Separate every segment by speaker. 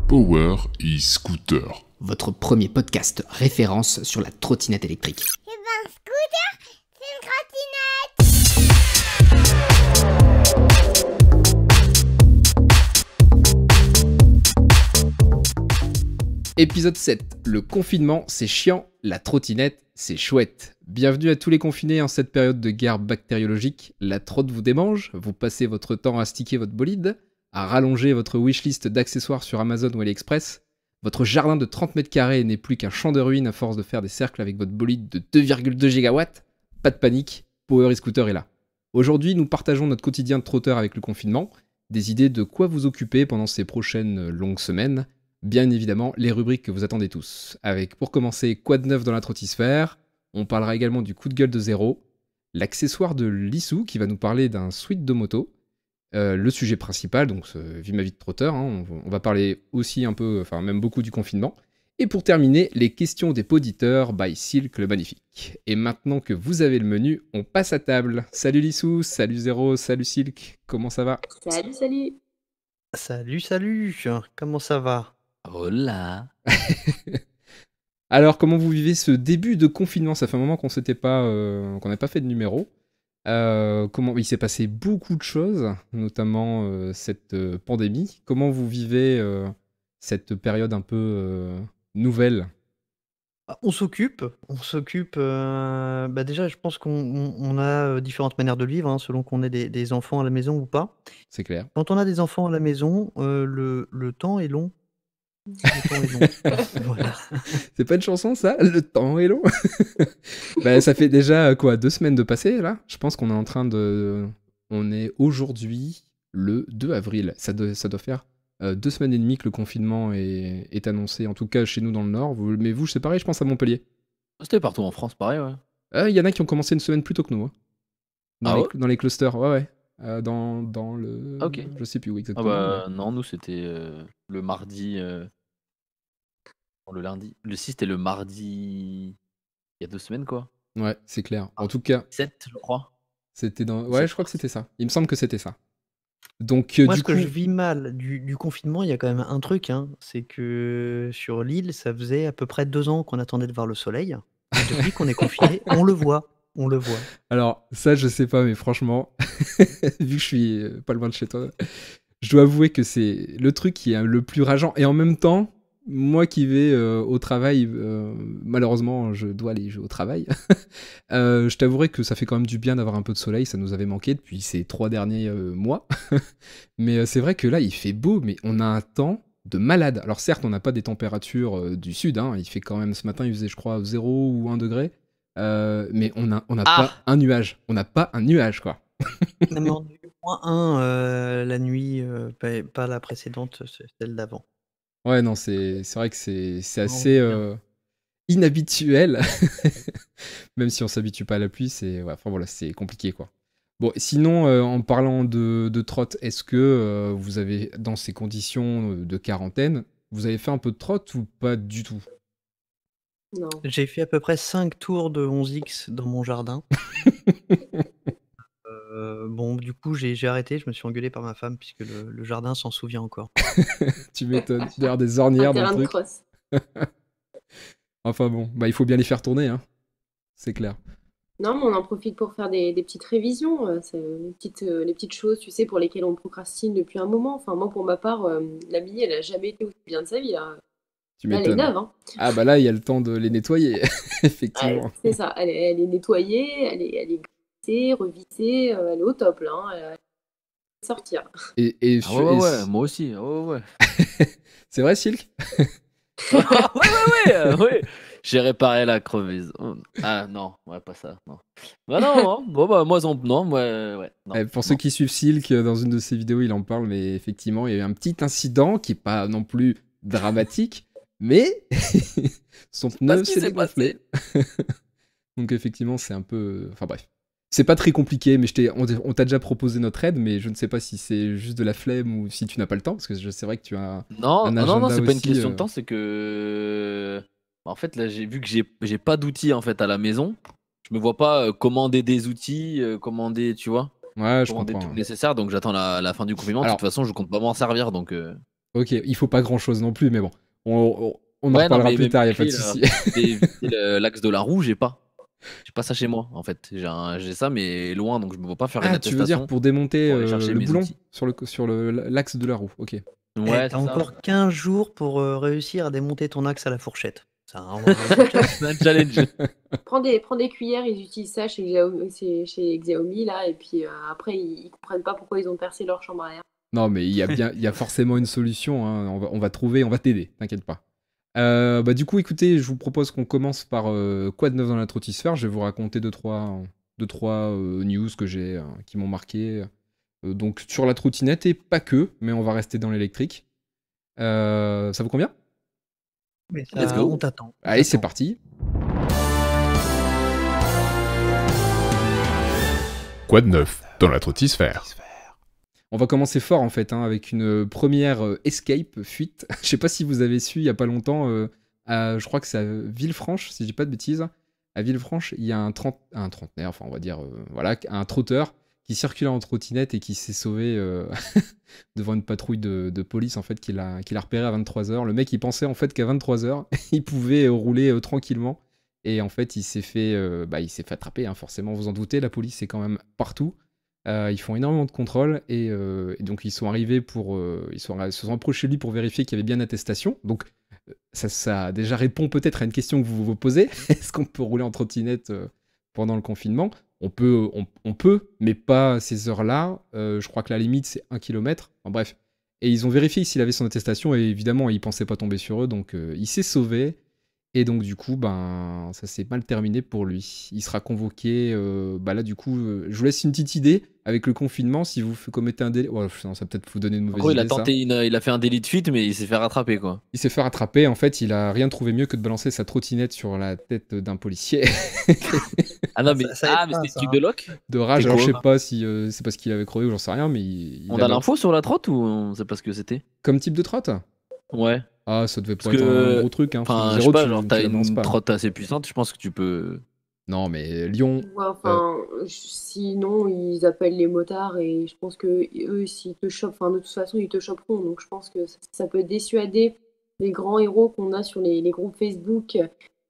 Speaker 1: Power e-Scooter.
Speaker 2: Votre premier podcast référence sur la trottinette électrique.
Speaker 3: C'est pas un scooter, c'est une trottinette.
Speaker 2: Épisode 7. Le confinement, c'est chiant. La trottinette, c'est chouette. Bienvenue à tous les confinés en cette période de guerre bactériologique. La trotte vous démange, vous passez votre temps à sticker votre bolide, à rallonger votre wishlist d'accessoires sur Amazon ou AliExpress. Votre jardin de 30 mètres carrés n'est plus qu'un champ de ruines à force de faire des cercles avec votre bolide de 2,2 gigawatts. Pas de panique, Power e-Scooter est là. Aujourd'hui, nous partageons notre quotidien de trotteur avec le confinement, des idées de quoi vous occuper pendant ces prochaines longues semaines, bien évidemment les rubriques que vous attendez tous. Avec pour commencer, quoi de neuf dans la trottisphère, on parlera également du coup de gueule de Zéro, l'accessoire de Lissou qui va nous parler d'un suite de moto, le sujet principal, donc Vie ma vie de trotteur, hein, on va parler aussi un peu, enfin même beaucoup du confinement. Et pour terminer, les questions des poditeurs by Silk le Magnifique. Et maintenant que vous avez le menu, on passe à table. Salut Lissou, salut Zéro, salut Silk, comment ça va?
Speaker 4: Salut, salut.
Speaker 5: Salut, comment ça va?
Speaker 6: Hola.
Speaker 2: Alors, comment vous vivez ce début de confinement? Ça fait un moment qu'on n'a pas fait de numéro. Comment il s'est passé beaucoup de choses, notamment cette pandémie. Comment vous vivez cette période un peu nouvelle?
Speaker 5: On s'occupe. Déjà, je pense qu'on a différentes manières de vivre, hein, selon qu'on ait des enfants à la maison ou pas.
Speaker 2: C'est clair.
Speaker 5: Quand on a des enfants à la maison, le temps est long. Le temps est long. Voilà.
Speaker 2: C'est pas une chanson, ça? Le temps est long. Bah, ça fait déjà, 2 semaines de passé, là? Je pense qu'on est en train de... On est aujourd'hui le 2 avril. Ça doit faire 2 semaines et demie que le confinement est annoncé, en tout cas chez nous dans le Nord. Mais vous, c'est pareil, je pense à Montpellier.
Speaker 6: C'était partout en France, pareil, ouais.
Speaker 2: Il y en a qui ont commencé une semaine plus tôt que nous. Hein.
Speaker 6: Ah ouais
Speaker 2: Dans les clusters, ouais. Dans le...
Speaker 6: Ah, ok.
Speaker 2: Je sais plus où
Speaker 6: Ah
Speaker 2: exactement.
Speaker 6: bah non, nous c'était le mardi... le lundi. Le 6 c'était le mardi... Il y a 2 semaines, quoi.
Speaker 2: Ouais, c'est clair. En tout cas,
Speaker 6: 7, je crois.
Speaker 2: c'était dans... Ouais, je crois que c'était ça. Il me semble que c'était ça. Donc,
Speaker 5: Moi,
Speaker 2: du
Speaker 5: ce que
Speaker 2: coup...
Speaker 5: je vis mal du confinement, il y a quand même un truc, hein, c'est que sur l'île, ça faisait à peu près 2 ans qu'on attendait de voir le soleil. Et depuis qu'on est confiné, on le voit.
Speaker 2: Alors, ça, je sais pas, mais franchement, vu que je suis pas loin de chez toi, je dois avouer que c'est le truc qui est le plus rageant. Et en même temps, moi qui vais au travail, malheureusement, je dois aller au travail. Je t'avouerai que ça fait quand même du bien d'avoir un peu de soleil. Ça nous avait manqué depuis ces 3 derniers mois. Mais c'est vrai que là, il fait beau, mais on a un temps de malade. Alors certes, on n'a pas des températures du sud. Hein. Il fait quand même, ce matin, il faisait, je crois, 0 ou 1 degré. Mais on n'a pas un nuage. On n'a pas un nuage, quoi.
Speaker 5: On a eu -1 la nuit, pas la précédente, celle d'avant.
Speaker 2: Ouais, non, c'est vrai que c'est
Speaker 5: Non,
Speaker 2: assez
Speaker 5: bien.
Speaker 2: inhabituel. Même si on s'habitue pas à la pluie, c'est ouais, enfin voilà, c'est compliqué, quoi. Bon, sinon, en parlant de trotte, est-ce que vous avez, dans ces conditions de quarantaine, vous avez fait un peu de trotte ou pas du tout?
Speaker 4: Non.
Speaker 5: J'ai fait à peu près 5 tours de 11X dans mon jardin. Bon, du coup, j'ai arrêté, je me suis engueulé par ma femme puisque le jardin s'en souvient encore.
Speaker 2: Tu m'étonnes. Tu dois avoir des
Speaker 4: Un
Speaker 2: ornières dans le
Speaker 4: terrain de
Speaker 2: truc.
Speaker 4: cross.
Speaker 2: Enfin bon, bah il faut bien les faire tourner, hein. C'est clair.
Speaker 4: Non, mais on en profite pour faire des petites révisions. C'est les petites choses, tu sais, pour lesquelles on procrastine depuis un moment. Enfin, moi, pour ma part, la Mini, elle a jamais été aussi bien de sa vie, là.
Speaker 2: Tu
Speaker 4: Là, elle est
Speaker 2: m'étonnes.
Speaker 4: neuve, hein.
Speaker 2: Ah bah là, il y a le temps de les nettoyer,
Speaker 4: Ouais,
Speaker 2: effectivement.
Speaker 4: c'est ça. Elle est nettoyée, elle est glissée, revissée, elle est au top, là, hein. Elle va sortir.
Speaker 2: Et
Speaker 6: Ah ouais, moi aussi. Ouais.
Speaker 2: c'est vrai, Silk?
Speaker 6: ouais. J'ai réparé la crevaison. Ah non, ouais, pas ça. Non. Bah non, bon bah moi non, ouais. Non,
Speaker 2: Pour ceux qui suivent Silk, dans une de ses vidéos, il en parle, mais effectivement, il y a eu un petit incident qui est pas non plus dramatique, mais son pneu s'est dégonflé. Donc effectivement, c'est un peu... Enfin bref. C'est pas très compliqué, mais on t'a déjà proposé notre aide, mais je ne sais pas si c'est juste de la flemme ou si tu n'as pas le temps, parce que c'est vrai que tu as un
Speaker 6: Non,
Speaker 2: agenda
Speaker 6: c'est pas une
Speaker 2: aussi,
Speaker 6: question de temps, c'est que en fait là j'ai vu que j'ai pas d'outils en fait à la maison. Je me vois pas commander des outils, tu vois,
Speaker 2: Ouais, je
Speaker 6: commander
Speaker 2: comprends.
Speaker 6: tout le nécessaire, donc j'attends la fin du confinement. De
Speaker 2: Alors,
Speaker 6: toute façon, je compte pas m'en servir, donc
Speaker 2: Ok, il faut pas grand-chose non plus, mais bon. On en
Speaker 6: Ouais, non,
Speaker 2: reparlera
Speaker 6: mais
Speaker 2: plus
Speaker 6: même
Speaker 2: tard, y a pas de
Speaker 6: vite
Speaker 2: souci.
Speaker 6: fait, l'axe de la roue, j'ai pas. J'ai pas ça chez moi, en fait. J'ai ça, mais loin, donc je me vois pas faire une
Speaker 2: Ah, tu veux dire
Speaker 6: attestation
Speaker 2: pour démonter
Speaker 6: pour aller chercher
Speaker 2: le
Speaker 6: mes
Speaker 2: boulon
Speaker 6: outils.
Speaker 2: sur l'axe de la roue. Ok.
Speaker 6: Ouais,
Speaker 5: T'as
Speaker 6: c'est ça.
Speaker 5: encore 15 jours pour réussir à démonter ton axe à la fourchette. Ça, on va relever le challenge.
Speaker 6: C'est un challenge.
Speaker 4: Prends des cuillères, ils utilisent ça chez Xiaomi, là, et puis après, ils comprennent pas pourquoi ils ont percé leur chambre à air.
Speaker 2: Non, mais il y a forcément une solution, hein. On va trouver, on va t'aider, t'inquiète pas. Bah du coup, écoutez, je vous propose qu'on commence par quoi de neuf dans la trottisphère. Je vais vous raconter deux, trois news que j'ai qui m'ont marqué. Donc sur la trottinette et pas que, mais on va rester dans l'électrique. Ça vous convient?
Speaker 5: Mais
Speaker 6: Let's
Speaker 5: ça,
Speaker 6: go.
Speaker 5: on t'attend. on
Speaker 2: Allez, c'est
Speaker 5: t'attend.
Speaker 2: parti.
Speaker 1: Quoi de neuf dans la trottisphère?
Speaker 2: On va commencer fort en fait, hein, avec une première escape, fuite. Je sais pas si vous avez su il y a pas longtemps, je crois que c'est à Villefranche, si je dis pas de bêtises. À Villefranche, il y a un trentenaire, enfin on va dire, voilà, un trotteur qui circulait en trottinette et qui s'est sauvé devant une patrouille de police en fait, qui l'a repéré à 23h. Le mec il pensait en fait qu'à 23h, il pouvait rouler tranquillement. Et en fait il s'est fait attraper, hein, forcément, vous en doutez, la police est quand même partout. Ils font énormément de contrôles et donc ils sont arrivés se sont approchés de lui pour vérifier qu'il y avait bien attestation. Donc ça déjà répond peut-être à une question que vous vous posez. Est-ce qu'on peut rouler en trottinette pendant le confinement? On peut, mais pas à ces heures-là. Je crois que la limite c'est 1 km. Enfin, bref. Et ils ont vérifié s'il avait son attestation et évidemment ils pensaient pas tomber sur eux, donc il s'est sauvé. Et donc du coup, ben, ça s'est mal terminé pour lui. Il sera convoqué, bah là du coup, je vous laisse une petite idée, avec le confinement, si vous commettez un délit... Ouais, non, ça va peut-être vous donner une
Speaker 6: En
Speaker 2: mauvaise
Speaker 6: gros, il a
Speaker 2: idée, ça.
Speaker 6: tenté il a fait un délit de fuite, mais il s'est fait rattraper, quoi.
Speaker 2: Il s'est fait rattraper, en fait, il a rien trouvé mieux que de balancer sa trottinette sur la tête d'un policier.
Speaker 6: Ah non, mais,
Speaker 5: Ça aide
Speaker 6: mais
Speaker 5: pas,
Speaker 6: c'était
Speaker 5: ça,
Speaker 6: le truc
Speaker 5: hein.
Speaker 6: de Locke.
Speaker 2: De rage,
Speaker 6: C'est
Speaker 2: alors je sais
Speaker 6: quoi
Speaker 2: pas si c'est parce qu'il avait crevé ou j'en sais rien, mais il
Speaker 6: On
Speaker 2: a
Speaker 6: a l'info sur la trotte ou on sait pas ce que c'était?
Speaker 2: Comme type de trotte?
Speaker 6: Ouais.
Speaker 2: Ah, ça devait pas
Speaker 6: Parce
Speaker 2: être un
Speaker 6: que,
Speaker 2: gros truc, hein.
Speaker 6: enfin, je sais
Speaker 2: Zéro,
Speaker 6: pas,
Speaker 2: tu
Speaker 6: genre, t'as
Speaker 2: la balances
Speaker 6: une
Speaker 2: pas.
Speaker 6: trotte assez puissante, je pense que tu peux.
Speaker 2: Non, mais Lyon...
Speaker 4: Ouais, enfin, sinon, ils appellent les motards et je pense que eux, s'ils te chopent, enfin, de toute façon, ils te choperont. Donc, je pense que ça peut dissuader les grands héros qu'on a sur les groupes Facebook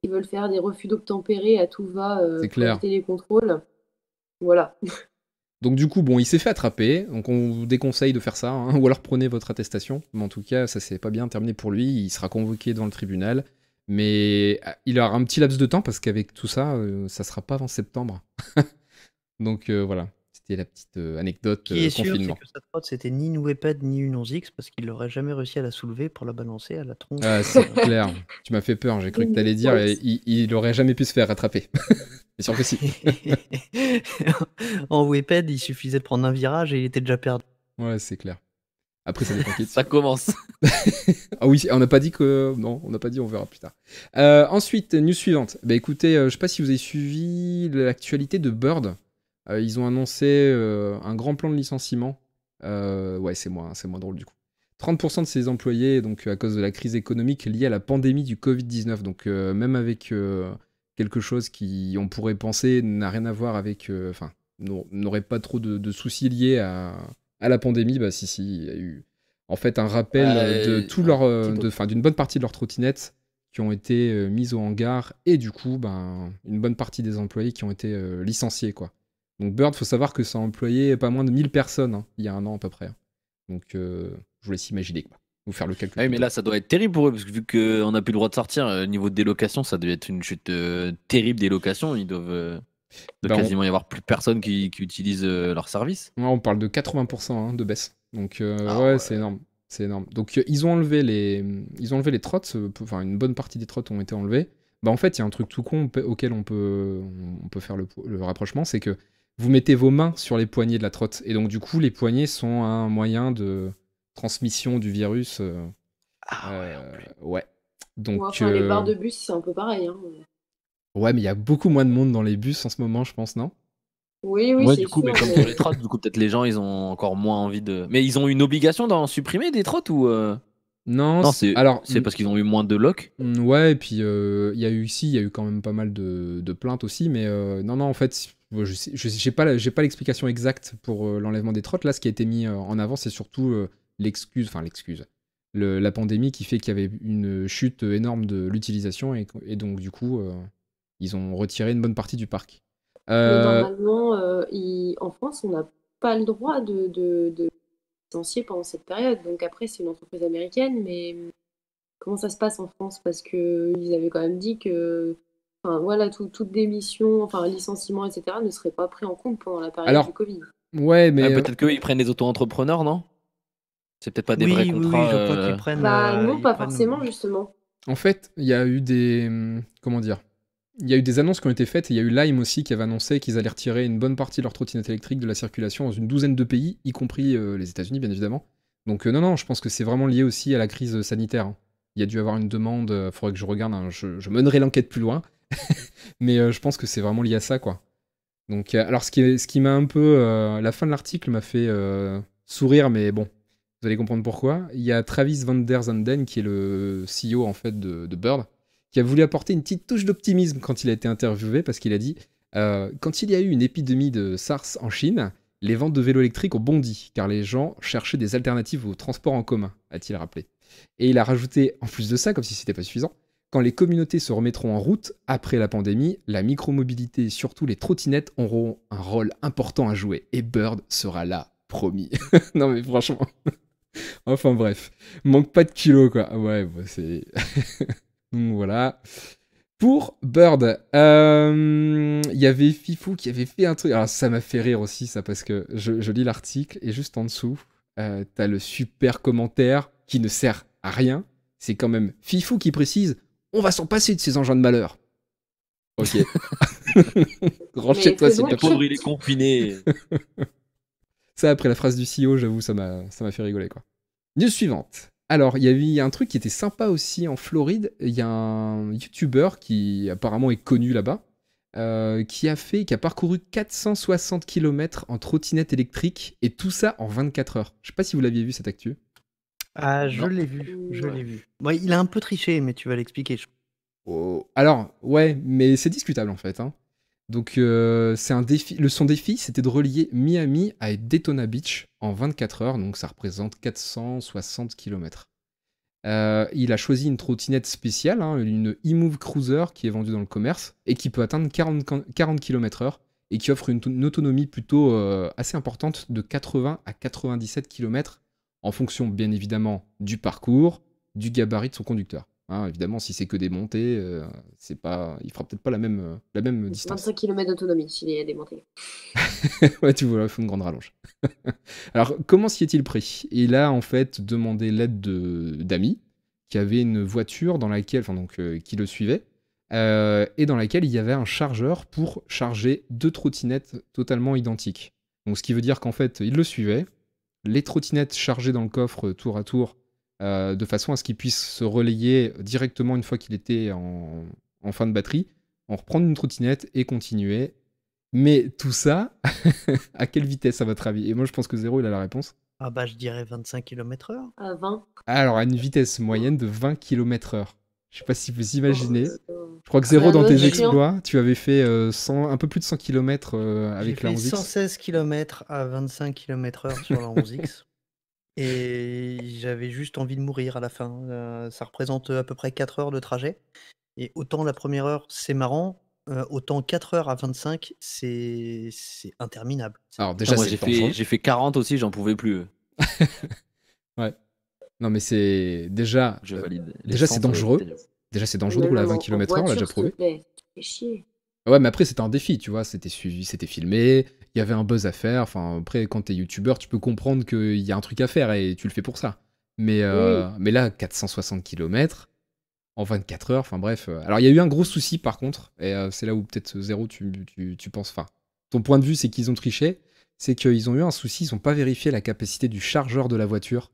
Speaker 4: qui veulent faire des refus d'obtempérer à tout va
Speaker 2: C'est
Speaker 4: pour
Speaker 2: clair.
Speaker 4: éviter les contrôles. Voilà.
Speaker 2: Donc du coup, bon, il s'est fait attraper, donc on vous déconseille de faire ça, hein, ou alors prenez votre attestation. Mais en tout cas, ça s'est pas bien terminé pour lui, il sera convoqué devant le tribunal, mais il aura un petit laps de temps parce qu'avec tout ça, ça sera pas avant septembre. Donc voilà, c'était la petite anecdote
Speaker 5: Ce qui est sûr, c'est
Speaker 2: confinement.
Speaker 5: que sa trotte, c'était ni une Wepad ni une 11X parce qu'il n'aurait jamais réussi à la soulever pour la balancer à la tronche.
Speaker 2: Ah, c'est clair, tu m'as fait peur, j'ai cru que t'allais dire, il aurait jamais pu se faire rattraper. C'est sûr que si.
Speaker 5: En Wepad, il suffisait de prendre un virage et il était déjà perdu.
Speaker 2: Ouais, c'est clair. Après, ça dépend qui.
Speaker 6: Ça commence.
Speaker 2: Ah oui, on n'a pas dit que... Non, on n'a pas dit, on verra plus tard. Ensuite, news suivante. Bah écoutez, je sais pas si vous avez suivi l'actualité de Bird. Ils ont annoncé un grand plan de licenciement. Ouais, c'est moins drôle du coup. 30% de ses employés, donc à cause de la crise économique liée à la pandémie du Covid-19. Donc même avec quelque chose qui, on pourrait penser, n'a rien à voir avec... Enfin, n'aurait pas trop de soucis liés à la pandémie, bah si, il y a eu en fait un rappel de tout leur, d'une bonne partie de leurs trottinettes qui ont été mises au hangar et du coup, ben, une bonne partie des employés qui ont été licenciés, quoi. Donc Bird, faut savoir que ça a employé pas moins de 1000 personnes, hein, il y a un an à peu près. Donc je vous laisse imaginer, quoi. Vous faire le calcul.
Speaker 6: Ouais, mais là, ça doit être terrible pour eux, parce que vu qu'on n'a plus le droit de sortir, niveau de délocation, ça devait être une chute terrible des locations. Il doit quasiment y avoir plus personne qui utilise leur service.
Speaker 2: Ouais, on parle de 80% hein, de baisse. Donc
Speaker 6: ouais.
Speaker 2: c'est énorme. C'est énorme. Donc ils ont enlevé les trottes, enfin une bonne partie des trottes ont été enlevées. Bah en fait, il y a un truc tout con auquel on peut faire le rapprochement, c'est que vous mettez vos mains sur les poignées de la trotte. Et donc du coup, les poignées sont un moyen de transmission du virus. Ouais. Donc,
Speaker 4: Ouais, enfin, les barres de bus, c'est un peu pareil. Hein.
Speaker 2: Ouais, mais il y a beaucoup moins de monde dans les bus en ce moment, je pense, non?
Speaker 4: Oui,
Speaker 6: Ouais,
Speaker 4: c'est
Speaker 6: du coup,
Speaker 4: sûr.
Speaker 6: mais comme pour les trottes, du coup, peut-être les gens, ils ont encore moins envie de. Mais ils ont une obligation d'en supprimer des trottes ou
Speaker 2: Non,
Speaker 6: Non, c'est
Speaker 2: alors
Speaker 6: parce qu'ils ont eu moins de locs.
Speaker 2: Ouais, et puis il y a eu quand même pas mal de plaintes aussi, mais non, en fait, j'ai pas l'explication exacte pour l'enlèvement des trottes. Là, ce qui a été mis en avant, c'est surtout l'excuse. la pandémie qui fait qu'il y avait une chute énorme de l'utilisation et donc du coup, ils ont retiré une bonne partie du parc.
Speaker 4: Mais normalement, en France, on n'a pas le droit de licencier pendant cette période. Donc après, c'est une entreprise américaine, mais comment ça se passe en France? Parce qu'ils avaient quand même dit que enfin, voilà, toute démission, enfin licenciement, etc., ne serait pas pris en compte pendant la période
Speaker 2: Alors,
Speaker 4: du Covid.
Speaker 2: ouais, mais
Speaker 6: Peut-être qu'ils prennent des auto-entrepreneurs, non? C'est peut-être pas des vrais
Speaker 5: Oui,
Speaker 6: contrats.
Speaker 5: je crois qu'ils prennent.
Speaker 4: Bah non,
Speaker 5: ils
Speaker 4: pas
Speaker 5: prennent-
Speaker 4: forcément, justement.
Speaker 2: en fait, il y a eu des... Comment dire? Il y a eu des annonces qui ont été faites, et il y a eu Lime aussi qui avait annoncé qu'ils allaient retirer une bonne partie de leurs trottinettes électriques de la circulation dans une douzaine de pays, y compris les États-Unis, bien évidemment. Donc non, je pense que c'est vraiment lié aussi à la crise sanitaire, hein. Il y a dû avoir une demande, faudrait que je regarde, hein, je mènerai l'enquête plus loin, mais je pense que c'est vraiment lié à ça, quoi. Donc, alors ce qui m'a un peu... la fin de l'article m'a fait sourire, mais bon, vous allez comprendre pourquoi. Il y a Travis Van Der Zanden, qui est le CEO en fait de Bird, qui a voulu apporter une petite touche d'optimisme quand il a été interviewé, parce qu'il a dit quand il y a eu une épidémie de SARS en Chine, les ventes de vélos électriques ont bondi, car les gens cherchaient des alternatives au transport en commun, a-t-il rappelé. Et il a rajouté, en plus de ça, comme si c'était pas suffisant, quand les communautés se remettront en route après la pandémie, la micromobilité et surtout les trottinettes auront un rôle important à jouer. Et Bird sera là, promis. Non mais franchement. Enfin bref, manque pas de kilos quoi. Ouais, bah, c'est... Donc voilà. Pour Bird, il y avait Fifou qui avait fait un truc. Alors ça m'a fait rire aussi ça parce que je lis l'article et juste en dessous, t'as le super commentaire qui ne sert à rien. C'est quand même Fifou qui précise on va s'en passer de ces engins de malheur. Ok. Range chez toi,
Speaker 4: c'est
Speaker 2: s'il te
Speaker 6: Le
Speaker 2: plaît.
Speaker 6: pauvre, il est confiné.
Speaker 2: Ça, après la phrase du CEO, j'avoue, ça m'a fait rigoler, quoi. News suivante. Alors, il y a un truc qui était sympa aussi en Floride. Il y a un YouTuber qui apparemment est connu là-bas, qui a parcouru 460 km en trottinette électrique, et tout ça en 24 heures. Je sais pas si vous l'aviez vu, cette actu.
Speaker 5: Ah, je
Speaker 6: Non.
Speaker 5: l'ai vu, je l'ai vu. Bon, il a un peu triché, mais tu vas l'expliquer.
Speaker 2: Oh. Alors, ouais, mais c'est discutable en fait, hein. Donc, c'est un défi. Son défi, c'était de relier Miami à Daytona Beach en 24 heures, donc ça représente 460 km. Il a choisi une trottinette spéciale, hein, une eMove Cruiser qui est vendue dans le commerce et qui peut atteindre 40 km/h et qui offre une autonomie plutôt assez importante de 80 à 97 km en fonction bien évidemment du parcours, du gabarit de son conducteur. Hein, évidemment, si c'est que des montées, il fera peut-être pas la même distance.
Speaker 4: 25 km d'autonomie s'il est démonté.
Speaker 2: Ouais, tu vois, il faut une grande rallonge. Alors, comment s'y est-il pris? Il a en fait demandé l'aide d'amis qui avaient une voiture dans laquelle, qui le suivait, et dans laquelle il y avait un chargeur pour charger 2 trottinettes totalement identiques. Donc, ce qui veut dire qu'en fait, il le suivait, les trottinettes chargées dans le coffre tour à tour, de façon à ce qu'il puisse se relayer directement une fois qu'il était en fin de batterie, en reprendre une trottinette et continuer. Mais tout ça, à quelle vitesse à votre avis? Et moi je pense que Zéro il a la réponse.
Speaker 5: Ah bah je dirais 25 km/h.
Speaker 4: À 20.
Speaker 2: Alors à une vitesse moyenne de 20 km/h. Je sais pas si vous imaginez.
Speaker 4: Oh,
Speaker 2: Je crois que Zéro dans
Speaker 4: bah,
Speaker 2: tes
Speaker 4: chiant.
Speaker 2: exploits, tu avais fait un peu plus de 100 km avec
Speaker 5: J'ai
Speaker 2: la
Speaker 5: fait
Speaker 2: 11X.
Speaker 5: 116 km à 25 km/h sur la 11X. Et j'avais juste envie de mourir à la fin. Ça représente à peu près 4 heures de trajet. Et autant la première heure, c'est marrant, autant 4 heures à 25, c'est interminable.
Speaker 2: Alors déjà
Speaker 6: Moi,
Speaker 2: c'est dangereux.
Speaker 6: j'ai fait 40 aussi, j'en pouvais plus.
Speaker 2: Ouais. Non mais c'est déjà
Speaker 6: Je valide.
Speaker 2: déjà, c'est dangereux. Déjà c'est dangereux de rouler à 20 km/h, on l'a déjà prouvé.
Speaker 4: Fais chier.
Speaker 2: Ouais, mais après, c'était un défi, tu vois, c'était suivi, c'était filmé, il y avait un buzz à faire. Enfin, après, quand t'es youtubeur, tu peux comprendre qu'il y a un truc à faire et tu le fais pour ça. Mais là, 460 km en 24 heures, enfin bref. Alors, il y a eu un gros souci par contre, et c'est là où peut-être Zéro, tu penses. Enfin, ton point de vue, c'est qu'ils ont triché, c'est qu'ils ont eu un souci, ils n'ont pas vérifié la capacité du chargeur de la voiture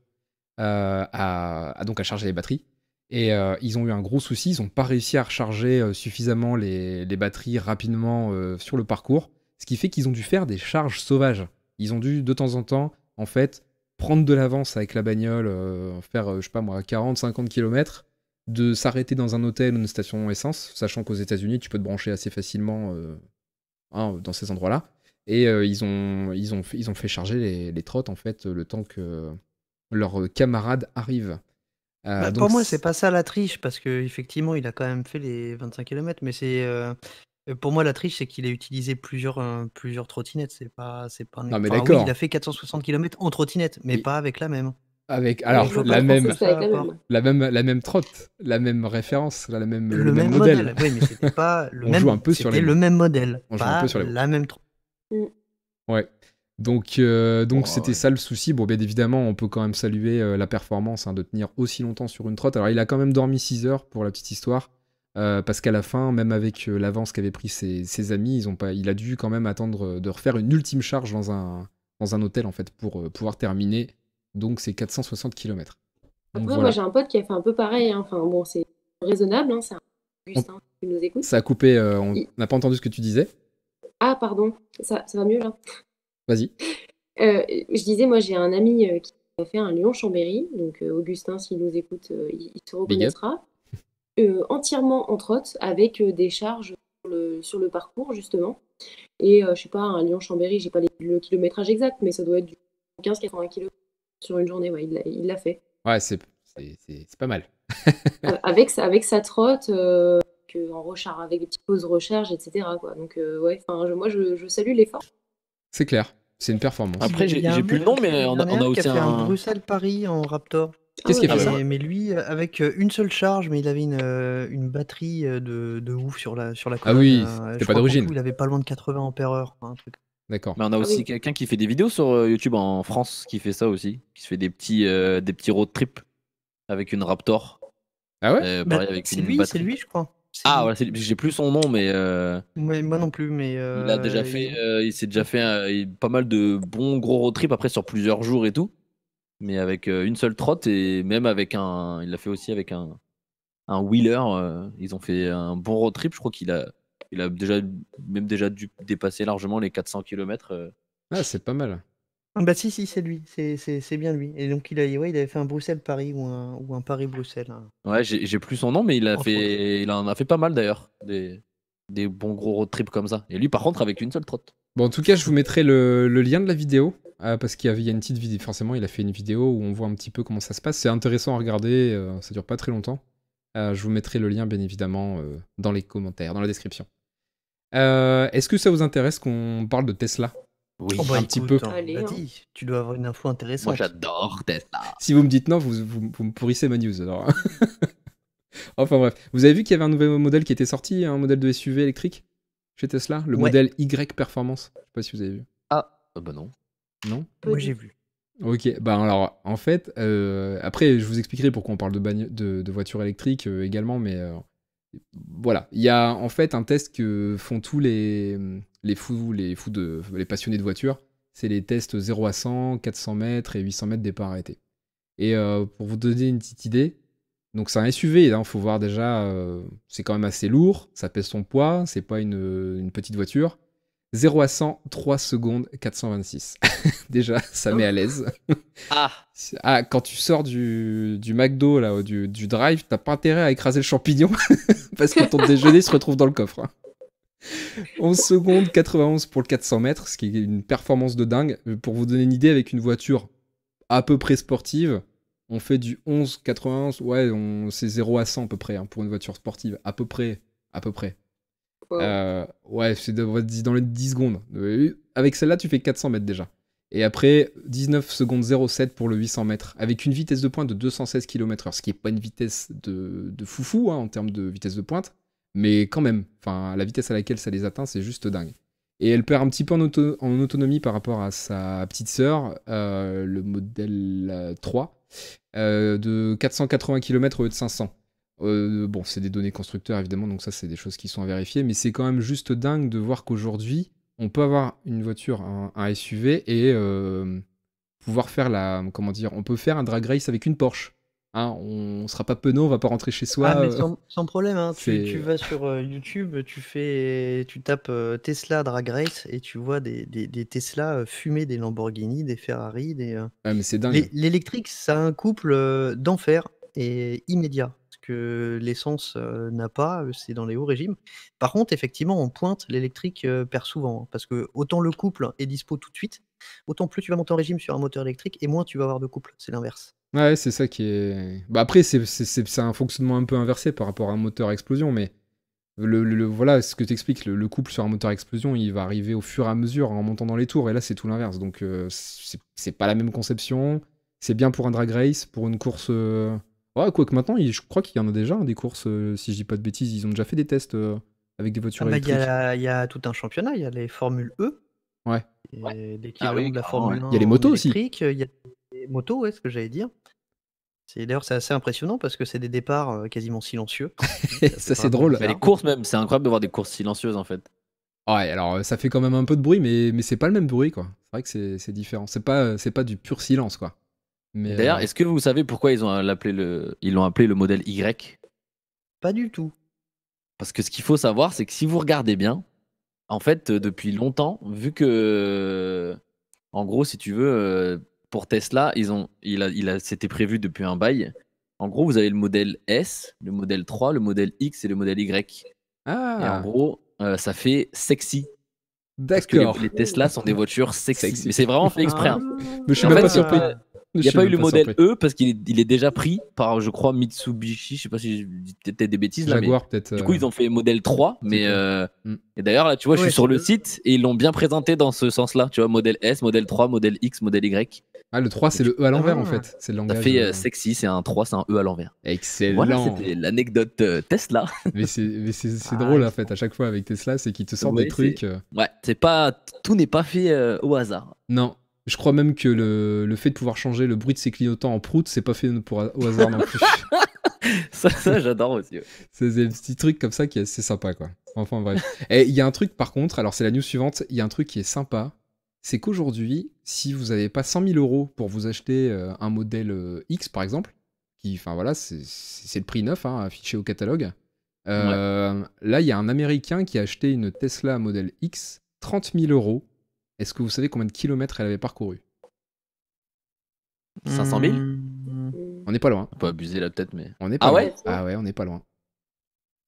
Speaker 2: à charger les batteries. Et ils ont eu un gros souci, ils n'ont pas réussi à recharger suffisamment les batteries rapidement sur le parcours, ce qui fait qu'ils ont dû faire des charges sauvages. Ils ont dû de temps en temps, en fait, prendre de l'avance avec la bagnole, faire, je sais pas moi, 40-50 km, de s'arrêter dans un hôtel ou une station essence, sachant qu'aux États-Unis tu peux te brancher assez facilement dans ces endroits-là. Et ils ont fait charger les trottes, en fait, le temps que leurs camarades arrivent.
Speaker 5: Bah,
Speaker 2: Donc
Speaker 5: pour moi, c'est pas ça la triche, parce qu'effectivement, il a quand même fait les 25 km, mais pour moi, la triche, c'est qu'il a utilisé plusieurs trottinettes.
Speaker 2: non mais
Speaker 5: Enfin, oui, il a
Speaker 2: d'accord.
Speaker 5: fait 460 km en trottinette, mais
Speaker 2: Et
Speaker 5: pas avec la même.
Speaker 2: avec
Speaker 4: Ouais,
Speaker 2: alors
Speaker 4: je vois
Speaker 5: Je
Speaker 4: pas
Speaker 2: la
Speaker 4: trop
Speaker 2: même
Speaker 4: si c'est avec
Speaker 5: ça
Speaker 4: la
Speaker 5: à part.
Speaker 4: même.
Speaker 2: la même trotte, la même référence, le
Speaker 5: Le
Speaker 2: même
Speaker 5: même
Speaker 2: modèle.
Speaker 5: modèle, oui, mais c'était pas le
Speaker 2: On joue un
Speaker 5: même,
Speaker 2: peu sur les
Speaker 5: c'était
Speaker 2: mots.
Speaker 5: le même modèle,
Speaker 2: On joue un peu
Speaker 5: pas
Speaker 2: sur les mots.
Speaker 5: la même.
Speaker 2: Ouais. Donc c'était
Speaker 6: ouais.
Speaker 2: ça le souci. Bon, bien évidemment, on peut quand même saluer la performance de tenir aussi longtemps sur une trotte. Alors, il a quand même dormi 6 heures pour la petite histoire. Parce qu'à la fin, même avec l'avance qu'avaient pris ses amis, il a dû quand même attendre de refaire une ultime charge dans un hôtel, en fait, pour pouvoir terminer. Donc, c'est 460 km. Donc,
Speaker 4: Après, moi,
Speaker 2: voilà.
Speaker 4: j'ai un pote qui a fait un peu pareil, hein. Enfin, bon, c'est raisonnable, hein. C'est un Augustin qui nous écoute.
Speaker 2: Ça a coupé, on
Speaker 4: Il-
Speaker 2: n'a pas entendu ce que tu disais.
Speaker 4: Ah, pardon, ça va mieux là.
Speaker 2: Vas-y.
Speaker 4: Je disais, moi, j'ai un ami qui a fait un Lyon-Chambéry. Donc, Augustin, s'il nous écoute, il se
Speaker 2: Big up.
Speaker 4: reconnaîtra. Entièrement en trotte, avec des charges sur le parcours, justement. Et je sais pas, un Lyon-Chambéry, j'ai pas le kilométrage exact, mais ça doit être du 15-80 km sur une journée. Ouais, il l'a fait.
Speaker 2: Ouais, c'est pas mal.
Speaker 4: Avec sa trotte, en recharge, avec des petites pauses recharge, etc. Quoi. Donc, ouais, moi, je salue l'effort.
Speaker 2: C'est clair. C'est une performance.
Speaker 6: Après,
Speaker 5: Il y a un
Speaker 6: j'ai plus
Speaker 5: mec
Speaker 6: le nom, mais
Speaker 5: il y
Speaker 6: on
Speaker 5: en
Speaker 6: a
Speaker 5: un qui
Speaker 6: aussi
Speaker 5: a fait un
Speaker 6: un.
Speaker 5: Bruxelles-Paris en Raptor.
Speaker 2: Qu'est-ce qui a
Speaker 6: Ah
Speaker 2: fait
Speaker 6: ouais,
Speaker 2: ça?
Speaker 6: ouais.
Speaker 5: Mais lui, avec une seule charge, mais il avait une batterie de ouf sur la
Speaker 2: Ah
Speaker 5: colonne.
Speaker 2: oui,
Speaker 5: Je
Speaker 2: c'était pas
Speaker 5: crois qu'en
Speaker 2: d'origine.
Speaker 5: tout, il avait pas loin de 80 ampères-heure, un truc.
Speaker 2: D'accord.
Speaker 6: Mais on a
Speaker 4: Ah
Speaker 6: aussi
Speaker 4: oui.
Speaker 6: quelqu'un qui fait des vidéos sur YouTube en France qui fait ça aussi, qui se fait des petits road trips avec une Raptor.
Speaker 2: Ah ouais?
Speaker 5: Bah,
Speaker 6: Pareil avec
Speaker 5: c'est
Speaker 6: une
Speaker 5: lui,
Speaker 6: batterie.
Speaker 5: je crois. C'est
Speaker 6: Ah
Speaker 5: lui.
Speaker 6: voilà, j'ai plus son nom, mais
Speaker 5: Moi non plus, mais
Speaker 6: il a déjà fait, il s'est déjà fait pas mal de bons gros road trips après sur plusieurs jours et tout, mais avec une seule trotte et même avec il l'a fait aussi avec un wheeler. Ils ont fait un bon road trip. Je crois qu'il a déjà dû dépasser largement les 400 km.
Speaker 2: Ah, c'est pas mal.
Speaker 5: Ah bah si, c'est lui, c'est bien lui. Et donc il avait fait un Bruxelles-Paris ou un Paris-Bruxelles, hein.
Speaker 6: Ouais, j'ai plus son nom, mais
Speaker 5: Entre
Speaker 6: il en a fait pas mal d'ailleurs, des bons gros road trips comme ça. Et lui, par contre, avec une seule trotte.
Speaker 2: Bon, en tout cas, je vous mettrai le lien de la vidéo, parce qu'il y a une petite vidéo. Forcément, il a fait une vidéo où on voit un petit peu comment ça se passe. C'est intéressant à regarder, ça dure pas très longtemps. Je vous mettrai le lien, bien évidemment, dans les commentaires, dans la description. Est-ce que ça vous intéresse qu'on parle de Tesla?
Speaker 6: Oui.
Speaker 5: Oh bah
Speaker 2: un petit
Speaker 5: écoute,
Speaker 2: peu.
Speaker 4: Allez,
Speaker 5: vas-y, tu dois avoir une info
Speaker 6: Moi,
Speaker 5: intéressante.
Speaker 6: j'adore Tesla.
Speaker 2: Si vous me dites non, vous me pourrissez ma news. Alors. Enfin bref, vous avez vu qu'il y avait un nouvel modèle qui était sorti, un modèle de SUV électrique chez Tesla, le
Speaker 5: Ouais.
Speaker 2: modèle Y Performance. Je sais pas si vous avez vu.
Speaker 6: Ah bah non.
Speaker 2: Non?
Speaker 5: Moi j'ai vu.
Speaker 2: Ok, bah alors en fait, après je vous expliquerai pourquoi on parle de voitures électriques également, mais voilà, il y a en fait un test que font tous les passionnés de voitures, c'est les tests 0 à 100, 400 mètres et 800 mètres départ arrêté. Et pour vous donner une petite idée, donc c'est un SUV, hein, faut voir déjà, c'est quand même assez lourd, ça pèse son poids, c'est pas une petite voiture. 0 à 100, 3 secondes 426. Déjà, ça met à l'aise.
Speaker 6: Ah.
Speaker 2: Ah, quand tu sors du McDo, là, du drive, t'as pas intérêt à écraser le champignon parce que ton déjeuner se retrouve dans le coffre, hein. 11 secondes 91 pour le 400 mètres, ce qui est une performance de dingue. Pour vous donner une idée, avec une voiture à peu près sportive, on fait du 11,91. Ouais, c'est 0 à 100 à peu près, hein, pour une voiture sportive. À peu près.
Speaker 4: Wow.
Speaker 2: Ouais, c'est dans les 10 secondes. Avec celle-là, tu fais 400 mètres déjà. Et après, 19 secondes 07 pour le 800 mètres, avec une vitesse de pointe de 216 km/h, ce qui n'est pas une vitesse de foufou, hein, en termes de vitesse de pointe, mais quand même, la vitesse à laquelle ça les atteint, c'est juste dingue. Et elle perd un petit peu en autonomie par rapport à sa petite sœur, le modèle 3, de 480 km au lieu de 500. Bon, c'est des données constructeurs évidemment, donc ça c'est des choses qui sont à vérifier, mais c'est quand même juste dingue de voir qu'aujourd'hui, on peut avoir une voiture, un SUV, et pouvoir faire on peut faire un drag race avec une Porsche. Hein, on sera pas penaud, on va pas rentrer chez soi.
Speaker 5: Ah mais sans problème, hein.
Speaker 2: c'est-
Speaker 5: Tu vas sur YouTube, tu tapes Tesla Drag Race et tu vois des Tesla fumer des Lamborghini, des Ferrari,
Speaker 2: Ouais, mais c'est dingue.
Speaker 5: L'électrique, ça a un couple d'enfer et immédiat. Ce que l'essence n'a pas, c'est dans les hauts régimes. Par contre, effectivement, en pointe, l'électrique perd souvent, hein, parce que autant le couple est dispo tout de suite, autant plus tu vas monter en régime sur un moteur électrique et moins tu vas avoir de couple. C'est l'inverse.
Speaker 2: Ouais, c'est ça qui est. Bah après, c'est un fonctionnement un peu inversé par rapport à un moteur à explosion, mais voilà ce que t'expliques, le couple sur un moteur à explosion, il va arriver au fur et à mesure en montant dans les tours, et là c'est tout l'inverse. Donc c'est pas la même conception. C'est bien pour un drag race, pour une course. Ouais, quoique maintenant, je crois qu'il y en a déjà des courses, si je dis pas de bêtises, ils ont déjà fait des tests avec des
Speaker 5: Ah
Speaker 2: voitures
Speaker 5: bah,
Speaker 2: électriques.
Speaker 5: il y a tout un championnat, il y a les Formule E,
Speaker 2: Ouais.
Speaker 5: et l'équivalent de la
Speaker 6: carrément,
Speaker 5: Formule 1
Speaker 2: Il y a les motos
Speaker 5: en
Speaker 2: aussi.
Speaker 5: électrique, il y a les motos, ouais, ce que j'allais dire. D'ailleurs, c'est assez impressionnant parce que c'est des départs quasiment silencieux.
Speaker 2: Ça, c'est
Speaker 5: vraiment
Speaker 2: drôle.
Speaker 6: Mais les
Speaker 5: bizarre.
Speaker 6: courses même, c'est incroyable de voir des courses silencieuses en fait.
Speaker 2: Ouais, alors ça fait quand même un peu de bruit, mais c'est pas le même bruit, quoi. C'est vrai que c'est différent. C'est pas du pur silence, quoi. Mais
Speaker 6: D'ailleurs, est-ce que vous savez pourquoi ils l'ont appelé le modèle Y?
Speaker 5: Pas du tout.
Speaker 6: Parce que ce qu'il faut savoir, c'est que si vous regardez bien, en fait, depuis longtemps, vu que, en gros, si tu veux, pour Tesla, c'était prévu depuis un bail. En gros, vous avez le modèle S, le modèle 3, le modèle X et le modèle Y. Et en
Speaker 2: Ah,
Speaker 6: gros, ça fait sexy. Parce que
Speaker 2: d'accord.
Speaker 6: les Tesla sont des voitures sexy.
Speaker 2: Sexy.
Speaker 6: Mais c'est vraiment fait exprès. hein.
Speaker 2: Mais je suis
Speaker 6: Et en
Speaker 2: même
Speaker 6: fait,
Speaker 2: pas surpris.
Speaker 6: Il n'y a pas eu le modèle E parce qu'il est déjà pris par, je crois, Mitsubishi. Je sais pas si je dis peut-être des bêtises là, mais
Speaker 2: Jaguar, peut-être.
Speaker 6: du coup, ils ont fait modèle 3. Mais
Speaker 2: Mm.
Speaker 6: et d'ailleurs, là, tu vois, je
Speaker 5: Ouais,
Speaker 6: suis sur
Speaker 5: c'est
Speaker 6: le
Speaker 5: le-
Speaker 6: site et ils l'ont bien présenté dans ce sens-là. Tu vois, modèle S, modèle 3, modèle X, modèle Y.
Speaker 2: Ah, le 3, c'est le E à l'envers, en fait. C'est le
Speaker 6: Ça
Speaker 2: langage.
Speaker 6: fait sexy, c'est un 3, c'est un E à l'envers.
Speaker 2: Excellent.
Speaker 6: Voilà, c'était l'anecdote Tesla.
Speaker 2: Mais c'est
Speaker 5: Ah,
Speaker 2: drôle, en
Speaker 5: ils
Speaker 2: fait,
Speaker 5: sont-
Speaker 2: à chaque fois avec Tesla, c'est qu'ils te sortent
Speaker 6: Ouais,
Speaker 2: des trucs.
Speaker 6: Ouais, tout n'est pas fait au hasard.
Speaker 2: Non. Je crois même que le fait de pouvoir changer le bruit de ses clignotants en prout, c'est pas fait au hasard non plus.
Speaker 6: Ça j'adore aussi. Ouais.
Speaker 2: C'est des petits trucs comme ça qui est assez sympa, quoi. Enfin, bref. Et il y a un truc, par contre, alors c'est la news suivante, il y a un truc qui est sympa, c'est qu'aujourd'hui, si vous n'avez pas 100 000 euros pour vous acheter un modèle X, par exemple, enfin voilà, c'est le prix neuf, hein, affiché au catalogue, là, il y a un Américain qui a acheté une Tesla modèle X, 30 000 euros. Est-ce que vous savez combien de kilomètres elle avait parcouru?
Speaker 6: 500 000
Speaker 2: On n'est pas loin.
Speaker 6: On peut abuser là peut-être, mais.
Speaker 2: On n'est pas
Speaker 6: Ah
Speaker 2: loin.
Speaker 6: ouais
Speaker 2: Ah ouais, on n'est pas loin.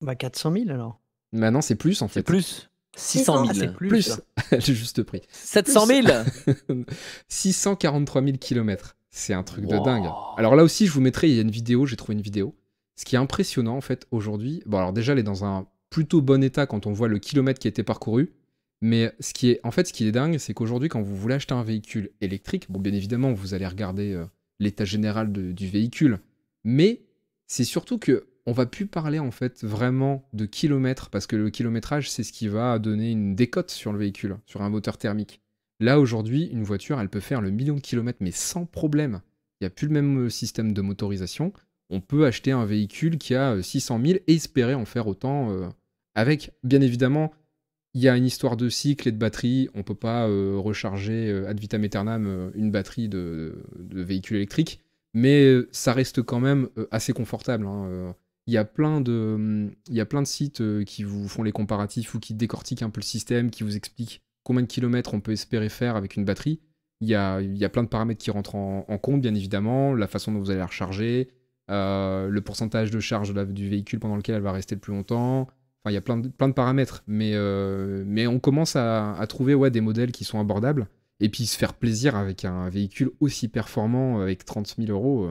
Speaker 5: Bah 400 000 alors.
Speaker 2: Maintenant, c'est plus, en fait.
Speaker 6: C'est plus. 600 000.
Speaker 5: Ah, c'est plus.
Speaker 2: Plus. Le juste prix.
Speaker 6: 700 000
Speaker 2: 643 000 kilomètres. C'est un truc de
Speaker 6: Wow.
Speaker 2: dingue. Alors là aussi, je vous mettrai, il y a une vidéo, j'ai trouvé une vidéo. Ce qui est impressionnant, en fait, aujourd'hui, bon, alors déjà, elle est dans un plutôt bon état quand on voit le kilomètre qui a été parcouru. Mais ce qui est dingue, c'est qu'aujourd'hui, quand vous voulez acheter un véhicule électrique, bon, bien évidemment, vous allez regarder l'état général du véhicule. Mais c'est surtout que on va plus parler, en fait, vraiment de kilomètres, parce que le kilométrage, c'est ce qui va donner une décote sur le véhicule, sur un moteur thermique. Là, aujourd'hui, une voiture, elle peut faire le million de kilomètres, mais sans problème. Il n'y a plus le même système de motorisation. On peut acheter un véhicule qui a 600 000 et espérer en faire autant avec, bien évidemment, il y a une histoire de cycle et de batterie. On ne peut pas recharger ad vitam aeternam une batterie de véhicule électrique, mais ça reste quand même assez confortable. hein. Il y a plein de sites qui vous font les comparatifs ou qui décortiquent un peu le système, qui vous expliquent combien de kilomètres on peut espérer faire avec une batterie. Il y a plein de paramètres qui rentrent en compte, bien évidemment, la façon dont vous allez la recharger, le pourcentage de charge du véhicule pendant lequel elle va rester le plus longtemps. Enfin, il y a plein de paramètres, mais on commence à trouver des modèles qui sont abordables, et puis se faire plaisir avec un véhicule aussi performant avec 30 000 euros,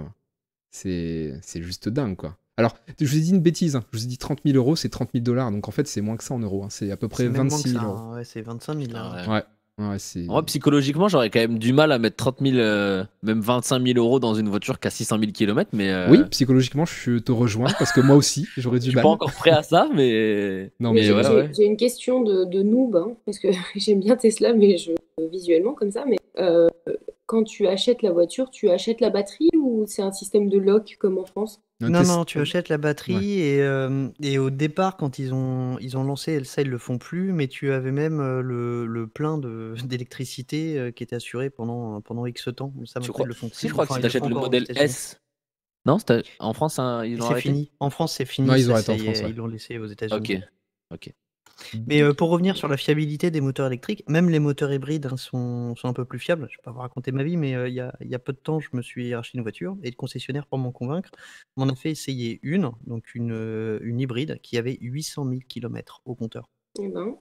Speaker 2: c'est juste dingue, quoi. Alors, je vous ai dit une bêtise, hein. Je vous ai dit 30 000 euros, c'est 30 000 $, donc en fait, c'est moins que ça en euros. hein. C'est à peu près
Speaker 5: C'est même moins
Speaker 2: 26
Speaker 5: que
Speaker 2: 000
Speaker 5: ça,
Speaker 2: euros.
Speaker 5: hein. Ouais, c'est 25 000.
Speaker 6: Ah
Speaker 5: hein.
Speaker 6: ouais.
Speaker 2: Ouais, c'est...
Speaker 6: En vrai, psychologiquement, j'aurais quand même du mal à mettre 30 000, même 25 000 euros dans une voiture qui a 600 000 km, mais.
Speaker 2: Oui, psychologiquement, je te rejoins, parce que moi aussi, j'aurais
Speaker 6: Je
Speaker 2: du
Speaker 6: suis
Speaker 2: mal.
Speaker 6: pas encore prêt à ça, mais.
Speaker 2: Non,
Speaker 4: Mais
Speaker 2: mais
Speaker 4: j'ai
Speaker 6: ouais,
Speaker 2: voilà.
Speaker 6: ouais.
Speaker 4: j'ai une question de noob, hein, parce que j'aime bien Tesla, mais visuellement comme ça. Mais quand tu achètes la voiture, tu achètes la batterie ou c'est un système de lock comme en France?
Speaker 5: Non, tu achètes la batterie et au départ, quand ils ont lancé, ça ils le font plus, mais tu avais même le plein d'électricité qui était assuré pendant X temps. Ça
Speaker 6: Je
Speaker 5: maintenant,
Speaker 6: crois,
Speaker 5: ils le font
Speaker 6: si
Speaker 5: plus.
Speaker 6: je crois que
Speaker 5: Enfin,
Speaker 6: si
Speaker 5: ils le font
Speaker 6: t'achètes le
Speaker 5: encore aux
Speaker 6: modèle
Speaker 5: États-Unis.
Speaker 6: S. Non, en France, hein, ils
Speaker 5: Et
Speaker 6: l'ont
Speaker 5: c'est
Speaker 6: arrêté.
Speaker 5: fini. En France, c'est fini.
Speaker 2: Non, ils
Speaker 5: ça,
Speaker 2: ont arrêté en
Speaker 5: ça y est,
Speaker 2: France, ouais.
Speaker 5: ils l'ont laissé aux États-Unis.
Speaker 6: Ok.
Speaker 5: Mais pour revenir sur la fiabilité des moteurs électriques, même les moteurs hybrides sont un peu plus fiables. Je ne vais pas vous raconter ma vie, mais il y a peu de temps, je me suis acheté une voiture et le concessionnaire, pour m'en convaincre, m'en a fait essayer donc une hybride qui avait 800 000 km au compteur.
Speaker 4: Eh ben,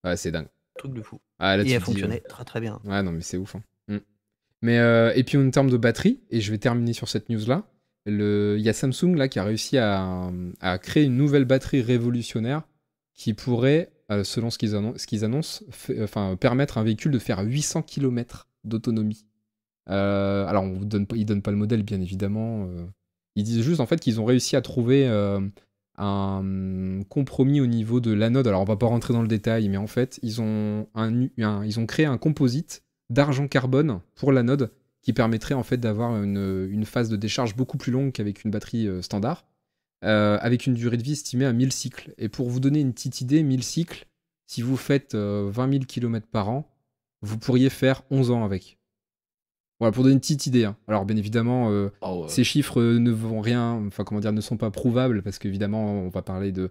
Speaker 2: Ouais, c'est dingue.
Speaker 5: Truc de fou.
Speaker 2: Ah, là,
Speaker 5: Et
Speaker 2: tu
Speaker 5: elle
Speaker 2: te dis,
Speaker 5: fonctionnait très très bien.
Speaker 2: Ouais, non, mais c'est ouf. hein. Mais, et puis en termes de batterie, et je vais terminer sur cette news-là, il y a Samsung là, qui a réussi à créer une nouvelle batterie révolutionnaire qui pourrait, selon ce qu'ils annoncent, permettre à un véhicule de faire 800 km d'autonomie. Alors, ils donnent pas le modèle, bien évidemment. Ils disent juste en fait qu'ils ont réussi à trouver un compromis au niveau de l'anode. Alors, on va pas rentrer dans le détail, mais en fait, ils ont créé un composite d'argent carbone pour l'anode qui permettrait en fait d'avoir une phase de décharge beaucoup plus longue qu'avec une batterie standard, avec une durée de vie estimée à 1000 cycles. Et pour vous donner une petite idée, 1000 cycles, si vous faites 20 000 km par an, vous pourriez faire 11 ans avec. Voilà, pour donner une petite idée. Hein. Alors, bien évidemment, ces chiffres ne sont pas prouvables, parce qu'évidemment, on va parler de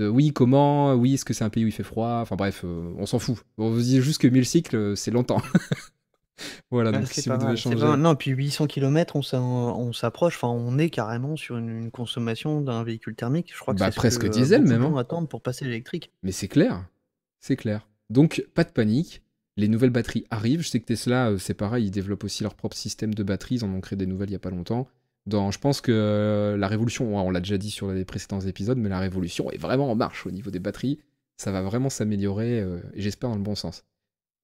Speaker 2: oui, comment, oui, est-ce que c'est un pays où il fait froid, enfin bref, on s'en fout. On vous dit juste que 1000 cycles, c'est longtemps. Voilà, donc si vous devez changer.
Speaker 5: Non, puis 800 km, on s'approche, enfin, on est carrément sur une consommation d'un véhicule thermique. Je crois que c'est
Speaker 2: presque
Speaker 5: ce que
Speaker 2: diesel
Speaker 5: beaucoup de
Speaker 2: même.
Speaker 5: gens attendent pour passer à l'électrique.
Speaker 2: Mais c'est clair, c'est clair. Donc, pas de panique. Les nouvelles batteries arrivent. Je sais que Tesla, c'est pareil, ils développent aussi leur propre système de batteries. Ils en ont créé des nouvelles il n'y a pas longtemps. Je pense que la révolution, on l'a déjà dit sur les précédents épisodes, mais la révolution est vraiment en marche au niveau des batteries. Ça va vraiment s'améliorer, et j'espère dans le bon sens.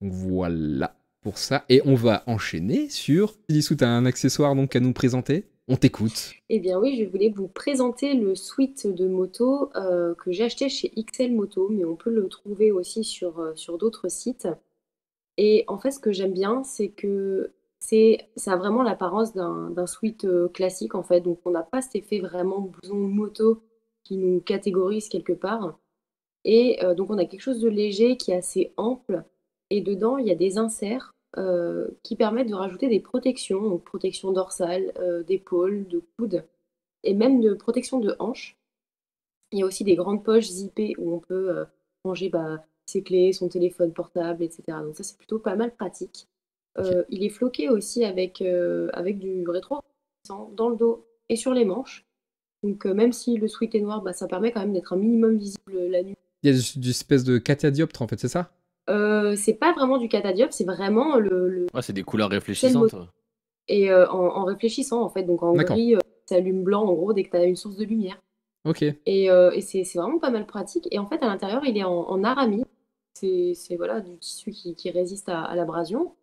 Speaker 2: Donc voilà pour ça. Et on va enchaîner sur... Lissou, tu as un accessoire donc à nous présenter. On t'écoute.
Speaker 4: Eh bien oui, je voulais vous présenter le suite de moto que j'ai acheté chez XL Moto, mais on peut le trouver aussi sur d'autres sites. Et en fait, ce que j'aime bien, c'est que ça a vraiment l'apparence d'un sweat classique, en fait. Donc, on n'a pas cet effet vraiment blouson moto qui nous catégorise quelque part. Et donc, on a quelque chose de léger qui est assez ample. Et dedans, il y a des inserts qui permettent de rajouter des protections, donc protection dorsale, d'épaule, de coude, et même de protection de hanche. Il y a aussi des grandes poches zippées où on peut ranger ses clés, son téléphone portable, etc. Donc ça, c'est plutôt pas mal pratique. Il est floqué aussi avec du rétro dans le dos et sur les manches. Donc même si le sweat est noir, ça permet quand même d'être un minimum visible la nuit.
Speaker 2: Il y a du espèce de catadioptre en fait, c'est ça?
Speaker 4: C'est pas vraiment du catadioptre, c'est vraiment le
Speaker 6: Ouais, c'est des couleurs réfléchissantes.
Speaker 4: Et en réfléchissant en fait, donc en gris, ça allume blanc en gros dès que tu as une source de lumière.
Speaker 2: Ok.
Speaker 4: Et c'est vraiment pas mal pratique. Et en fait, à l'intérieur, il est en aramie. C'est voilà, du tissu qui résiste à l'abrasion.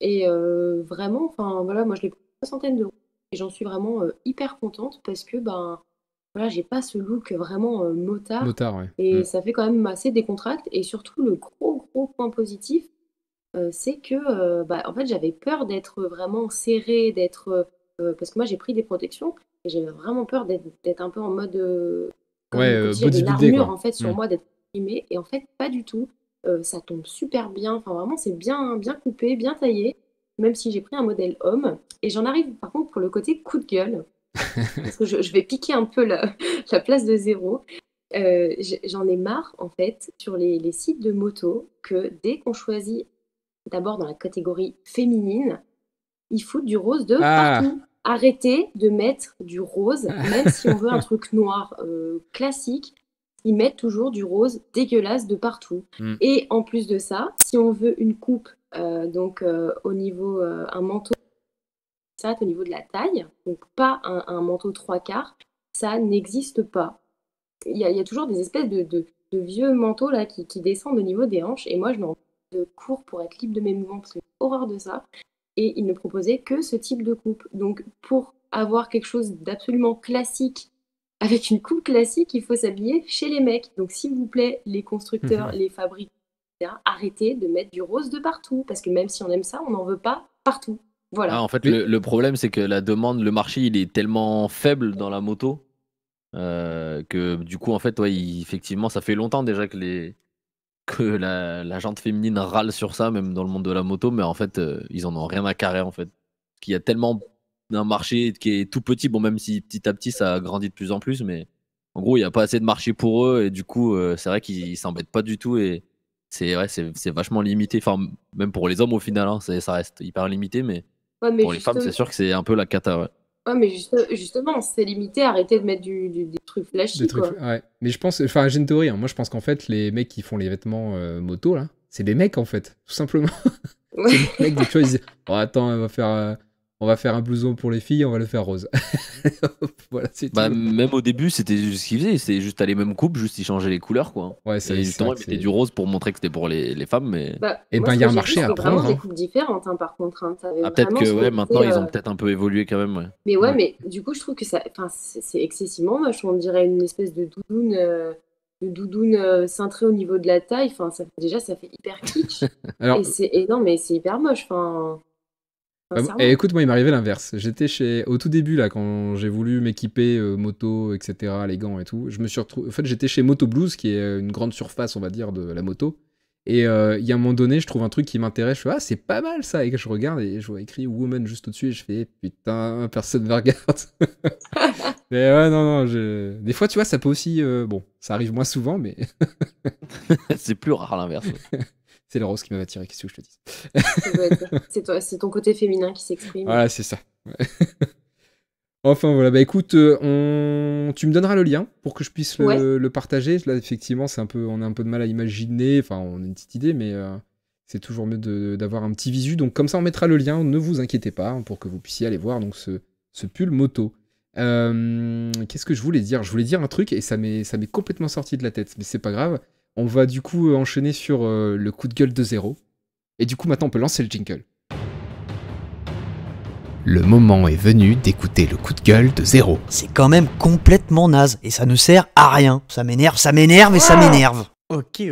Speaker 4: Et vraiment, enfin voilà, moi je l'ai pris une soixantaine d'euros. Et j'en suis vraiment hyper contente parce que voilà, j'ai pas ce look vraiment motard.
Speaker 2: Motard, ouais.
Speaker 4: Et ça fait quand même assez décontracte. Et surtout, le gros point positif, c'est que en fait, j'avais peur d'être vraiment serrée, parce que moi j'ai pris des protections et j'avais vraiment peur d'être un peu en mode
Speaker 2: bodybuildé,
Speaker 4: l'armure
Speaker 2: quoi.
Speaker 4: en fait sur moi, d'être imprimée. Et en fait, pas du tout. Ça tombe super bien. Enfin, vraiment, c'est bien coupé, bien taillé. Même si j'ai pris un modèle homme. Et j'en arrive par contre pour le côté coup de gueule. Parce que je vais piquer un peu la place de zéro. J'en ai marre, en fait, sur les sites de moto, que dès qu'on choisit, d'abord dans la catégorie féminine, ils foutent du rose de partout. Arrêtez de mettre du rose, même si on veut un truc noir classique, ils mettent toujours du rose dégueulasse de partout. Et en plus de ça, si on veut une coupe, au niveau un manteau, ça au niveau de la taille, donc pas un manteau 3/4, ça n'existe pas. Il y a toujours des espèces de vieux manteaux là qui descendent au niveau des hanches, et moi je m'en de cours pour être libre de mes mouvements parce que j'ai horreur de ça. Et ils ne proposaient que ce type de coupe. Donc pour avoir quelque chose d'absolument classique, avec une coupe classique, il faut s'habiller chez les mecs. Donc s'il vous plaît, les constructeurs, les fabricants, etc., arrêtez de mettre du rose de partout. Parce que même si on aime ça, on n'en veut pas partout. Voilà.
Speaker 6: En fait, le problème, c'est que le marché, il est tellement faible dans la moto que du coup, en fait, effectivement, ça fait longtemps déjà que la jante féminine râle sur ça, même dans le monde de la moto, mais en fait, ils en ont rien à carrer, en fait. Parce qu'il y a tellement un marché qui est tout petit, bon, même si petit à petit, ça grandit de plus en plus, mais en gros, il n'y a pas assez de marché pour eux, et du coup, c'est vrai qu'ils s'embêtent pas du tout, et c'est vachement limité, enfin, même pour les hommes, au final, hein, ça reste hyper limité, mais pour les femmes, c'est sûr que c'est un peu la cata, ouais.
Speaker 4: Ouais, mais justement, c'est limité, arrêtez de mettre des trucs flashy, quoi.
Speaker 2: Ouais. Mais je pense, enfin, j'ai une théorie, hein. Moi je pense qu'en fait, les mecs qui font les vêtements moto, là, c'est des mecs en fait, tout simplement.
Speaker 4: Ouais.
Speaker 2: C'est les mecs, des fois, ils disent oh, attends, on va faire un blouson pour les filles, on va le faire rose. Voilà, c'est
Speaker 6: Bah,
Speaker 2: tout.
Speaker 6: même au début, c'était juste ce qu'ils faisaient. C'était juste à les mêmes coupes, juste ils changeaient les couleurs, quoi.
Speaker 2: Ouais,
Speaker 6: Et
Speaker 2: c'est
Speaker 6: justement,
Speaker 2: vrai
Speaker 6: ils
Speaker 2: que
Speaker 6: mettaient
Speaker 2: c'est.
Speaker 6: du rose pour montrer que c'était pour les femmes, mais.
Speaker 4: Bah,
Speaker 2: Eh
Speaker 4: moi,
Speaker 2: ben,
Speaker 4: ce
Speaker 2: il y a
Speaker 4: que
Speaker 2: un
Speaker 4: j'ai vu,
Speaker 2: marché à
Speaker 4: c'était vraiment
Speaker 2: prendre.
Speaker 4: des
Speaker 2: Hein.
Speaker 4: coupes différentes, hein, par contre. Hein. T'avais
Speaker 6: Ah, peut-être
Speaker 4: vraiment
Speaker 6: que,
Speaker 4: ce
Speaker 6: ouais,
Speaker 4: côté,
Speaker 6: maintenant, ils ont peut-être un peu évolué quand même, ouais.
Speaker 4: Mais ouais,
Speaker 2: Ouais.
Speaker 4: mais du coup, je trouve que ça, enfin, c'est excessivement moche. On dirait une espèce de doudoune cintrée au niveau de la taille. Enfin, déjà, ça fait hyper kitsch.
Speaker 2: Alors,
Speaker 4: Non, mais c'est hyper moche. Enfin, sincèrement.
Speaker 2: écoute, moi, il m'arrivait l'inverse. J'étais au tout début, là, quand j'ai voulu m'équiper moto, etc., les gants et tout. Je me suis retrouvé. En fait, j'étais chez Moto Blues, qui est une grande surface, on va dire, de la moto. Et il y a un moment donné, je trouve un truc qui m'intéresse. Je fais, ah, c'est pas mal ça. Et que je regarde et je vois écrit Woman juste au-dessus. Et je fais, putain, personne me regarde. Mais ouais, non, des fois, tu vois, ça peut aussi. Bon, ça arrive moins souvent, mais
Speaker 6: C'est plus rare l'inverse. Ouais.
Speaker 2: c'est le rose qui m'a attiré. Qu'est-ce que je te dis?
Speaker 4: Ça doit être ça. C'est ton côté féminin qui s'exprime.
Speaker 2: Voilà, c'est ça. Ouais. Enfin voilà, bah écoute, tu me donneras le lien pour que je puisse
Speaker 4: Ouais.
Speaker 2: le partager. Là, effectivement, on a un peu de mal à imaginer, enfin, on a une petite idée, mais c'est toujours mieux d'avoir un petit visu. Donc comme ça, on mettra le lien, ne vous inquiétez pas, hein, pour que vous puissiez aller voir donc ce pull moto. Qu'est-ce que je voulais dire? Je voulais dire un truc et ça m'est complètement sorti de la tête, mais c'est pas grave. On va du coup enchaîner sur le coup de gueule de Zéro. Et du coup, maintenant, on peut lancer le jingle.
Speaker 7: Le moment est venu d'écouter le coup de gueule de Zéro.
Speaker 8: C'est quand même complètement naze et ça ne sert à rien. Ça m'énerve et ça m'énerve.
Speaker 5: Ok.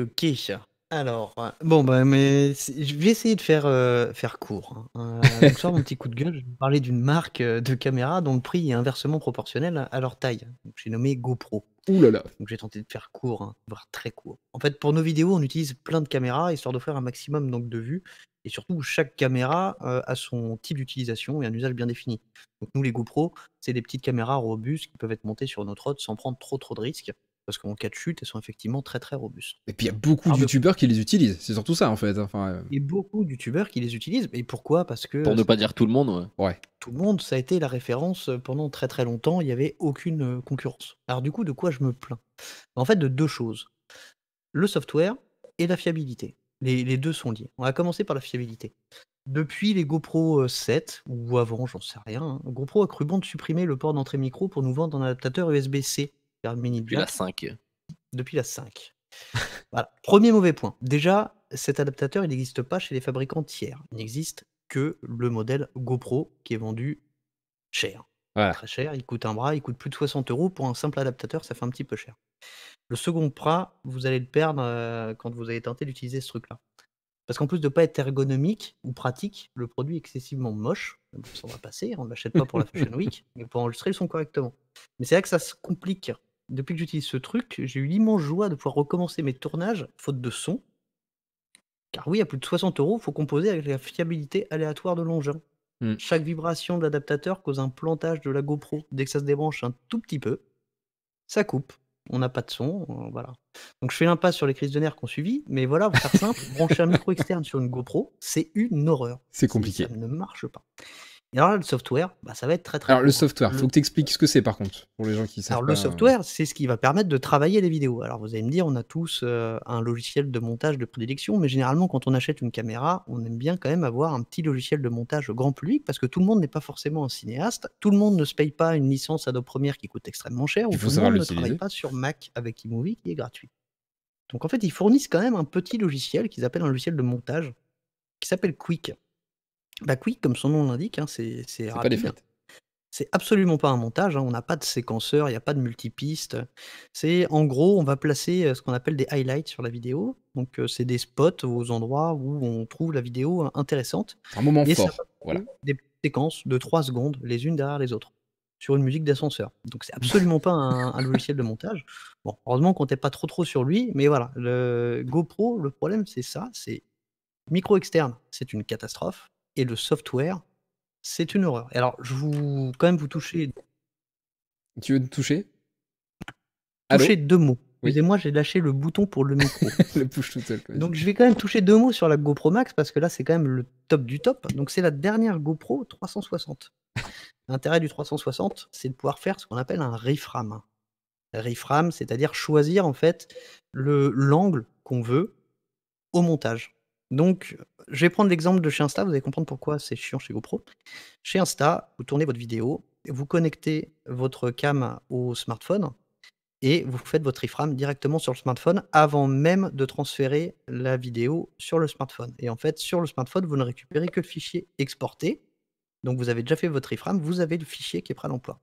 Speaker 5: Alors, bon, bah, mais je vais essayer de faire court. Hein. Donc, sur mon petit coup de gueule, je vais vous parler d'une marque de caméra dont le prix est inversement proportionnel à leur taille. Donc, j'ai nommé GoPro.
Speaker 2: Ouh là là.
Speaker 5: Donc, j'ai tenté de faire court, hein, voire très court. En fait, pour nos vidéos, on utilise plein de caméras histoire d'offrir un maximum donc, de vues. Et surtout, chaque caméra a son type d'utilisation et un usage bien défini. Donc, nous, les GoPro, c'est des petites caméras robustes qui peuvent être montées sur notre rod sans prendre trop de risques. Parce qu'en cas de chute, elles sont effectivement très très robustes.
Speaker 2: Et puis il y a beaucoup de youtubeurs qui les utilisent, c'est surtout ça en fait. Enfin,
Speaker 5: Et beaucoup de youtubeurs qui les utilisent. Et pourquoi? Parce que
Speaker 6: Pour ne pas dire tout le monde, ouais.
Speaker 2: ouais.
Speaker 5: tout le monde, ça a été la référence pendant très très longtemps. Il n'y avait aucune concurrence. Alors du coup, de quoi je me plains? En fait, de deux choses. Le software et la fiabilité. Les deux sont liés. On va commencer par la fiabilité. Depuis les GoPro 7, ou avant, j'en sais rien, hein, GoPro a cru bon de supprimer le port d'entrée micro pour nous vendre un adaptateur USB-C vers le mini
Speaker 6: Puis la
Speaker 5: jack
Speaker 6: 5.
Speaker 5: depuis la 5. Voilà. Premier mauvais point. Déjà, cet adaptateur, il n'existe pas chez les fabricants tiers. Il n'existe que le modèle GoPro qui est vendu cher.
Speaker 2: Voilà.
Speaker 5: Très cher, il coûte un bras, il coûte plus de 60 € pour un simple adaptateur, ça fait un petit peu cher. Le second bras, vous allez le perdre quand vous allez tenter d'utiliser ce truc-là. Parce qu'en plus de ne pas être ergonomique ou pratique, le produit est excessivement moche. Bon, ça va passer, on ne l'achète pas pour la Fashion Week, mais pour enregistrer le son correctement. Mais c'est là que ça se complique. Depuis que j'utilise ce truc, j'ai eu l'immense joie de pouvoir recommencer mes tournages faute de son. Car oui, à plus de 60 €, il faut composer avec la fiabilité aléatoire de l'engin. Chaque vibration de l'adaptateur cause un plantage de la GoPro. Dès que ça se débranche un tout petit peu, ça coupe. On n'a pas de son, voilà. Donc je fais l'impasse sur les crises de nerfs qu'on suivi, mais voilà, pour faire simple, brancher un micro externe sur une GoPro, c'est une horreur.
Speaker 2: C'est compliqué.
Speaker 5: Ça ne marche pas. Et alors là, le software, bah, ça va être très très
Speaker 2: Alors le
Speaker 5: court.
Speaker 2: software, faut que tu expliques ce que c'est par contre, pour les gens qui savent
Speaker 5: Alors
Speaker 2: pas.
Speaker 5: le software, c'est ce qui va permettre de travailler les vidéos. Alors vous allez me dire, on a tous un logiciel de montage de prédilection, mais généralement quand on achète une caméra, on aime bien quand même avoir un petit logiciel de montage grand public, parce que tout le monde n'est pas forcément un cinéaste, tout le monde ne se paye pas une licence Adobe Premiere qui coûte extrêmement cher, ou
Speaker 2: Il faut
Speaker 5: tout le
Speaker 2: savoir
Speaker 5: monde ne
Speaker 2: l'utiliser.
Speaker 5: travaille pas sur Mac avec iMovie qui est gratuit. Donc en fait, ils fournissent quand même un petit logiciel qu'ils appellent un logiciel de montage, qui s'appelle Quick. Bah Quick, comme son nom l'indique, hein, c'est
Speaker 2: C'est pas des
Speaker 5: rapide.
Speaker 2: frites.
Speaker 5: C'est absolument pas un montage, hein, on n'a pas de séquenceur, il n'y a pas de multipiste. C'est en gros, on va placer ce qu'on appelle des highlights sur la vidéo. Donc c'est des spots aux endroits où on trouve la vidéo intéressante.
Speaker 2: Un moment
Speaker 5: Et ça
Speaker 2: fort.
Speaker 5: va
Speaker 2: Voilà.
Speaker 5: prendre des séquences de 3 secondes, les unes derrière les autres, sur une musique d'ascenseur. Donc c'est absolument pas un logiciel de montage. Bon, heureusement qu'on comptait pas trop sur lui, mais voilà, le GoPro, le problème c'est ça, c'est micro externe, c'est une catastrophe, et le software, c'est une horreur. Et alors, je vous quand même vous toucher
Speaker 2: Tu veux te toucher? Allô?
Speaker 5: 2 mots.
Speaker 2: Oui.
Speaker 5: Excusez-moi, j'ai lâché le bouton pour le micro.
Speaker 2: Le push tout seul. Quoi.
Speaker 5: Donc je vais quand même toucher 2 mots sur la GoPro Max parce que là, c'est quand même le top du top. Donc c'est la dernière GoPro 360. L'intérêt du 360, c'est de pouvoir faire ce qu'on appelle un reframe. Reframe, c'est-à-dire choisir en fait l'angle qu'on veut au montage. Donc, je vais prendre l'exemple de chez Insta, vous allez comprendre pourquoi c'est chiant chez GoPro. Chez Insta, vous tournez votre vidéo, vous connectez votre cam au smartphone et vous faites votre iframe directement sur le smartphone avant même de transférer la vidéo sur le smartphone. Et en fait, sur le smartphone, vous ne récupérez que le fichier exporté. Donc, vous avez déjà fait votre iframe, vous avez le fichier qui est prêt à l'emploi.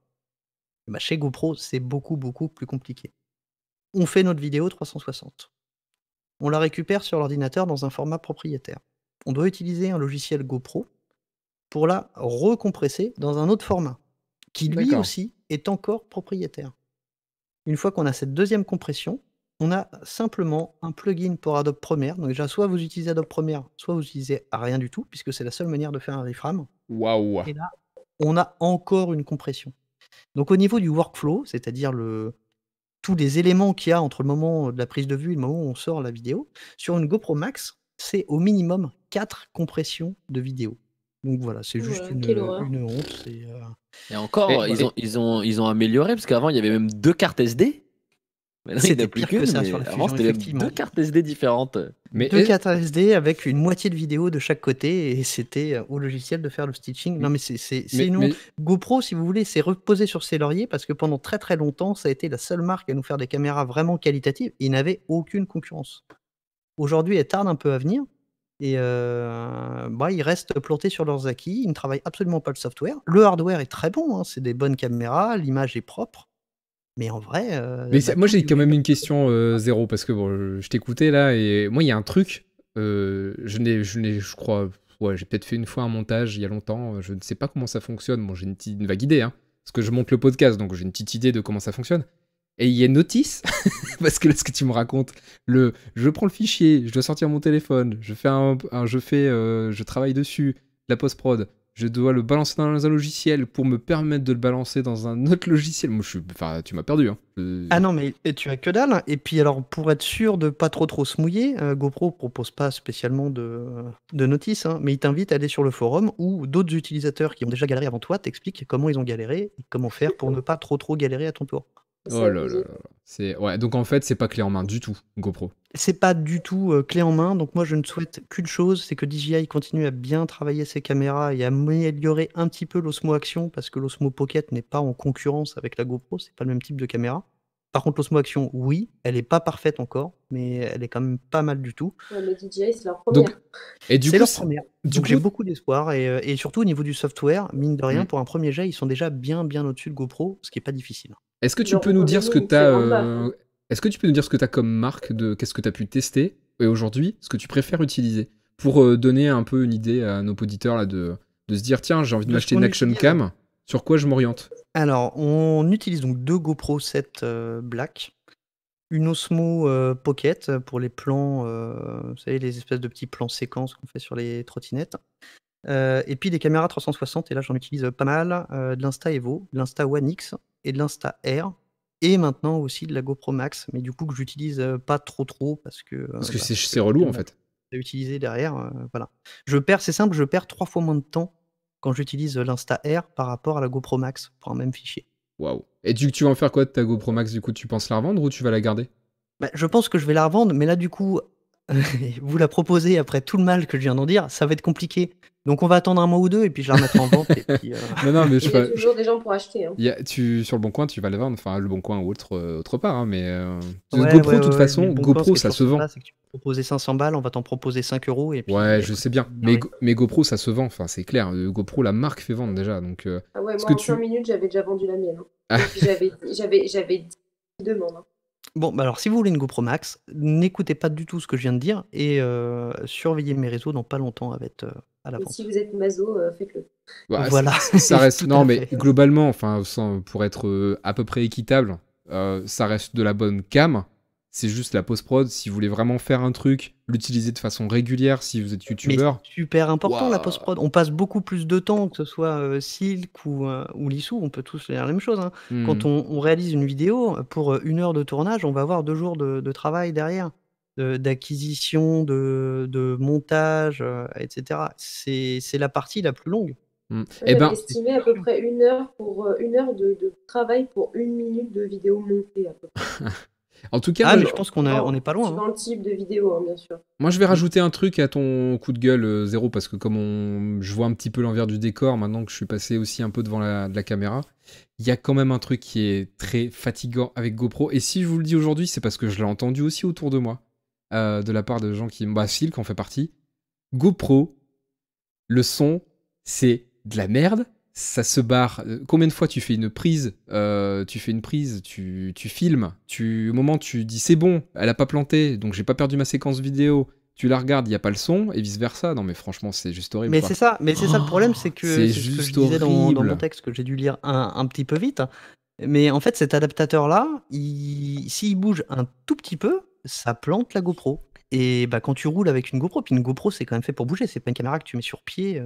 Speaker 5: Bah, chez GoPro, c'est beaucoup, beaucoup plus compliqué. On fait notre vidéo 360. On la récupère sur l'ordinateur dans un format propriétaire. On doit utiliser un logiciel GoPro pour la recompresser dans un autre format, qui lui
Speaker 2: D'accord.
Speaker 5: aussi est encore propriétaire. Une fois qu'on a cette deuxième compression, on a simplement un plugin pour Adobe Premiere. Donc déjà, soit vous utilisez Adobe Premiere, soit vous utilisez rien du tout, puisque c'est la seule manière de faire un reframe.
Speaker 2: Waouh.
Speaker 5: Et là, on a encore une compression. Donc au niveau du workflow, c'est-à-dire tous les éléments qu'il y a entre le moment de la prise de vue et le moment où on sort la vidéo, sur une GoPro Max, c'est au minimum 4 compressions de vidéo. Donc voilà, c'est juste
Speaker 4: Voilà, quelle horreur.
Speaker 5: une honte.
Speaker 6: Et encore,
Speaker 2: Et-
Speaker 6: ils ont amélioré parce qu'avant il y avait même 2 cartes SD. Maintenant, il n'y en
Speaker 5: C'était
Speaker 6: a plus
Speaker 5: pire que ça
Speaker 6: mais
Speaker 5: sur la
Speaker 6: avant
Speaker 5: Fusion,
Speaker 6: c'était même
Speaker 5: effectivement.
Speaker 6: 2 cartes SD différentes.
Speaker 2: Mais
Speaker 5: 2 cartes SD avec une moitié de vidéo de chaque côté et c'était au logiciel de faire le stitching. Non mais c'est
Speaker 2: mais-
Speaker 5: une
Speaker 2: mais-
Speaker 5: honte. GoPro, si vous voulez, s'est reposé sur ses lauriers parce que pendant très très longtemps, ça a été la seule marque à nous faire des caméras vraiment qualitatives et ils n'avaient aucune concurrence. Aujourd'hui, elles tardent un peu à venir et ils restent plantés sur leurs acquis. Ils ne travaillent absolument pas le software. Le hardware est très bon, hein, c'est des bonnes caméras, l'image est propre. Mais en vrai,
Speaker 2: Mais moi
Speaker 5: tout
Speaker 2: j'ai
Speaker 5: est
Speaker 2: quand même
Speaker 5: occupé.
Speaker 2: une question Zéro parce que bon, je t'écoutais là et moi il y a un truc, je crois, ouais, j'ai peut-être fait une fois un montage il y a longtemps, je ne sais pas comment ça fonctionne, bon j'ai une vague idée, hein, parce que je monte le podcast donc j'ai une petite idée de comment ça fonctionne. Et il y a une notice, parce que là ce que tu me racontes, je prends le fichier, je dois sortir mon téléphone, je travaille dessus, la post-prod, je dois le balancer dans un logiciel pour me permettre de le balancer dans un autre logiciel. Moi, tu m'as perdu. Hein.
Speaker 5: Ah non, mais tu as que dalle. Et puis alors, pour être sûr de pas trop se mouiller, GoPro propose pas spécialement de notice, hein, mais il t'invite à aller sur le forum où d'autres utilisateurs qui ont déjà galéré avant toi t'expliquent comment ils ont galéré et comment faire pour ne pas trop galérer à ton tour.
Speaker 2: Oh là là là. Ouais, donc en fait, c'est pas clé en main du tout, GoPro.
Speaker 5: C'est pas du tout clé en main, donc moi je ne souhaite qu'une chose, c'est que DJI continue à bien travailler ses caméras et à améliorer un petit peu l'Osmo Action, parce que l'Osmo Pocket n'est pas en concurrence avec la GoPro, c'est pas le même type de caméra. Par contre, l'Osmo Action, oui, elle est pas parfaite encore, mais elle est quand même pas mal du tout.
Speaker 4: Ouais, mais DJI, c'est leur première.
Speaker 2: Et du
Speaker 5: C'est
Speaker 2: coup,
Speaker 5: leur première. Donc j'ai
Speaker 2: coup-
Speaker 5: beaucoup d'espoir, et surtout au niveau du software, mine de rien,
Speaker 2: Mm.
Speaker 5: pour un premier jet, ils sont déjà bien au-dessus de GoPro, ce qui est pas difficile.
Speaker 2: Est-ce que tu
Speaker 4: Leur
Speaker 2: peux nous dire ce que
Speaker 4: autonomie,
Speaker 2: t'as
Speaker 4: c'est vraiment bas, quoi.
Speaker 2: Est-ce que tu peux nous dire ce que t'as comme marque de qu'est-ce que t'as pu tester et aujourd'hui ce que tu préfères utiliser pour donner un peu une idée à nos auditeurs là de se dire tiens j'ai envie de
Speaker 5: De ce
Speaker 2: m'acheter
Speaker 5: qu'on
Speaker 2: une action
Speaker 5: utilise.
Speaker 2: cam, sur quoi je m'oriente?
Speaker 5: Alors, on utilise donc 2 GoPro 7 Black, une Osmo Pocket pour les plans, vous savez, les espèces de petits plans séquences qu'on fait sur les trottinettes, et puis des caméras 360, et là j'en utilise pas mal, de l'Insta Evo, de l'Insta One X et de l'Insta Air, et maintenant aussi de la GoPro Max, mais du coup que j'utilise pas trop parce que
Speaker 2: Parce que
Speaker 5: bah,
Speaker 2: c'est relou en fait.
Speaker 5: à utiliser derrière, voilà. C'est simple, je perds 3 fois moins de temps quand j'utilise l'Insta Air par rapport à la GoPro Max pour un même fichier.
Speaker 2: Waouh. Et tu vas en faire quoi de ta GoPro Max du coup? Tu penses la revendre ou tu vas la garder?
Speaker 5: Bah, je pense que je vais la revendre, mais là du coup, vous la proposez après tout le mal que je viens d'en dire, ça va être compliqué. Donc on va attendre un mois ou 2 et puis je la remettrai en vente et puis,
Speaker 2: Non, mais
Speaker 4: Il y a toujours des gens pour acheter. Hein.
Speaker 2: sur le Bon Coin, tu vas la vendre, enfin le Bon Coin ou autre part, hein, mais
Speaker 5: Ouais,
Speaker 2: GoPro
Speaker 5: ouais,
Speaker 2: de toute
Speaker 5: ouais,
Speaker 2: façon,
Speaker 5: mais le Bon Coin,
Speaker 2: GoPro
Speaker 5: ce qui est
Speaker 2: ça
Speaker 5: toujours
Speaker 2: se vend.
Speaker 5: sympa, c'est que tu peux proposer 500 balles, on va t'en proposer 5 € et puis
Speaker 2: Ouais, je sais bien, mais,
Speaker 5: ouais.
Speaker 2: mais GoPro ça se vend, enfin c'est clair, GoPro la marque fait vendre déjà, donc
Speaker 4: Ah ouais,
Speaker 2: ce
Speaker 4: moi
Speaker 2: que
Speaker 4: en 5 minutes, j'avais déjà vendu la mienne. Hein.
Speaker 2: Ah.
Speaker 4: Et puis j'avais 10 demandes. Hein.
Speaker 5: Bon, bah alors si vous voulez une GoPro Max, n'écoutez pas du tout ce que je viens de dire et surveillez mes réseaux dans pas longtemps avec à la
Speaker 4: Et
Speaker 5: vente.
Speaker 4: si vous êtes maso, faites-le.
Speaker 2: Bah,
Speaker 5: Voilà.
Speaker 2: ça reste
Speaker 5: Tout
Speaker 2: non
Speaker 5: à
Speaker 2: mais
Speaker 5: fait.
Speaker 2: globalement, enfin pour être à peu près équitable, ça reste de la bonne cam. C'est juste la post-prod. Si vous voulez vraiment faire un truc, l'utiliser de façon régulière si vous êtes
Speaker 5: Mais
Speaker 2: youtubeur.
Speaker 5: c'est super important la
Speaker 2: Waouh.
Speaker 5: post-prod. On passe beaucoup plus de temps, que ce soit Silk ou Lissou, on peut tous faire la même chose. Hein. Quand on réalise une vidéo, pour 1 heure de tournage, on va avoir 2 jours de travail derrière, d'acquisition, de montage, etc. C'est la partie la plus longue.
Speaker 4: Moi,
Speaker 2: Eh ben,
Speaker 4: j'avais estimé à peu près 1 heure pour 1 heure de travail pour 1 minute de vidéo montée à peu près.
Speaker 2: En tout cas,
Speaker 5: Ah,
Speaker 2: moi,
Speaker 5: mais je pense on n'est pas loin.
Speaker 4: Suivant le type de vidéo, bien sûr.
Speaker 2: moi, je vais rajouter un truc à ton coup de gueule, Zéro, parce que comme je vois un petit peu l'envers du décor, maintenant que je suis passé aussi un peu devant la caméra, il y a quand même un truc qui est très fatigant avec GoPro. Et si je vous le dis aujourd'hui, c'est parce que je l'ai entendu aussi autour de moi, de la part de gens qui... Bah, Silk en fait partie. GoPro, le son, c'est de la merde. Ça se barre. Combien de fois tu fais une prise, tu filmes, au moment tu dis c'est bon, elle a pas planté, donc j'ai pas perdu ma séquence vidéo. Tu la regardes, il y a pas le son et vice versa. Non mais franchement c'est juste horrible.
Speaker 5: Mais
Speaker 2: quoi.
Speaker 5: c'est ça le problème, c'est que
Speaker 2: c'est
Speaker 5: c'est ce que je
Speaker 2: juste
Speaker 5: disais dans
Speaker 2: horrible.
Speaker 5: mon texte que j'ai dû lire un petit peu vite. Mais en fait, cet adaptateur-là, s'il bouge un tout petit peu, ça plante la GoPro. Et bah, quand tu roules avec une GoPro, puis une GoPro, c'est quand même fait pour bouger. C'est pas une caméra que tu mets sur pied.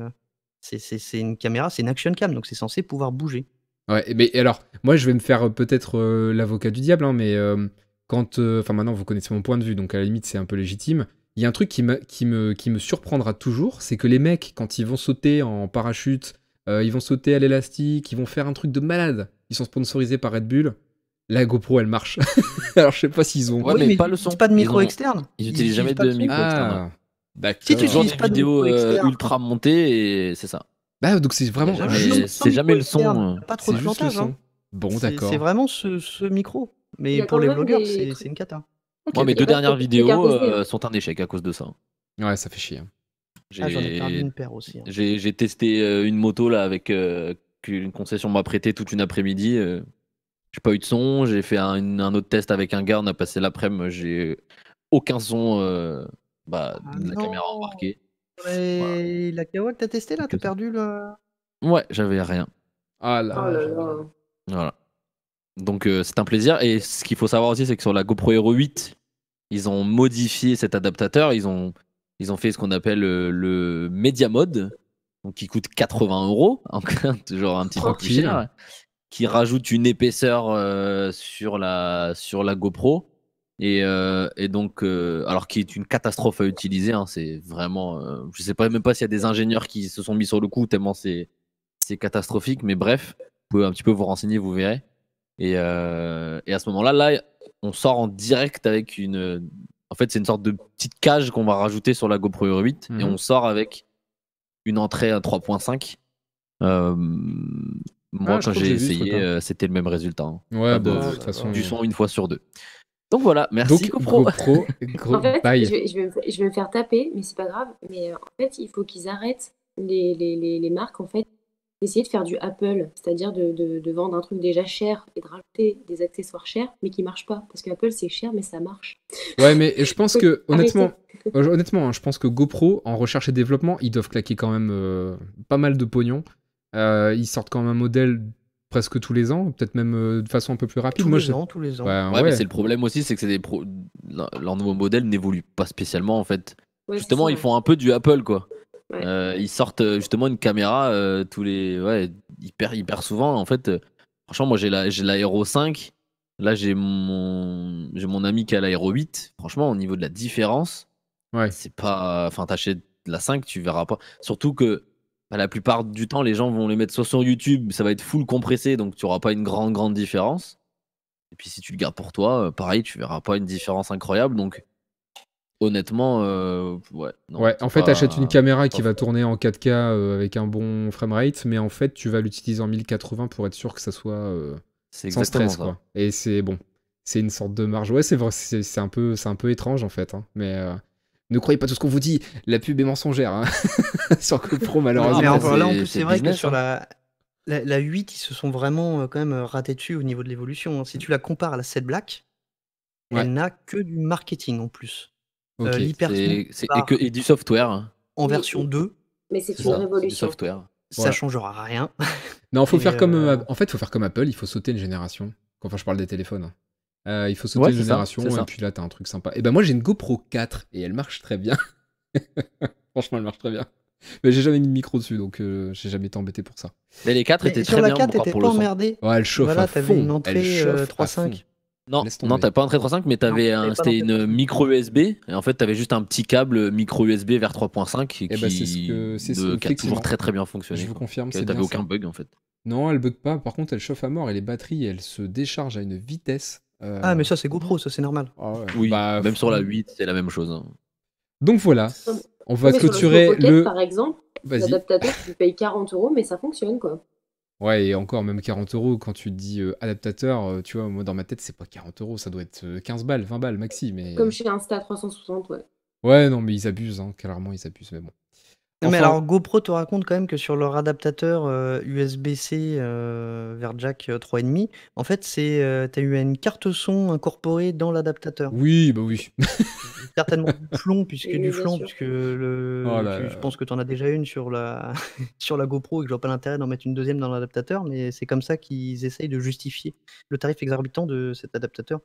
Speaker 5: C'est une caméra, c'est une action cam, donc c'est censé pouvoir bouger.
Speaker 2: Ouais, mais alors, moi je vais me faire peut-être l'avocat du diable, hein, mais quand. Enfin, maintenant vous connaissez mon point de vue, donc à la limite c'est un peu légitime. Il y a un truc qui me surprendra toujours, c'est que les mecs, quand ils vont sauter en parachute, ils vont sauter à l'élastique, ils vont faire un truc de malade. Ils sont sponsorisés par Red Bull. La GoPro, elle marche. Alors je sais pas s'ils ont.
Speaker 6: Ouais,
Speaker 5: Oui,
Speaker 6: mais
Speaker 5: mais
Speaker 6: pas
Speaker 5: ils
Speaker 6: le son.
Speaker 5: utilisent pas de micro
Speaker 6: Ils ont-
Speaker 5: externe.
Speaker 6: Ils utilisent jamais
Speaker 5: pas
Speaker 6: de
Speaker 5: le son.
Speaker 6: micro externe.
Speaker 2: Ah, d'accord.
Speaker 5: Si tu
Speaker 6: Toujours
Speaker 5: utilises
Speaker 6: des
Speaker 5: pas de
Speaker 6: vidéos
Speaker 5: micro externe.
Speaker 6: ultra montées et c'est ça.
Speaker 2: Bah, donc c'est vraiment
Speaker 5: Déjà,
Speaker 6: mais
Speaker 2: juste,
Speaker 6: c'est jamais le son,
Speaker 5: externe, pas trop
Speaker 2: c'est
Speaker 5: de
Speaker 2: juste le
Speaker 5: plantage.
Speaker 2: son.
Speaker 5: Hein.
Speaker 2: Bon, d'accord.
Speaker 5: C'est vraiment ce micro.
Speaker 4: Il
Speaker 5: Mais
Speaker 4: y a
Speaker 5: pour
Speaker 4: quand
Speaker 5: les
Speaker 4: même
Speaker 5: vlogueurs,
Speaker 4: des-
Speaker 5: c'est une cata.
Speaker 2: Ok,
Speaker 6: Moi, mes
Speaker 4: Il y a
Speaker 6: deux
Speaker 4: pas de
Speaker 6: dernières
Speaker 4: trucs
Speaker 6: vidéos
Speaker 4: imposés, hein.
Speaker 6: sont un échec à cause de ça.
Speaker 2: Ouais, ça fait chier. hein.
Speaker 5: Ah, j'en ai perdu
Speaker 6: J'ai
Speaker 5: une paire aussi. Hein.
Speaker 6: j'ai testé une moto là avec qu'une concession m'a prêté toute une après-midi. J'ai pas eu de son. J'ai fait un autre test avec un gars. On a passé l'après-midi. J'ai aucun son de la
Speaker 5: non.
Speaker 6: caméra embarquée.
Speaker 5: Et la Kawa que t'as testé là, t'as
Speaker 6: Que ça.
Speaker 5: perdu le.
Speaker 6: Ouais, j'avais rien.
Speaker 2: Ah là.
Speaker 4: Oh là là.
Speaker 6: Voilà. Donc c'est un plaisir. Et ce qu'il faut savoir aussi, c'est que sur la GoPro Hero 8, ils ont modifié cet adaptateur. Ils ont fait ce qu'on appelle le Media Mode, donc qui coûte 80 €, genre un petit peu plus
Speaker 2: Tranquille.
Speaker 6: cher, qui rajoute une épaisseur sur la GoPro. Et donc, alors qui est une catastrophe à utiliser, hein, c'est vraiment. Je sais pas même pas s'il y a des ingénieurs qui se sont mis sur le coup tellement c'est catastrophique, mais bref, vous pouvez un petit peu vous renseigner, vous verrez. Et à ce moment-là, on sort en direct avec une. En fait, c'est une sorte de petite cage qu'on va rajouter sur la GoPro Hero 8 et
Speaker 2: Mhm.
Speaker 6: on sort avec une entrée à 3.5. Moi,
Speaker 2: je
Speaker 6: quand
Speaker 2: crois que
Speaker 6: j'ai
Speaker 2: j'ai vu ce
Speaker 6: essayé,
Speaker 2: truc-là.
Speaker 6: c'était le même résultat. Hein.
Speaker 2: Ouais,
Speaker 6: Pas
Speaker 2: bah,
Speaker 6: de-
Speaker 2: de toute façon.
Speaker 6: Du son une fois sur deux. Donc voilà, merci
Speaker 2: Donc,
Speaker 6: GoPro.
Speaker 4: En fait,
Speaker 2: bye.
Speaker 4: je vais me faire taper, mais c'est pas grave. Mais en fait, il faut qu'ils arrêtent les marques en fait d'essayer de faire du Apple, c'est-à-dire de vendre un truc déjà cher et de rajouter des accessoires chers, mais qui marchent pas. Parce que Apple c'est cher, mais ça marche.
Speaker 2: Ouais, mais je pense
Speaker 4: Faut
Speaker 2: que, honnêtement,
Speaker 4: arrêter.
Speaker 2: hein, je pense que GoPro, en recherche et développement, ils doivent claquer quand même pas mal de pognon. Ils sortent quand même un modèle presque tous les ans, peut-être même de façon un peu plus rapide.
Speaker 5: Tous
Speaker 2: Moi,
Speaker 5: les ans, tous les ans.
Speaker 6: Ouais, mais c'est le problème aussi, c'est que leur nouveau modèle n'évolue pas spécialement en fait.
Speaker 4: Ouais,
Speaker 6: Justement,
Speaker 4: c'est
Speaker 6: ils
Speaker 4: ça.
Speaker 6: font un peu du Apple quoi.
Speaker 4: Ouais.
Speaker 6: Ils sortent justement une caméra hyper souvent. En fait, franchement, moi j'ai la Hero 5. Là, j'ai mon ami qui a la Hero 8. Franchement, au niveau de la différence,
Speaker 2: Ouais.
Speaker 6: c'est pas. Enfin, t'achètes la 5, tu verras pas. Surtout que la plupart du temps, les gens vont les mettre soit sur YouTube, ça va être full compressé, donc tu auras pas une grande différence. Et puis si tu le gardes pour toi, pareil, tu verras pas une différence incroyable. Donc honnêtement, ouais. Non,
Speaker 2: Ouais,
Speaker 6: c'est
Speaker 2: en fait,
Speaker 6: pas-
Speaker 2: t'achètes une caméra qui
Speaker 6: pas
Speaker 2: va
Speaker 6: fou.
Speaker 2: tourner en 4K avec un bon framerate, mais en fait, tu vas l'utiliser en 1080 pour être sûr que ça soit
Speaker 6: C'est
Speaker 2: sans
Speaker 6: exactement
Speaker 2: stress,
Speaker 6: ça.
Speaker 2: quoi. Et c'est bon, c'est une sorte de marge. Ouais, c'est vrai, c'est un peu étrange en fait, hein. Mais ne croyez pas tout ce qu'on vous dit. La pub est mensongère hein. sur GoPro, malheureusement.
Speaker 5: Mais
Speaker 6: après,
Speaker 5: là, en
Speaker 6: c'est-
Speaker 5: plus,
Speaker 6: c'est
Speaker 5: c'est vrai que
Speaker 6: business,
Speaker 5: sur
Speaker 6: hein.
Speaker 5: la 8, ils se sont vraiment quand même ratés dessus au niveau de l'évolution. Hein. Si tu la compares à la 7 Black,
Speaker 2: Ouais.
Speaker 5: elle n'a que du marketing en plus.
Speaker 2: Ok.
Speaker 5: L'hyper
Speaker 6: Et du software. Hein.
Speaker 5: en
Speaker 4: Oui,
Speaker 5: version 2,
Speaker 4: Mais c'est
Speaker 6: C'est
Speaker 4: une
Speaker 6: ça, c'est du
Speaker 4: révolution.
Speaker 6: software.
Speaker 5: ça
Speaker 2: Voilà.
Speaker 5: changera rien.
Speaker 2: Non, faut
Speaker 5: Et,
Speaker 2: faire comme. En fait, faut faire comme Apple. Il faut sauter une génération. Enfin, je parle des téléphones. Il faut sauter
Speaker 6: Ouais,
Speaker 2: une
Speaker 6: c'est ça,
Speaker 2: génération
Speaker 6: c'est
Speaker 2: et
Speaker 6: ça.
Speaker 2: puis là, t'as un truc sympa. Et ben moi, j'ai une GoPro 4 et elle marche très bien. Franchement, elle marche très bien. Mais j'ai jamais mis de micro dessus, donc j'ai jamais été embêté pour ça.
Speaker 6: Mais les 4
Speaker 5: Mais
Speaker 6: étaient
Speaker 5: sur
Speaker 6: très
Speaker 5: la
Speaker 6: bien
Speaker 5: 4,
Speaker 6: encore
Speaker 5: t'étais
Speaker 6: pour
Speaker 5: pas
Speaker 6: le son.
Speaker 5: emmerdé.
Speaker 2: Ouais, elle chauffe
Speaker 5: Voilà,
Speaker 2: à
Speaker 5: t'avais
Speaker 2: fond.
Speaker 5: une entrée,
Speaker 2: elle chauffe à
Speaker 5: 3.5.
Speaker 2: fond.
Speaker 6: Non,
Speaker 2: Laisse
Speaker 6: non,
Speaker 2: tomber.
Speaker 6: t'avais pas un 3.5, mais t'avais
Speaker 5: t'avais pas
Speaker 6: c'était
Speaker 5: d'entrée
Speaker 6: une
Speaker 5: 3.5.
Speaker 6: micro USB. Et en fait, t'avais juste un petit câble micro USB vers 3.5
Speaker 2: Eh ben, c'est ce que- c'est ce-
Speaker 6: qui a
Speaker 2: effectivement.
Speaker 6: toujours très bien fonctionné.
Speaker 2: Je vous
Speaker 6: quoi.
Speaker 2: confirme, c'est
Speaker 6: T'avais
Speaker 2: bien
Speaker 6: aucun
Speaker 2: ça.
Speaker 6: bug en fait.
Speaker 2: Non, elle bug pas. Par contre, elle chauffe à mort et les batteries, elles se déchargent à une vitesse
Speaker 5: Ah, mais ça, c'est GoPro, ça, c'est normal.
Speaker 2: Ah ouais.
Speaker 6: Oui,
Speaker 2: Bah,
Speaker 6: même sur la 8, c'est la même chose. Hein.
Speaker 2: Donc voilà, on va
Speaker 4: Mais sur le
Speaker 2: clôturer
Speaker 4: Slow Pocket,
Speaker 2: le...
Speaker 4: par exemple,
Speaker 2: Vas-y.
Speaker 4: l'adaptateur, tu payes 40 €, mais ça fonctionne, quoi.
Speaker 2: Ouais, et encore, même 40 € quand tu te dis adaptateur, tu vois, moi dans ma tête, c'est pas 40 €, ça doit être 15 balles, 20 balles maxi, mais...
Speaker 4: Comme chez Insta 360, ouais.
Speaker 2: Ouais, non, mais ils abusent, hein, clairement, ils abusent, mais bon.
Speaker 5: Non, mais
Speaker 2: Enfin,
Speaker 5: alors GoPro te raconte quand même que sur leur adaptateur USB-C vers jack 3,5, en fait, t'as eu une carte son incorporée dans l'adaptateur.
Speaker 2: oui, bah oui.
Speaker 5: Certainement du plomb,
Speaker 4: Oui, bien sûr.
Speaker 5: puisque
Speaker 2: Oh là
Speaker 5: je
Speaker 2: là.
Speaker 5: pense que tu en as déjà une sur la, sur la GoPro et que je vois pas l'intérêt d'en mettre une deuxième dans l'adaptateur, mais c'est comme ça qu'ils essayent de justifier le tarif exorbitant de cet adaptateur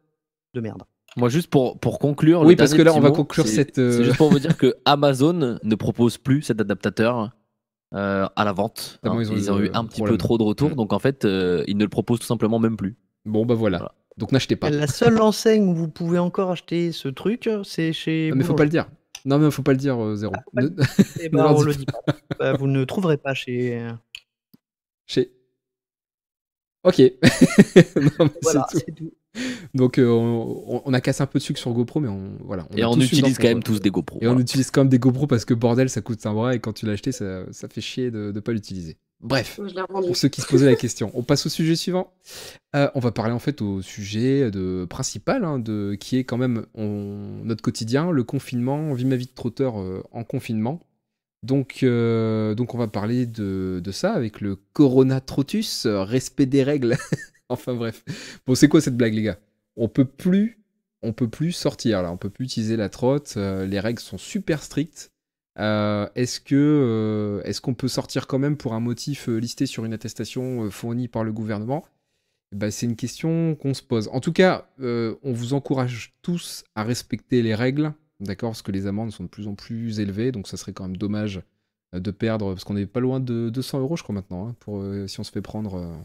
Speaker 5: de merde.
Speaker 6: Moi, juste pour conclure,
Speaker 2: Oui,
Speaker 6: le
Speaker 2: parce
Speaker 6: dernier
Speaker 2: que là,
Speaker 6: petit
Speaker 2: on va
Speaker 6: mot,
Speaker 2: conclure cette...
Speaker 6: c'est juste pour vous dire que Amazon ne propose plus cet adaptateur à la vente.
Speaker 2: Tellement
Speaker 6: Hein.
Speaker 2: ils ont
Speaker 6: Ils
Speaker 2: eu
Speaker 6: ont eu un petit
Speaker 2: problème.
Speaker 6: peu trop de retours, donc en fait, ils ne le proposent tout simplement même plus.
Speaker 2: Bon, bah voilà.
Speaker 6: Voilà.
Speaker 2: Donc n'achetez pas.
Speaker 5: La seule enseigne où vous pouvez encore acheter ce truc, c'est chez
Speaker 2: Non, mais faut pas le dire. Non, mais faut pas le dire, Zéro.
Speaker 5: faut pas le
Speaker 2: Ne-
Speaker 5: Eh
Speaker 2: ne
Speaker 5: ben,
Speaker 2: leur
Speaker 5: on
Speaker 2: dis
Speaker 5: le dit pas. Bah, vous ne trouverez pas chez.
Speaker 2: Chez... Ok. Non, mais
Speaker 5: Voilà,
Speaker 2: c'est tout.
Speaker 5: c'est tout.
Speaker 2: Donc on a cassé un peu de sucre sur GoPro, mais voilà.
Speaker 6: Et
Speaker 2: a
Speaker 6: on
Speaker 2: tous une
Speaker 6: utilise
Speaker 2: dent
Speaker 6: quand même
Speaker 2: pour-
Speaker 6: tous des GoPro.
Speaker 2: Et on
Speaker 6: voilà.
Speaker 2: utilise quand même des GoPro parce que bordel, ça coûte un bras et quand tu l'as acheté, ça fait chier de pas l'utiliser. Bref,
Speaker 4: Moi, je l'ai revendu.
Speaker 2: pour ceux qui se posaient la question, on passe au sujet suivant. On va parler en fait au sujet principal, hein, qui est quand même notre quotidien, le confinement. On vit ma vie de trotteur en confinement. Donc on va parler de ça avec le Corona Trotus, respect des règles. Enfin bref. Bon, c'est quoi cette blague, les gars? On peut plus sortir là, on peut plus utiliser la trotte. Les règles sont super strictes. Est-ce qu'on peut sortir quand même pour un motif listé sur une attestation fournie par le gouvernement? Bah, c'est une question qu'on se pose. En tout cas, on vous encourage tous à respecter les règles, d'accord? Parce que les amendes sont de plus en plus élevées, donc ça serait quand même dommage de perdre, parce qu'on est pas loin de 200 € je crois maintenant, hein, si on se fait prendre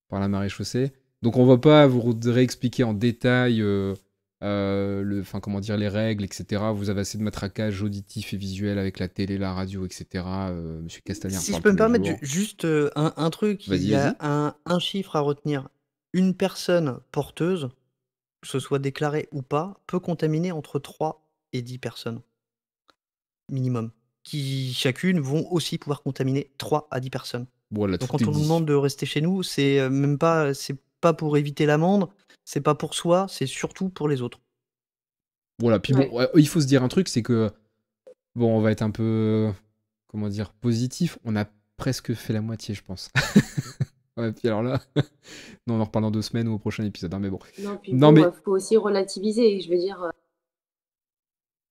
Speaker 2: par la maréchaussée. Donc on va pas vous réexpliquer en détail comment dire, les règles, etc. Vous avez assez de matraquage auditif et visuel avec la télé, la radio, etc. Monsieur Castaner
Speaker 5: Si je
Speaker 2: parle
Speaker 5: peux me
Speaker 2: tous les
Speaker 5: permettre
Speaker 2: jours.
Speaker 5: juste un truc, il
Speaker 2: Vas-y,
Speaker 5: y a un chiffre à retenir. Une personne porteuse, que ce soit déclarée ou pas, peut contaminer entre 3 et 10 personnes. Minimum. Qui chacune vont aussi pouvoir contaminer 3 à 10 personnes.
Speaker 2: Voilà,
Speaker 5: Donc
Speaker 2: tout
Speaker 5: quand
Speaker 2: est
Speaker 5: on nous
Speaker 2: dit.
Speaker 5: demande de rester chez nous, c'est pas pour éviter l'amende, c'est pas pour soi, c'est surtout pour les autres.
Speaker 2: Voilà, puis
Speaker 4: Ouais.
Speaker 2: bon, ouais, il faut se dire un truc, c'est que, bon, on va être un peu, comment dire, positif. On a presque fait la moitié, je pense. Ouais, puis alors là, non, on en reparle dans 2 semaines ou au prochain épisode, hein, mais bon.
Speaker 4: Non, puis
Speaker 2: Non,
Speaker 4: bon,
Speaker 2: mais
Speaker 4: faut aussi relativiser. Je veux dire,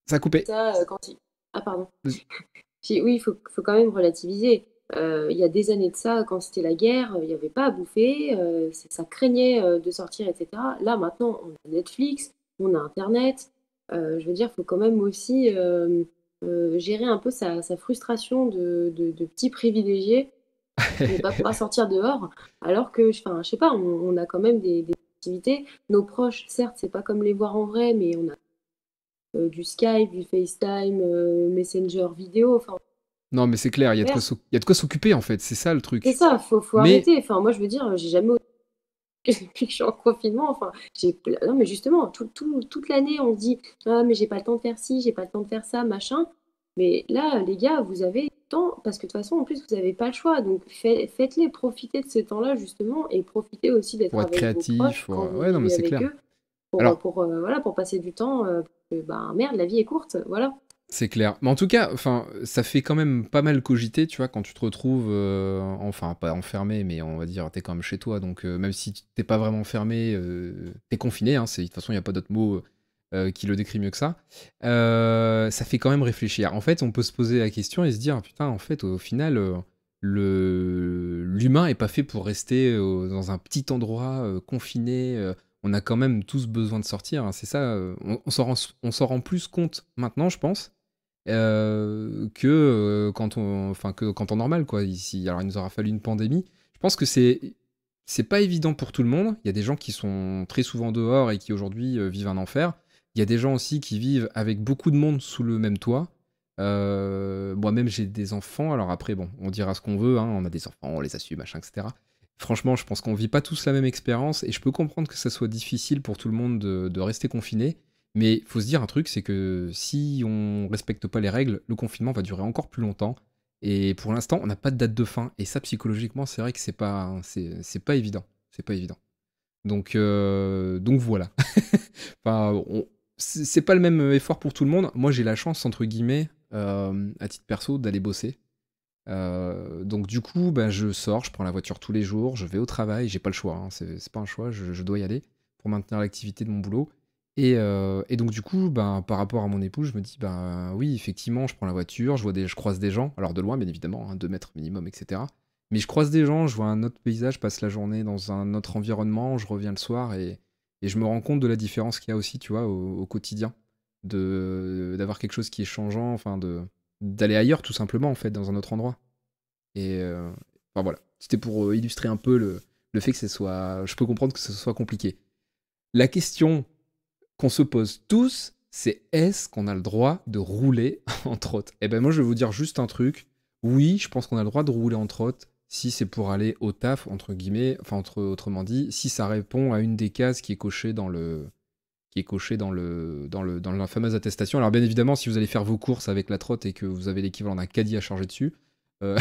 Speaker 2: ça a coupé.
Speaker 4: ça, quand il... Ah, pardon.
Speaker 2: Vas-y.
Speaker 4: Oui, il faut quand même relativiser. Il y a des années de ça, quand c'était la guerre, il n'y avait pas à bouffer, ça craignait de sortir, etc. Là, maintenant, on a Netflix, on a Internet. Je veux dire, il faut quand même aussi gérer un peu sa frustration de petit privilégié de ne pas pouvoir sortir dehors, alors que, enfin, je sais pas, on a quand même des activités. Nos proches, certes, c'est pas comme les voir en vrai, mais on a du Skype, du FaceTime, Messenger vidéo, enfin,
Speaker 2: Non, mais c'est clair, il y a de quoi s'occuper, en fait. C'est ça, le truc.
Speaker 4: c'est ça, faut
Speaker 2: Mais-
Speaker 4: arrêter. Enfin, moi, je veux dire, j'ai jamais depuis que je suis en confinement, enfin, non, mais justement, toute l'année, on se dit, ah, mais j'ai pas le temps de faire ci, j'ai pas le temps de faire ça, machin. Mais là, les gars, vous avez le temps, parce que de toute façon, en plus, vous n'avez pas le choix. Donc, faites-les profiter de ce temps-là, justement, et profitez aussi d'être
Speaker 2: Pour être
Speaker 4: avec
Speaker 2: créatif,
Speaker 4: vos proches quand vous
Speaker 2: ouais, non, mais
Speaker 4: vivez
Speaker 2: c'est
Speaker 4: avec
Speaker 2: clair.
Speaker 4: eux, pour,
Speaker 2: Alors-
Speaker 4: voilà, pour passer du temps. Parce que, bah, merde, la vie est courte, voilà.
Speaker 2: C'est clair. Mais en tout cas, enfin, ça fait quand même pas mal cogiter, tu vois, quand tu te retrouves, enfin, pas enfermé, mais on va dire, t'es quand même chez toi. Donc, même si t'es pas vraiment enfermé, t'es confiné, hein, de toute façon, il n'y a pas d'autre mot qui le décrit mieux que ça. Ça fait quand même réfléchir. En fait, on peut se poser la question et se dire, putain, en fait, au final, l'humain est pas fait pour rester dans un petit endroit confiné. On a quand même tous besoin de sortir, hein, c'est ça. On s'en rend plus compte maintenant, je pense. Que quand en temps normal, quoi. Ici, alors il nous aura fallu une pandémie. Je pense que c'est pas évident pour tout le monde. Il y a des gens qui sont très souvent dehors et qui aujourd'hui vivent un enfer. Il y a des gens aussi qui vivent avec beaucoup de monde sous le même toit. Moi-même, j'ai des enfants. Alors après, bon, on dira ce qu'on veut, hein, on a des enfants, on les assume, machin, etc. franchement, je pense qu'on vit pas tous la même expérience et je peux comprendre que ça soit difficile pour tout le monde de rester confiné. Mais il faut se dire un truc, c'est que si on respecte pas les règles, le confinement va durer encore plus longtemps. Et pour l'instant, on n'a pas de date de fin. Et ça, psychologiquement, c'est vrai que c'est pas évident. C'est pas évident. Donc voilà. Enfin, c'est pas le même effort pour tout le monde. Moi, j'ai la chance, entre guillemets, à titre perso, d'aller bosser. Donc du coup, bah, je sors, je prends la voiture tous les jours, je vais au travail, j'ai pas le choix, hein, c'est pas un choix, je dois y aller pour maintenir l'activité de mon boulot. Et donc du coup, ben, par rapport à mon époux, je me dis, ben oui, effectivement, je prends la voiture, je croise des gens, alors de loin bien évidemment, hein, 2 mètres minimum, etc. Mais je croise des gens, je vois un autre paysage, je passe la journée dans un autre environnement, je reviens le soir et je me rends compte de la différence qu'il y a aussi, tu vois, au quotidien, d'avoir quelque chose qui est changeant, enfin d'aller ailleurs tout simplement en fait, dans un autre endroit. Et enfin voilà, c'était pour illustrer un peu le fait que ce soit, je peux comprendre que ce soit compliqué. La question qu'on se pose tous, c'est est-ce qu'on a le droit de rouler en trotte? Eh ben moi je vais vous dire juste un truc. Oui, je pense qu'on a le droit de rouler en trotte si c'est pour aller au taf, entre guillemets, enfin autrement dit, si ça répond à une des cases qui est cochée dans la fameuse attestation. Alors bien évidemment, si vous allez faire vos courses avec la trotte et que vous avez l'équivalent d'un caddie à charger dessus, euh,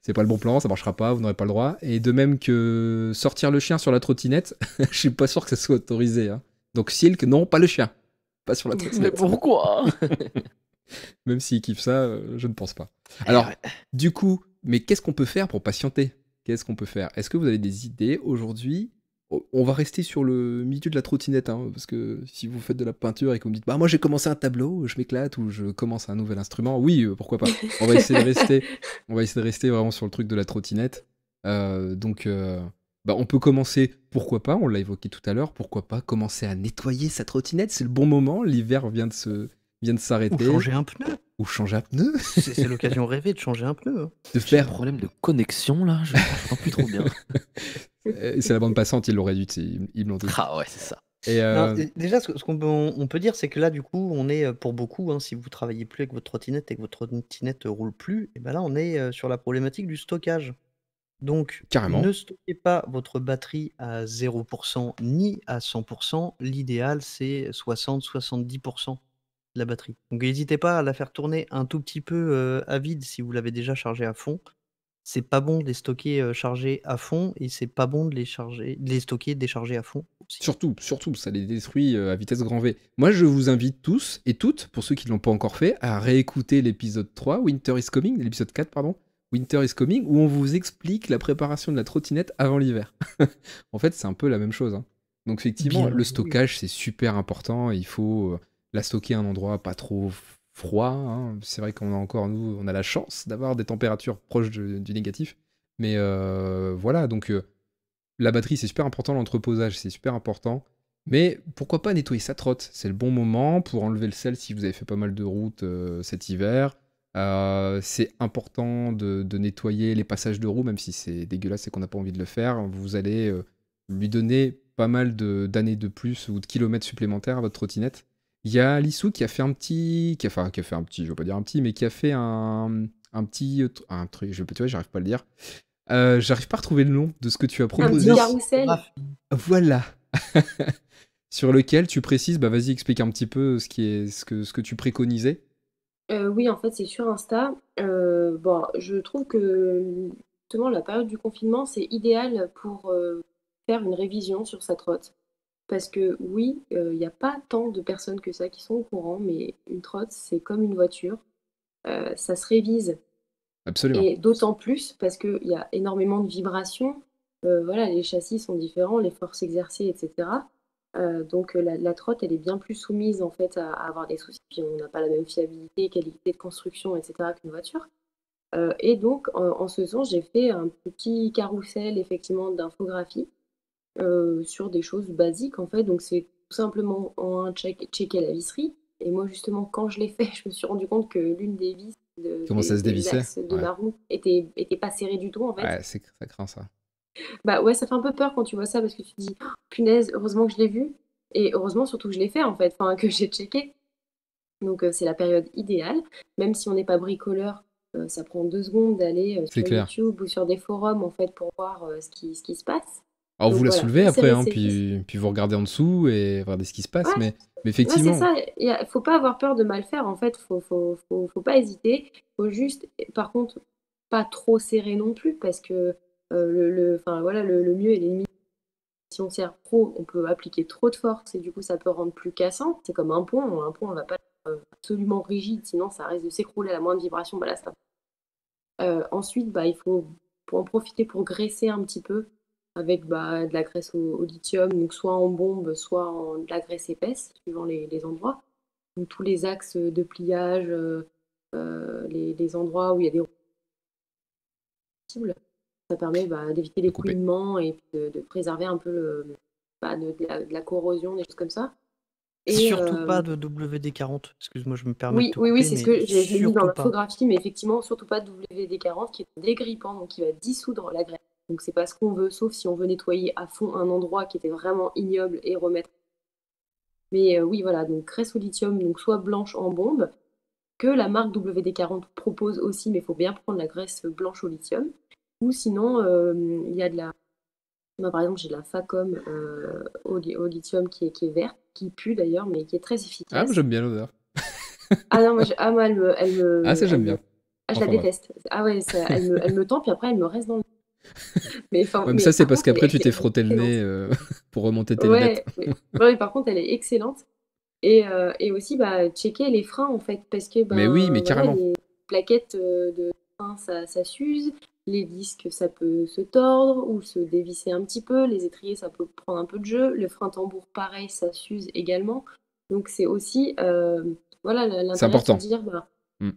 Speaker 2: c'est pas le bon plan, ça marchera pas, vous n'aurez pas le droit. Et de même que sortir le chien sur la trottinette, je suis pas sûr que ça soit autorisé, hein. Donc Silk, non, pas le chien, pas sur la
Speaker 6: Mais
Speaker 2: trottinette.
Speaker 6: pourquoi?
Speaker 2: Même s'il kiffe ça, je ne pense pas. Alors, du coup, mais qu'est-ce qu'on peut faire pour patienter? Qu'est-ce qu'on peut faire? Est-ce que vous avez des idées aujourd'hui? On va rester sur le milieu de la trottinette, hein, parce que si vous faites de la peinture et que vous me dites, bah moi j'ai commencé un tableau, je m'éclate, ou je commence un nouvel instrument, oui, pourquoi pas. On va essayer de rester vraiment sur le truc de la trottinette. Bah, on peut commencer, pourquoi pas, on l'a évoqué tout à l'heure, pourquoi pas commencer à nettoyer sa trottinette, c'est le bon moment, l'hiver vient de
Speaker 5: Ou
Speaker 2: s'arrêter.
Speaker 5: changer un pneu.
Speaker 2: Ou changer un pneu.
Speaker 5: C'est l'occasion rêvée de changer un pneu, hein.
Speaker 2: De
Speaker 6: J'ai un
Speaker 2: faire.
Speaker 6: problème de connexion là, je n'entends plus trop bien.
Speaker 2: C'est la bande passante, ils l'ont réduite, ils me l'ont dit.
Speaker 6: Ah ouais, c'est ça.
Speaker 2: Et
Speaker 5: Non, déjà, ce on peut dire, c'est que là, du coup, on est pour beaucoup, hein, si vous travaillez plus avec votre trottinette et que votre trottinette roule plus, et ben là, on est sur la problématique du stockage. Donc,
Speaker 2: Carrément.
Speaker 5: ne stockez pas votre batterie à 0% ni à 100%. L'idéal, c'est 60-70% de la batterie. Donc, n'hésitez pas à la faire tourner un tout petit peu à vide si vous l'avez déjà chargée à fond. C'est pas bon de les stocker chargés à fond et c'est pas bon de les stocker déchargés à fond aussi.
Speaker 2: Surtout, ça les détruit à vitesse grand V. Moi, je vous invite tous et toutes, pour ceux qui ne l'ont pas encore fait, à réécouter l'épisode 3, Winter is Coming, l'épisode 4, pardon, Winter is Coming, où on vous explique la préparation de la trottinette avant l'hiver. En fait, c'est un peu la même chose, hein. Donc effectivement,
Speaker 5: Bien
Speaker 2: le
Speaker 5: oui.
Speaker 2: stockage, c'est super important. Il faut la stocker à un endroit pas trop froid, hein. C'est vrai qu'on a encore, nous, on a la chance d'avoir des températures proches du négatif. Mais voilà, donc la batterie, c'est super important, l'entreposage, c'est super important. Mais pourquoi pas nettoyer sa trotte? C'est le bon moment pour enlever le sel si vous avez fait pas mal de routes cet hiver. C'est important de nettoyer les passages de roues, même si c'est dégueulasse et qu'on n'a pas envie de le faire. Vous allez lui donner pas mal d'années de plus ou de kilomètres supplémentaires à votre trottinette. Il y a Lissou qui a fait un petit... qui a fait un petit, je vais pas dire un petit, mais qui a fait un petit... un truc, tu vois, j'arrive pas à le dire. J'arrive pas à retrouver le nom de ce que tu as
Speaker 4: Un
Speaker 2: proposé.
Speaker 4: petit carrousel.
Speaker 2: Voilà. Sur lequel tu précises, bah vas-y, explique un petit peu ce que tu préconisais.
Speaker 4: Oui, en fait, c'est sur Insta. Bon, je trouve que justement la période du confinement, c'est idéal pour faire une révision sur sa trotte. Parce que oui, il n'y a pas tant de personnes que ça qui sont au courant, mais une trotte, c'est comme une voiture. Ça se révise.
Speaker 2: Absolument.
Speaker 4: Et d'autant plus parce qu'il y a énormément de vibrations. Voilà, les châssis sont différents, les forces exercées, etc. Donc la trotte, elle est bien plus soumise en fait à avoir des soucis. Puis on n'a pas la même fiabilité, qualité de construction, etc. qu'une voiture. Et donc en ce sens, j'ai fait un petit carrousel effectivement d'infographie sur des choses basiques en fait. Donc c'est tout simplement checker la visserie. Et moi justement, quand je l'ai fait, je me suis rendu compte que l'une des vis
Speaker 2: Comment ça se
Speaker 4: des
Speaker 2: dévissait?
Speaker 4: axes de
Speaker 2: Ouais.
Speaker 4: ma roue était pas serrée du tout en fait.
Speaker 2: Ouais, ça craint ça.
Speaker 4: Bah ouais, ça fait un peu peur quand tu vois ça parce que tu te dis, oh, punaise, heureusement que je l'ai vu et heureusement surtout que je l'ai fait en fait, enfin que j'ai checké. Donc c'est la période idéale, même si on n'est pas bricoleur, ça prend 2 secondes d'aller
Speaker 2: C'est
Speaker 4: sur
Speaker 2: clair.
Speaker 4: YouTube ou sur des forums, en fait, pour voir ce qui se passe.
Speaker 2: Alors,
Speaker 4: Donc
Speaker 2: vous la
Speaker 4: voilà,
Speaker 2: soulevez
Speaker 4: plus c'est
Speaker 2: après, hein,
Speaker 4: réceptif.
Speaker 2: puis vous regardez en dessous et regardez ce qui se passe.
Speaker 4: Ouais,
Speaker 2: Mais
Speaker 4: ouais, c'est
Speaker 2: effectivement,
Speaker 4: ça. Faut pas avoir peur de mal faire, en fait. Faut pas hésiter. Faut juste, par contre, pas trop serrer non plus, parce que enfin, voilà, le mieux et les limites. Si on serre trop, on peut appliquer trop de force et du coup, ça peut rendre plus cassant. C'est comme un pont. Un pont, on va pas être absolument rigide, sinon ça risque de s'écrouler à la moindre vibration. Bah là, ça. Ensuite, bah, il faut pour en profiter pour graisser un petit peu avec de la graisse au lithium, donc soit en bombe, soit de la graisse épaisse, suivant les endroits. Donc tous les axes de pliage, les endroits où il y a des possibles, ça permet d'éviter
Speaker 2: de couper.
Speaker 4: l'écoulement et puis de préserver un peu de la corrosion, des choses comme ça. Et
Speaker 5: Surtout pas de WD-40. Excuse-moi, je me permets de
Speaker 4: oui,
Speaker 5: te
Speaker 4: oui,
Speaker 5: couper,
Speaker 4: c'est ce
Speaker 5: mais
Speaker 4: que je l'ai mis dans
Speaker 5: surtout pas.
Speaker 4: l'infographie, mais effectivement, surtout pas de WD-40 qui est un dégrippant, donc qui va dissoudre la graisse. Donc c'est pas ce qu'on veut, sauf si on veut nettoyer à fond un endroit qui était vraiment ignoble et remettre. Mais oui, voilà, donc graisse au lithium, donc soit blanche en bombe, que la marque WD-40 propose aussi, mais il faut bien prendre la graisse blanche au lithium. Ou sinon, il y a de la. Moi, par exemple, j'ai de la Facom au lithium qui est verte, qui pue d'ailleurs, mais qui est très
Speaker 2: Ah, moi,
Speaker 4: efficace.
Speaker 2: j'aime bien l'odeur.
Speaker 4: Ah non, moi,
Speaker 2: Ah, ça, j'aime bien.
Speaker 4: je la
Speaker 2: Enfin, bref.
Speaker 4: déteste. Ah ouais, elle me tend, puis après, elle me reste dans le. Mais, enfin,
Speaker 2: Ouais, mais ça, c'est
Speaker 4: par
Speaker 2: parce
Speaker 4: contre,
Speaker 2: qu'après, tu
Speaker 4: elle
Speaker 2: t'es
Speaker 4: est
Speaker 2: frotté le
Speaker 4: excellente.
Speaker 2: nez pour remonter tes lunettes.
Speaker 4: Ouais, ouais, par contre, elle est excellente. Et aussi, checker les freins, en fait, parce que
Speaker 2: Mais oui, mais
Speaker 4: voilà,
Speaker 2: carrément.
Speaker 4: les plaquettes de frein, ça s'use, les disques, ça peut se tordre ou se dévisser un petit peu, les étriers, ça peut prendre un peu de jeu, le frein tambour, pareil, ça s'use également. Donc, c'est aussi, voilà,
Speaker 2: C'est
Speaker 4: l'intérêt de se
Speaker 2: important.
Speaker 4: dire,
Speaker 2: Mm.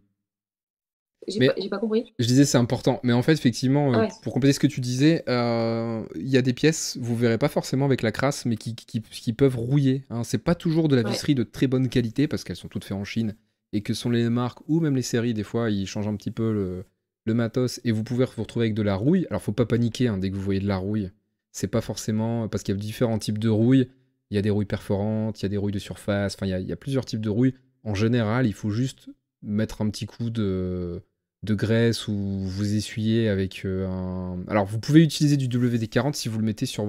Speaker 4: j'ai
Speaker 2: Mais
Speaker 4: pas compris.
Speaker 2: je disais c'est important. Mais en fait, effectivement,
Speaker 4: Ah ouais,
Speaker 2: pour compléter ce que tu disais, il y a des pièces, vous verrez pas forcément avec la crasse, mais qui peuvent rouiller, hein. C'est pas toujours de la
Speaker 4: ouais.
Speaker 2: visserie de très bonne qualité, parce qu'elles sont toutes faites en Chine, et que sont les marques, ou même les séries, des fois, ils changent un petit peu le matos, et vous pouvez vous retrouver avec de la rouille. Alors, faut pas paniquer, hein, dès que vous voyez de la rouille. C'est pas forcément... Parce qu'il y a différents types de rouille. Il y a des rouilles perforantes, il y a des rouilles de surface, enfin, il y a plusieurs types de rouille. En général, il faut juste mettre un petit coup de graisse ou vous essuyez avec un... Alors, vous pouvez utiliser du WD-40 si vous le mettez sur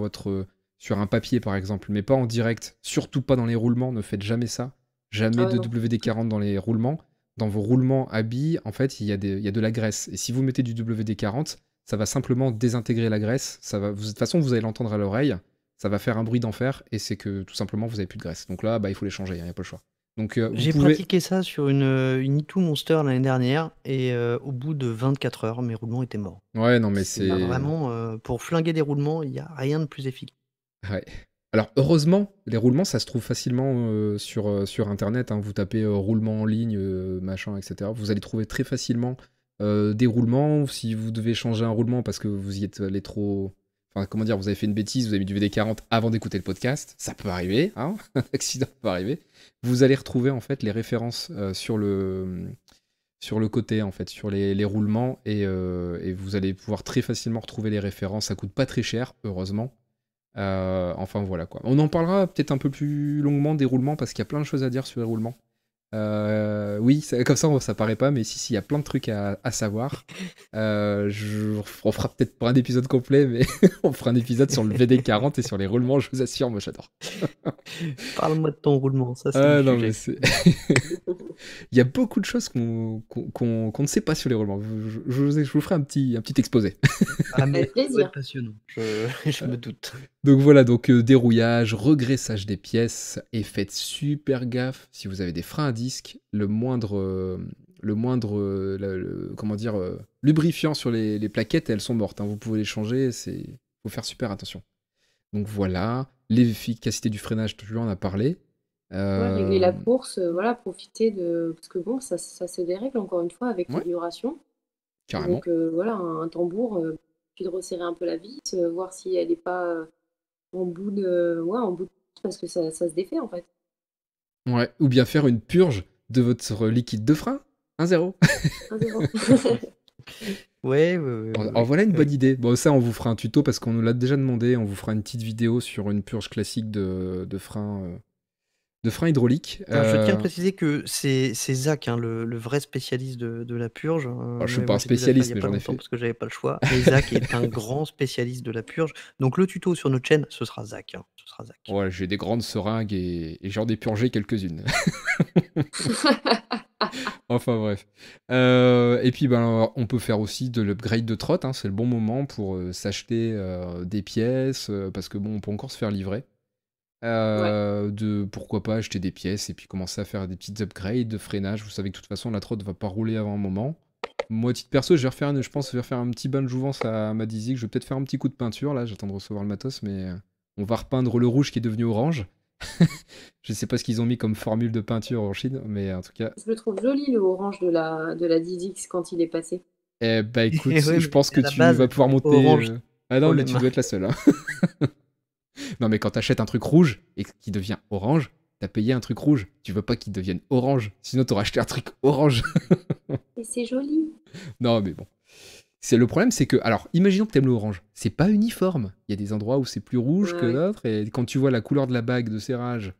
Speaker 2: sur un papier, par exemple, mais pas en direct. Surtout pas dans les roulements, ne faites jamais ça. Jamais
Speaker 4: Ah ouais,
Speaker 2: de
Speaker 4: non.
Speaker 2: WD-40 dans les roulements. Dans vos roulements à billes, en fait, il y a de la graisse. Et si vous mettez du WD-40, ça va simplement désintégrer la graisse. De toute façon, vous allez l'entendre à l'oreille. Ça va faire un bruit d'enfer et c'est que tout simplement, vous avez plus de graisse. Donc là, il faut les changer, il n'y a pas le choix. Donc, vous
Speaker 5: J'ai
Speaker 2: pouvez...
Speaker 5: pratiqué ça sur une Ito Monster l'année dernière et au bout de 24 heures, mes roulements étaient morts.
Speaker 2: Ouais, non, mais
Speaker 5: Vraiment, pour flinguer des roulements, il n'y a rien de plus efficace.
Speaker 2: Ouais. Alors, heureusement, les roulements, ça se trouve facilement sur Internet, hein. Vous tapez roulement en ligne, machin, etc. Vous allez trouver très facilement des roulements. Si vous devez changer un roulement parce que vous y êtes allé trop... Enfin, comment dire, vous avez fait une bêtise, vous avez mis du VD40 avant d'écouter le podcast. Ça peut arriver, hein. Un accident peut arriver. Vous allez retrouver, en fait, les références sur le côté, en fait, sur les roulements. Et vous allez pouvoir très facilement retrouver les références. Ça coûte pas très cher, heureusement. Enfin voilà quoi. On en parlera peut-être un peu plus longuement des roulements parce qu'il y a plein de choses à dire sur les roulements. Oui, comme ça paraît pas, mais si, il y a plein de trucs à savoir. On fera peut-être pas un épisode complet, mais on fera un épisode sur le VD40 et sur les roulements, je vous assure, moi j'adore.
Speaker 5: Parle-moi de ton roulement, ça c'est
Speaker 2: Ah
Speaker 5: le
Speaker 2: non,
Speaker 5: sujet.
Speaker 2: mais il y a beaucoup de choses qu'on ne sait pas sur les roulements. Je vous ferai un petit exposé.
Speaker 5: Ah mais
Speaker 4: Avec
Speaker 5: ça doit
Speaker 4: plaisir.
Speaker 5: être passionnant, je me doute.
Speaker 2: Donc voilà, dérouillage, regraissage des pièces, et faites super gaffe si vous avez des freins à disque, le moindre comment dire, lubrifiant sur les plaquettes, elles sont mortes, hein. Vous pouvez les changer, faut faire super attention. Donc voilà, l'efficacité du freinage, tu en as parlé.
Speaker 4: Ouais, régler la course, voilà, profiter de. Parce que bon, ça se dérègle encore une fois avec les
Speaker 2: Ouais.
Speaker 4: vibrations.
Speaker 2: Carrément.
Speaker 4: Donc voilà, un tambour, puis de resserrer un peu la vis, voir si elle n'est pas en bout de. Ouais, en bout de. Parce que ça se défait en fait.
Speaker 2: Ouais, ou bien faire une purge de votre liquide de frein. 1-0.
Speaker 4: 1-0.
Speaker 5: Ouais.
Speaker 2: Alors voilà une bonne idée. Bon, ça, on vous fera un tuto parce qu'on nous l'a déjà demandé. On vous fera une petite vidéo sur une purge classique de frein de frein hydraulique.
Speaker 5: Je tiens à préciser que c'est Zach, hein, le vrai spécialiste de la purge.
Speaker 2: Je suis
Speaker 5: Mais
Speaker 2: pas
Speaker 5: moi,
Speaker 2: un
Speaker 5: j'ai déjà fait il
Speaker 2: spécialiste,
Speaker 5: y a
Speaker 2: mais
Speaker 5: pas
Speaker 2: j'en ai
Speaker 5: longtemps
Speaker 2: fait.
Speaker 5: parce que j'avais pas le choix. Et Zach est un grand spécialiste de la purge. Donc le tuto sur notre chaîne, ce sera Zach, hein, ce sera Zach.
Speaker 2: Ouais, j'ai des grandes seringues et j'en ai purgé quelques-unes. Enfin bref. Et puis ben, on peut faire aussi de l'upgrade de trotte, hein, c'est le bon moment pour s'acheter des pièces, parce que bon, on peut encore se faire livrer. Pourquoi pas acheter des pièces et puis commencer à faire des petites upgrades de freinage. Vous savez que de toute façon la trotte va pas rouler avant un moment. Moi, à titre perso, je pense que je vais refaire un petit bain de jouvence à ma Dizzy. Je vais peut-être faire un petit coup de peinture là, j'attends de recevoir le matos, mais on va repeindre le rouge qui est devenu orange. Je sais pas ce qu'ils ont mis comme formule de peinture en Chine, mais en tout cas.
Speaker 4: Je le trouve joli, le orange de la DZX quand il est passé.
Speaker 2: Eh bah écoute,
Speaker 5: Eh ouais,
Speaker 2: je pense que
Speaker 5: à la
Speaker 2: tu
Speaker 5: base,
Speaker 2: vas pouvoir monter.
Speaker 5: orange,
Speaker 2: Ah non, mais
Speaker 5: problème.
Speaker 2: tu dois être la seule. Hein. Non, mais quand t'achètes un truc rouge et qu'il devient orange, t'as payé un truc rouge. Tu veux pas qu'il devienne orange, sinon t'auras acheté un truc orange.
Speaker 4: Et c'est joli.
Speaker 2: Non, mais bon. Le problème, c'est que, alors, imaginons que t'aimes le orange. C'est pas uniforme. Il y a des endroits où c'est plus rouge que
Speaker 4: Ouais.
Speaker 2: d'autres, et quand tu vois la couleur de la bague de serrage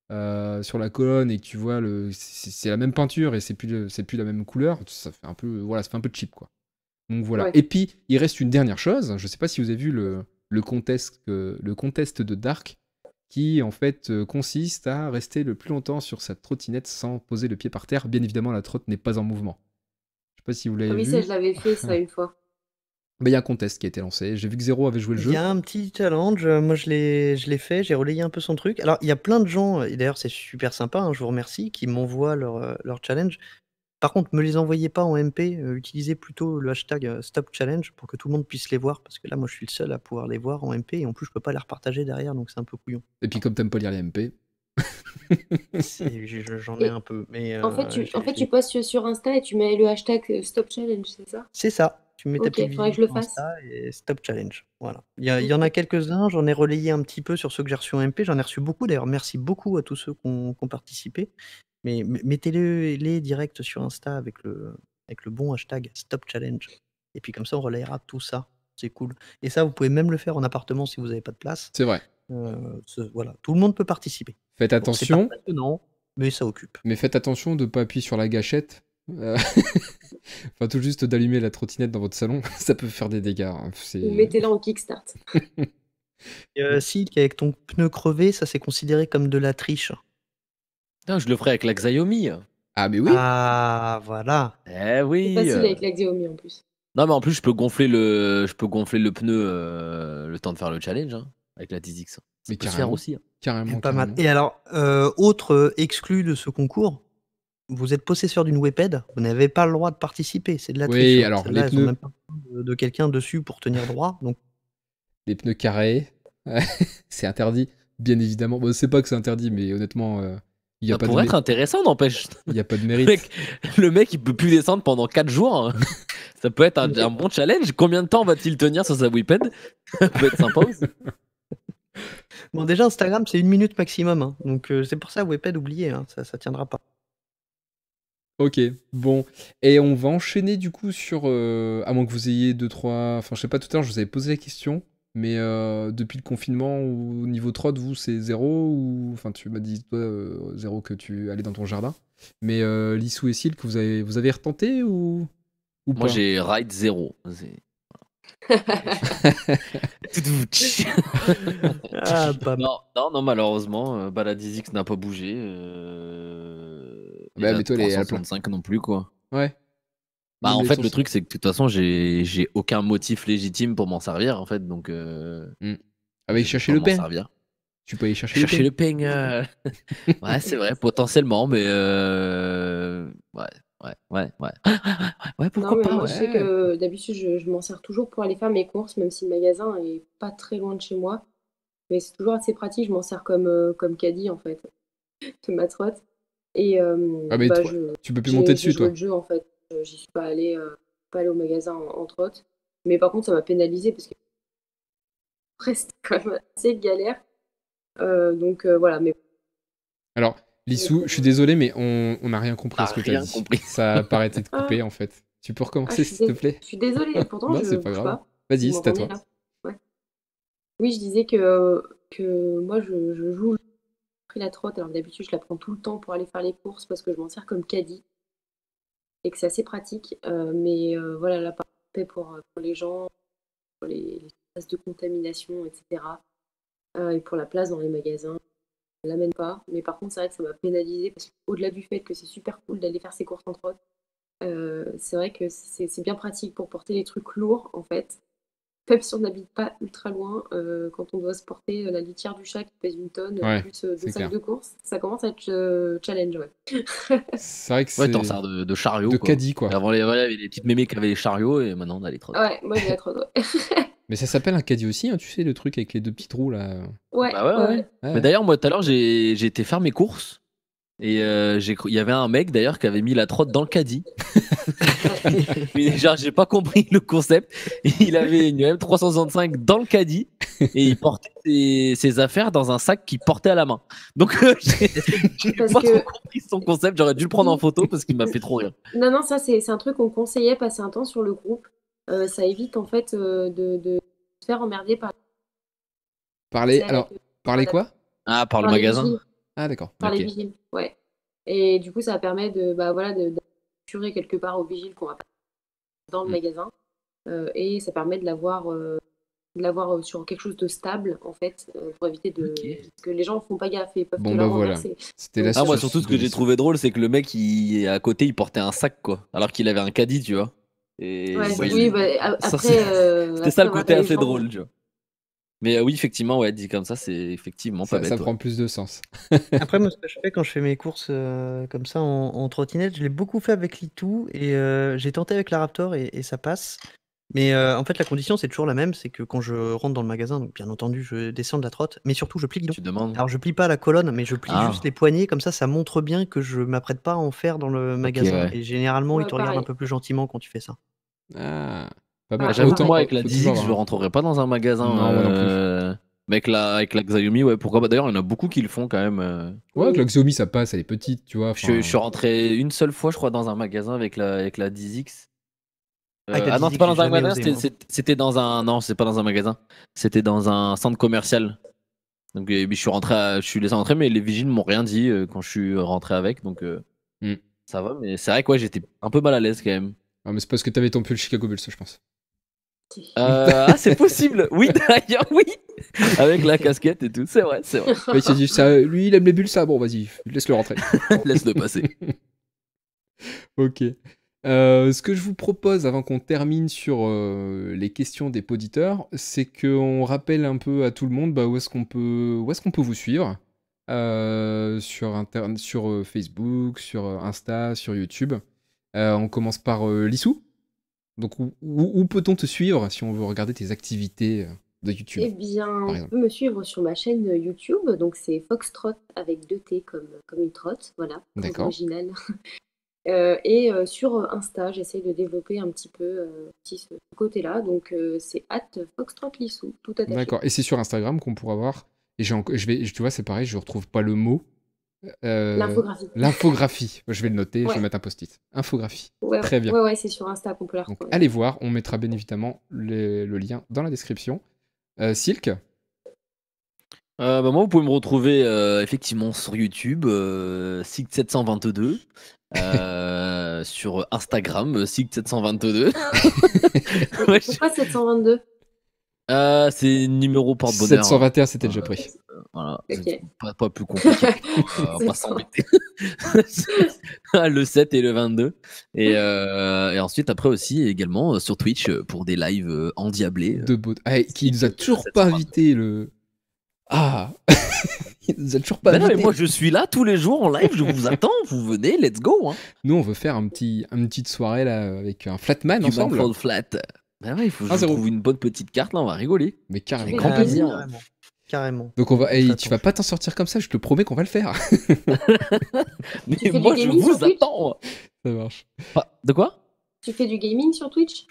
Speaker 2: sur la colonne et que tu vois c'est la même peinture et c'est plus la même couleur, ça fait un peu, voilà, ça fait un peu cheap, quoi. Donc voilà.
Speaker 4: Ouais.
Speaker 2: Et puis, il reste une dernière chose. Je sais pas si vous avez vu le contest de Dark, qui en fait consiste à rester le plus longtemps sur sa trottinette sans poser le pied par terre. Bien évidemment, la trotte n'est pas en mouvement. Je sais pas si vous l'avez
Speaker 4: Ah oui,
Speaker 2: vu.
Speaker 4: ça, je l'avais fait ça une fois.
Speaker 2: Bah, il y a un contest qui a été lancé. J'ai vu que Zero avait joué le
Speaker 5: Il
Speaker 2: jeu.
Speaker 5: y a un petit challenge, moi je l'ai fait, j'ai relayé un peu son truc. Alors il y a plein de gens, et d'ailleurs c'est super sympa, hein, je vous remercie, qui m'envoient leur challenge. Par contre, me les envoyez pas en MP, utilisez plutôt le hashtag Stop Challenge pour que tout le monde puisse les voir, parce que là moi je suis le seul à pouvoir les voir en MP, et en plus je peux pas les repartager derrière, donc c'est un peu couillon.
Speaker 2: Et puis comme t'aimes pas lire les MP.
Speaker 5: J'en ai
Speaker 4: Et
Speaker 5: un peu, mais
Speaker 4: En fait, tu postes sur Insta et tu mets le hashtag Stop Challenge, c'est ça?
Speaker 5: c'est ça. Tu mets ta
Speaker 4: Ok,
Speaker 5: petite
Speaker 4: faudrait que
Speaker 5: vidéo
Speaker 4: je le
Speaker 5: sur
Speaker 4: fasse.
Speaker 5: Insta et Stop Challenge. Voilà. Il y en a quelques-uns, j'en ai relayé un petit peu sur ceux que j'ai reçus en MP. J'en ai reçu beaucoup d'ailleurs. Merci beaucoup à tous ceux qui ont participé. Mais mettez-les direct sur Insta avec le bon hashtag Stop Challenge. Et puis comme ça, on relayera tout ça. C'est cool. Et ça, vous pouvez même le faire en appartement si vous n'avez pas de place.
Speaker 2: C'est vrai.
Speaker 5: Voilà, tout le monde peut participer.
Speaker 2: Faites
Speaker 5: Bon,
Speaker 2: attention.
Speaker 5: c'est pas passionnant, mais ça occupe.
Speaker 2: Mais faites attention de pas appuyer sur la gâchette. Enfin, tout juste d'allumer la trottinette dans votre salon, ça peut faire des dégâts. Hein.
Speaker 4: Ou mettez-la en kickstart.
Speaker 5: Si, avec ton pneu crevé, ça c'est considéré comme de la triche.
Speaker 6: Putain, je le ferai avec la Xiaomi.
Speaker 2: Ah, mais oui.
Speaker 5: Ah, voilà.
Speaker 6: Eh oui.
Speaker 4: C'est facile avec la Xiaomi en plus.
Speaker 6: Non, mais en plus, je peux gonfler le pneu le temps de faire le challenge hein, avec la DZX.
Speaker 2: Mais
Speaker 6: Ça peut se faire
Speaker 2: carrément.
Speaker 6: aussi. Hein.
Speaker 2: Carrément.
Speaker 5: Pas mal.
Speaker 2: carrément.
Speaker 5: Et alors, autre exclu de ce concours, vous êtes possesseur d'une Weped, vous n'avez pas le droit de participer, c'est de la
Speaker 2: Oui,
Speaker 5: triche.
Speaker 2: alors,
Speaker 5: Celles-là,
Speaker 2: les
Speaker 5: elles ont
Speaker 2: pneus-
Speaker 5: même pas besoin de quelqu'un dessus pour tenir droit. Donc,
Speaker 2: Les pneus carrés, c'est interdit, bien évidemment. Bon, c'est pas que c'est interdit, mais honnêtement, il y a
Speaker 6: Ça
Speaker 2: pas
Speaker 6: pourrait
Speaker 2: de
Speaker 6: être intéressant, n'empêche.
Speaker 2: il y a pas de
Speaker 6: Le
Speaker 2: mérite.
Speaker 6: mec, le mec, il peut plus descendre pendant 4 jours. Ça peut être un bon challenge. Combien de temps va-t-il tenir sur sa Whipped? Ça peut être sympa aussi.
Speaker 5: bon, déjà, Instagram, c'est 1 minute maximum. Hein. Donc, c'est pour ça, Weped, oubliez, hein, ça tiendra pas.
Speaker 2: Ok, bon. Et on va enchaîner du coup sur... à moins que vous ayez 2-3... Enfin, je sais pas, tout à l'heure, je vous avais posé la question, mais depuis le confinement, au niveau trot, vous, c'est 0 ou... Enfin, tu m'as dit, toi, 0, que tu allais dans ton jardin. Mais Lissou et Sil, que vous avez retenté ou
Speaker 6: Moi,
Speaker 2: pas
Speaker 6: j'ai ride 0.
Speaker 5: Ah, pas mal.
Speaker 6: Non, malheureusement, la DZX n'a pas bougé.
Speaker 2: Bah, mais toi, elle est à la
Speaker 6: 365 non plus, quoi.
Speaker 2: Ouais.
Speaker 6: Bah,
Speaker 2: Même
Speaker 6: en
Speaker 2: les
Speaker 6: fait,
Speaker 2: sens-
Speaker 6: le truc, c'est que de toute façon, j'ai aucun motif légitime pour m'en servir, en fait, donc.
Speaker 2: Ah, bah,
Speaker 6: je
Speaker 2: chercher
Speaker 6: vais
Speaker 2: le
Speaker 6: pas m'en
Speaker 2: pain.
Speaker 6: servir.
Speaker 2: Tu peux aller chercher
Speaker 6: Chercher
Speaker 2: le
Speaker 6: le ping. Ouais, c'est vrai, potentiellement, mais. Ouais, pourquoi
Speaker 4: Non, mais
Speaker 6: pas,
Speaker 4: moi,
Speaker 6: ouais.
Speaker 4: je sais que d'habitude, je m'en sers toujours pour aller faire mes courses, même si le magasin est pas très loin de chez moi. Mais c'est toujours assez pratique, je m'en sers comme caddie, en fait, de ma trotte. Et
Speaker 2: Ah, mais toi, tu peux plus monter dessus,
Speaker 4: j'ai joué
Speaker 2: toi.
Speaker 4: le jeu, en fait. J'y suis pas allée au magasin en trotte. Mais par contre, ça m'a pénalisé parce que après, c'était quand même assez galère. Donc voilà, mais
Speaker 2: Alors, Lissou, je suis désolé, mais on n'a rien compris à ce que tu as
Speaker 6: rien
Speaker 2: dit.
Speaker 6: compris.
Speaker 2: Ça a pas arrêté de couper, en fait. Tu peux recommencer, s'il te plaît?
Speaker 4: Je suis désolée, pourtant
Speaker 2: Non,
Speaker 4: je
Speaker 2: c'est pas
Speaker 4: bouge
Speaker 2: grave.
Speaker 4: pas.
Speaker 2: Vas-y,
Speaker 4: Vous
Speaker 2: c'est à toi.
Speaker 4: m'entendez là? Ouais. Oui, je disais que moi je joue pris la trotte. Alors d'habitude, je la prends tout le temps pour aller faire les courses parce que je m'en sers comme caddie et que c'est assez pratique. Mais voilà, là, parfait pour les gens, pour les places de contamination, etc. Et pour la place dans les magasins, je ne l'amène pas. Mais par contre, c'est vrai que ça m'a pénalisé parce qu'au-delà du fait que c'est super cool d'aller faire ses courses en trotte, c'est vrai que c'est bien pratique pour porter les trucs lourds, en fait. Même si on n'habite pas ultra loin, quand on doit se porter la litière du chat qui pèse 1 tonne,
Speaker 2: Ouais,
Speaker 4: plus 2
Speaker 2: c'est
Speaker 4: sacs
Speaker 2: clair.
Speaker 4: de course, ça commence à être challenge, ouais.
Speaker 2: C'est vrai que
Speaker 6: Ouais,
Speaker 2: c'est
Speaker 6: t'en sers de chariot.
Speaker 2: de
Speaker 6: quoi.
Speaker 2: caddie, quoi.
Speaker 6: Avant, voilà, il y avait les petites mémés qui avaient les chariots et maintenant on a les trottes.
Speaker 4: Ouais, moi j'ai la trotte, ouais.
Speaker 2: Mais ça s'appelle un caddie aussi, hein, tu sais, le truc avec les 2 petits trous, là.
Speaker 4: Ouais,
Speaker 6: Bah ouais.
Speaker 2: Ouais.
Speaker 6: Mais d'ailleurs, moi tout à l'heure, j'ai été faire mes courses et il y avait un mec d'ailleurs qui avait mis la trotte dans le caddie. Mais genre, j'ai pas compris le concept. Il avait une M365 dans le caddie et il portait ses affaires dans un sac qu'il portait à la main. Donc, j'ai pas
Speaker 4: Parce
Speaker 6: trop
Speaker 4: que-
Speaker 6: compris son concept. J'aurais dû le prendre en photo parce qu'il m'a fait trop rire.
Speaker 4: Non, ça c'est un truc qu'on conseillait passer un temps sur le groupe. Ça évite en fait de se faire emmerder par
Speaker 2: Parler,
Speaker 4: avec
Speaker 2: alors,
Speaker 4: le-
Speaker 2: parler quoi?
Speaker 6: Ah, par le
Speaker 4: par les
Speaker 6: magasin.
Speaker 4: vigiles.
Speaker 2: Ah, d'accord.
Speaker 4: Par
Speaker 2: Ok.
Speaker 4: les vigiles, ouais. Et du coup, ça permet d'assurer quelque part aux vigiles qu'on va pas dans le
Speaker 6: Mm.
Speaker 4: magasin. Et ça permet de l'avoir sur quelque chose de stable, en fait, pour éviter de...
Speaker 6: Ok.
Speaker 4: Parce que les gens ne font pas gaffe et peuvent
Speaker 2: Bon,
Speaker 4: te
Speaker 2: bah
Speaker 4: la
Speaker 2: voilà.
Speaker 4: renverser.
Speaker 2: C'était
Speaker 4: Ah,
Speaker 2: l'astuce.
Speaker 6: Ah, moi, surtout, ce que
Speaker 2: de
Speaker 6: j'ai
Speaker 2: Lissou.
Speaker 6: trouvé drôle, c'est que le mec, à côté, il portait un sac, quoi. Alors qu'il avait un caddie, tu vois. Et
Speaker 4: Ouais,
Speaker 6: ouais,
Speaker 4: oui, bah,
Speaker 6: ça,
Speaker 4: après...
Speaker 6: c'était ça le
Speaker 4: après,
Speaker 6: côté
Speaker 4: t'as les
Speaker 6: assez
Speaker 4: gens-
Speaker 6: drôle, tu vois. Mais oui, effectivement, ouais, dit comme ça, c'est effectivement pas
Speaker 2: Ça
Speaker 6: bête.
Speaker 2: prend plus de sens.
Speaker 5: Après, moi, ce que je fais quand je fais mes courses comme ça en trottinette, je l'ai beaucoup fait avec Litou et j'ai tenté avec la Raptor et ça passe. Mais en fait, la condition, c'est toujours la même, c'est que quand je rentre dans le magasin, donc bien entendu, je descends de la trotte, mais surtout, je plie le guidon.
Speaker 6: Tu demandes.
Speaker 5: Alors, je plie pas la colonne, mais je plie
Speaker 6: Ah.
Speaker 5: juste les poignets, comme ça montre bien que je m'apprête pas à en faire dans le magasin.
Speaker 6: ouais.
Speaker 5: Et généralement,
Speaker 4: Ouais,
Speaker 5: ils te regardent
Speaker 4: pareil.
Speaker 5: un peu plus gentiment quand tu fais ça.
Speaker 2: Ah, pas
Speaker 4: Ah,
Speaker 2: mal.
Speaker 6: J'avoue
Speaker 4: autant-
Speaker 6: que moi, avec la
Speaker 2: faut
Speaker 6: 10X,
Speaker 2: toujours
Speaker 6: je
Speaker 2: avoir un-
Speaker 6: rentrerai pas dans un magasin.
Speaker 2: Non, moi non plus.
Speaker 6: Mais avec la Xiaomi, ouais, pourquoi pas. D'ailleurs, il y en a beaucoup qui le font quand même.
Speaker 2: Ouais, avec
Speaker 4: Oui.
Speaker 2: la Xiaomi, ça passe, elle est petite, tu vois.
Speaker 6: Je suis rentré une seule fois, je crois, dans un magasin avec la 10X.
Speaker 5: Avec la
Speaker 6: Ah non,
Speaker 5: 10X,
Speaker 6: c'est pas
Speaker 5: j'ai
Speaker 6: dans un
Speaker 5: jamais
Speaker 6: magasin,
Speaker 5: osé, moi.
Speaker 6: c'était dans un. Non, c'est pas dans un magasin. C'était dans un centre commercial. Donc, je suis laissé rentrer, mais les vigiles m'ont rien dit quand je suis rentré avec. Donc,
Speaker 2: Hmm.
Speaker 6: ça va. Mais c'est vrai que ouais, j'étais un peu mal à l'aise quand même.
Speaker 2: Ah, mais c'est parce que t'avais ton pull Chicago Bulls, je pense.
Speaker 6: Ah, c'est possible. Oui, d'ailleurs, oui. Avec la casquette et tout. C'est vrai, c'est vrai.
Speaker 2: Ouais, il s'est dit, ça, lui, il aime les bulles, ça. Bon, vas-y, laisse-le rentrer.
Speaker 6: Laisse-le passer.
Speaker 2: Ok. Ce que je vous propose avant qu'on termine sur les questions des poditeurs, c'est qu'on rappelle un peu à tout le monde où est-ce qu'on peut vous suivre sur Facebook, sur Insta, sur YouTube. On commence par Lissou. Donc où peut-on te suivre si on veut regarder tes activités de YouTube?
Speaker 4: Eh bien,
Speaker 2: par
Speaker 4: on
Speaker 2: exemple.
Speaker 4: peut me suivre sur ma chaîne YouTube, donc c'est Foxtrot avec 2 T comme une trotte, voilà, très
Speaker 2: D'accord.
Speaker 4: original. Et sur Insta, j'essaye de développer un petit peu ce côté-là, donc c'est @foxtrotlissou, tout attaché.
Speaker 2: D'accord. Et c'est sur Instagram qu'on pourra voir. Et tu vois, c'est pareil, je retrouve pas le mot.
Speaker 4: L'infographie.
Speaker 2: L'infographie. Je vais le noter, je
Speaker 4: Ouais.
Speaker 2: vais mettre un post-it. Infographie.
Speaker 4: Ouais,
Speaker 2: Très bien.
Speaker 4: ouais, c'est sur Insta qu'on peut la
Speaker 2: Donc
Speaker 4: retrouver.
Speaker 2: allez voir, on mettra bien évidemment le lien dans la description. Silk,
Speaker 6: Moi, vous pouvez me retrouver effectivement sur YouTube, Sig722, sur Instagram, Sig722. Ouais,
Speaker 4: Pourquoi 722?
Speaker 6: c'est numéro porte-bonheur.
Speaker 2: 721, c'était déjà pris.
Speaker 6: Voilà,
Speaker 4: Ok.
Speaker 6: c'est pas plus compliqué. On va pas s'embêter. Le 7 et le 22. Et ensuite, après aussi, également sur Twitch pour des lives endiablés.
Speaker 2: De beau. Ah, qui nous a toujours pas invité le. Ah il nous a toujours pas
Speaker 6: Bah non, mais
Speaker 2: invité.
Speaker 6: moi je suis là tous les jours en live, je vous attends, vous venez, let's go. Hein.
Speaker 2: Nous, on veut faire une petite soirée là avec un Flatman
Speaker 6: Human
Speaker 2: ensemble.
Speaker 6: Fall Flat. Bah ouais, il faut que
Speaker 2: Ah,
Speaker 6: je
Speaker 2: zéro.
Speaker 6: trouve une bonne petite carte là, on va rigoler.
Speaker 2: Mais carrément.
Speaker 6: Avec grand plaisir.
Speaker 5: Carrément.
Speaker 2: Donc on va. Hey,
Speaker 5: Très
Speaker 2: tu vas pas t'en sortir comme ça, je te promets qu'on va le faire.
Speaker 6: Mais
Speaker 4: fais du
Speaker 6: moi je
Speaker 4: gaming sur
Speaker 6: vous
Speaker 4: Twitch
Speaker 6: attends.
Speaker 2: Ça marche.
Speaker 6: Ah, de quoi?
Speaker 4: Tu fais du gaming sur Twitch?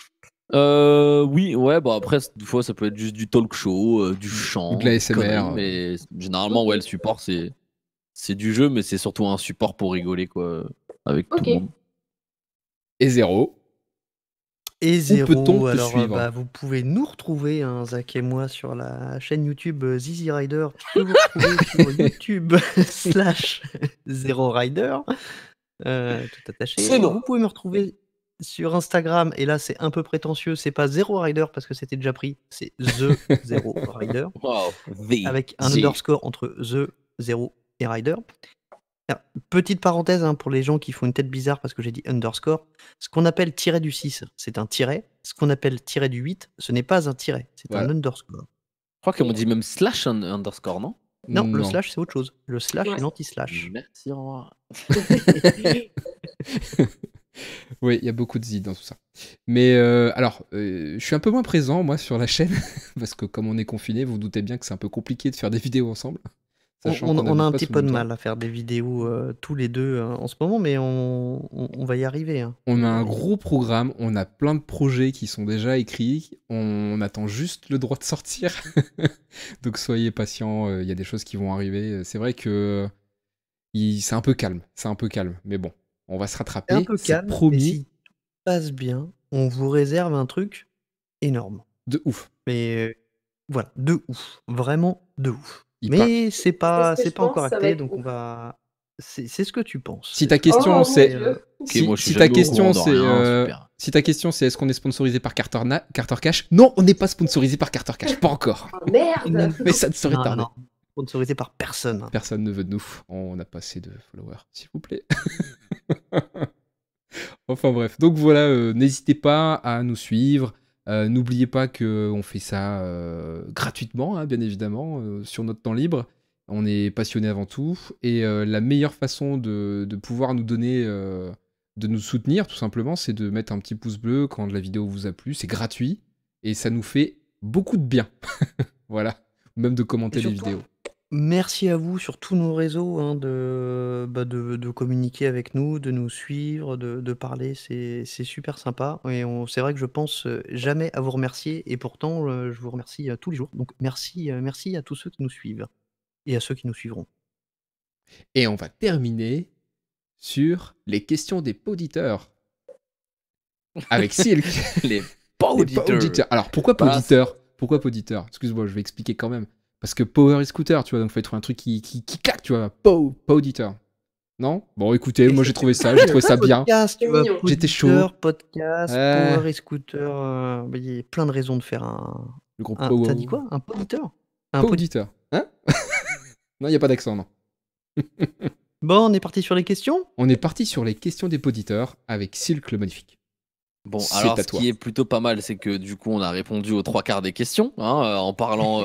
Speaker 6: Oui, ouais, bah après, des fois ça peut être juste du talk show, du chant,
Speaker 2: Ou de la
Speaker 6: des
Speaker 2: SMR,
Speaker 6: conneries, mais généralement, ouais, le support c'est du jeu, mais c'est surtout un support pour rigoler quoi, avec tout
Speaker 4: Ok.
Speaker 6: le monde.
Speaker 2: Et 0.
Speaker 5: Et
Speaker 2: Où
Speaker 5: Zéro,
Speaker 2: peut-on te
Speaker 5: alors
Speaker 2: suivre?
Speaker 5: vous pouvez nous retrouver, hein, Zach et moi, sur la chaîne YouTube Zizi Rider. Tu peux vous retrouver sur YouTube slash Zero Rider, tout attaché.
Speaker 6: C'est non.
Speaker 5: Vous pouvez me retrouver sur Instagram, et là c'est un peu prétentieux, c'est pas Zero Rider parce que c'était déjà pris, c'est The Zero Rider,
Speaker 6: Wow.
Speaker 5: avec un
Speaker 6: The.
Speaker 5: underscore entre The, Zero et Rider. Alors, petite parenthèse hein, pour les gens qui font une tête bizarre parce que j'ai dit underscore. Ce qu'on appelle tiret du 6, c'est un tiret. Ce qu'on appelle tiret du 8, ce n'est pas un tiret, c'est un
Speaker 2: Voilà.
Speaker 5: underscore.
Speaker 6: Je crois qu'on dit même slash underscore, non?
Speaker 5: Non, le slash c'est autre chose. Le slash
Speaker 4: Ouais.
Speaker 5: est l'anti-slash.
Speaker 6: Merci, au revoir.
Speaker 2: Oui, il y a beaucoup de zid dans tout ça. Mais alors, je suis un peu moins présent, moi, sur la chaîne, parce que comme on est confiné, vous vous doutez bien que c'est un peu compliqué de faire des vidéos ensemble. sachant qu'on
Speaker 5: On a
Speaker 2: habite
Speaker 5: un
Speaker 2: pas
Speaker 5: petit
Speaker 2: sous
Speaker 5: peu
Speaker 2: le
Speaker 5: de
Speaker 2: même toit.
Speaker 5: mal à faire des vidéos tous les deux en ce moment, mais on va y arriver. Hein.
Speaker 2: On a un gros programme, on a plein de projets qui sont déjà écrits, on attend juste le droit de sortir. Donc soyez patients, il y a des choses qui vont arriver. C'est vrai que c'est un peu calme, mais bon, on va se rattraper,
Speaker 5: C'est un peu
Speaker 2: c'est
Speaker 5: calme, mais
Speaker 2: promis,
Speaker 5: si tout passe bien, on vous réserve un truc énorme.
Speaker 2: de ouf.
Speaker 5: Mais voilà, de ouf. Vraiment de ouf.
Speaker 2: Il part.
Speaker 5: Mais c'est pas,
Speaker 4: C'est ce que
Speaker 5: c'est
Speaker 4: je
Speaker 5: pas encore
Speaker 4: pense, ça va
Speaker 5: acté,
Speaker 4: être
Speaker 5: donc on
Speaker 4: ouf.
Speaker 5: va. C'est ce que tu penses.
Speaker 2: Si ta
Speaker 5: C'est-
Speaker 2: question
Speaker 4: Oh, mon
Speaker 2: c'est
Speaker 4: Dieu.
Speaker 6: Ok,
Speaker 2: si,
Speaker 6: moi, je suis
Speaker 2: si ta
Speaker 6: jamais au
Speaker 2: question
Speaker 6: courant de
Speaker 2: c'est
Speaker 6: rien, super.
Speaker 2: si ta question c'est est-ce qu'on est sponsorisé par Carter Cash? Non, on n'est pas sponsorisé par Carter Cash, pas encore.
Speaker 4: Oh, merde.
Speaker 2: Mais ça ne serait
Speaker 5: Non,
Speaker 2: tardé.
Speaker 5: non, sponsorisé par personne.
Speaker 2: Personne ne veut de nous. On n'a pas assez de followers, s'il vous plaît. Enfin bref, donc voilà, n'hésitez pas à nous suivre. N'oubliez pas qu'on fait ça gratuitement, hein, bien évidemment, sur notre temps libre. On est passionné avant tout. Et la meilleure façon de pouvoir nous donner, de nous soutenir, tout simplement, c'est de mettre un petit pouce bleu quand la vidéo vous a plu. C'est gratuit et ça nous fait beaucoup de bien. Voilà. Ou même de commenter
Speaker 5: Et
Speaker 2: les
Speaker 5: surtout,
Speaker 2: vidéos.
Speaker 5: Merci à vous sur tous nos réseaux hein, de communiquer avec nous, de nous suivre, de parler. C'est super sympa. Et c'est vrai que je pense jamais à vous remercier. Et pourtant, je vous remercie tous les jours. Donc merci à tous ceux qui nous suivent. Et à ceux qui nous suivront.
Speaker 2: Et on va terminer sur les questions des poditeurs. Avec Silk.
Speaker 6: Les
Speaker 2: Les
Speaker 6: poditeurs.
Speaker 2: poditeurs. Alors pourquoi
Speaker 6: Bah,
Speaker 2: poditeur? Pourquoi poditeur? Excuse-moi, je vais expliquer quand même. Parce que Power Scooter, tu vois, donc il faut trouver un truc qui claque, tu vois. Poditeur. Non? Bon, écoutez, moi j'ai trouvé ça bien.
Speaker 5: Podcast, tu vois,
Speaker 4: Mignon.
Speaker 2: J'étais chaud.
Speaker 5: Poditeur, podcast,
Speaker 2: Ouais.
Speaker 5: Power et Scooter. Il y a plein de raisons de faire
Speaker 2: Le gros
Speaker 5: T'as dit quoi? Un poditeur?
Speaker 2: Poditeur. Hein? Non, il n'y a pas d'accent, non.
Speaker 5: Bon, on est parti sur les questions?
Speaker 2: On est parti sur les questions des poditeurs avec Silk le Magnifique.
Speaker 6: Bon,
Speaker 2: C'est
Speaker 6: alors
Speaker 2: à
Speaker 6: ce
Speaker 2: toi.
Speaker 6: qui est plutôt pas mal, c'est que du coup, on a répondu aux 3/4 des questions hein, en parlant,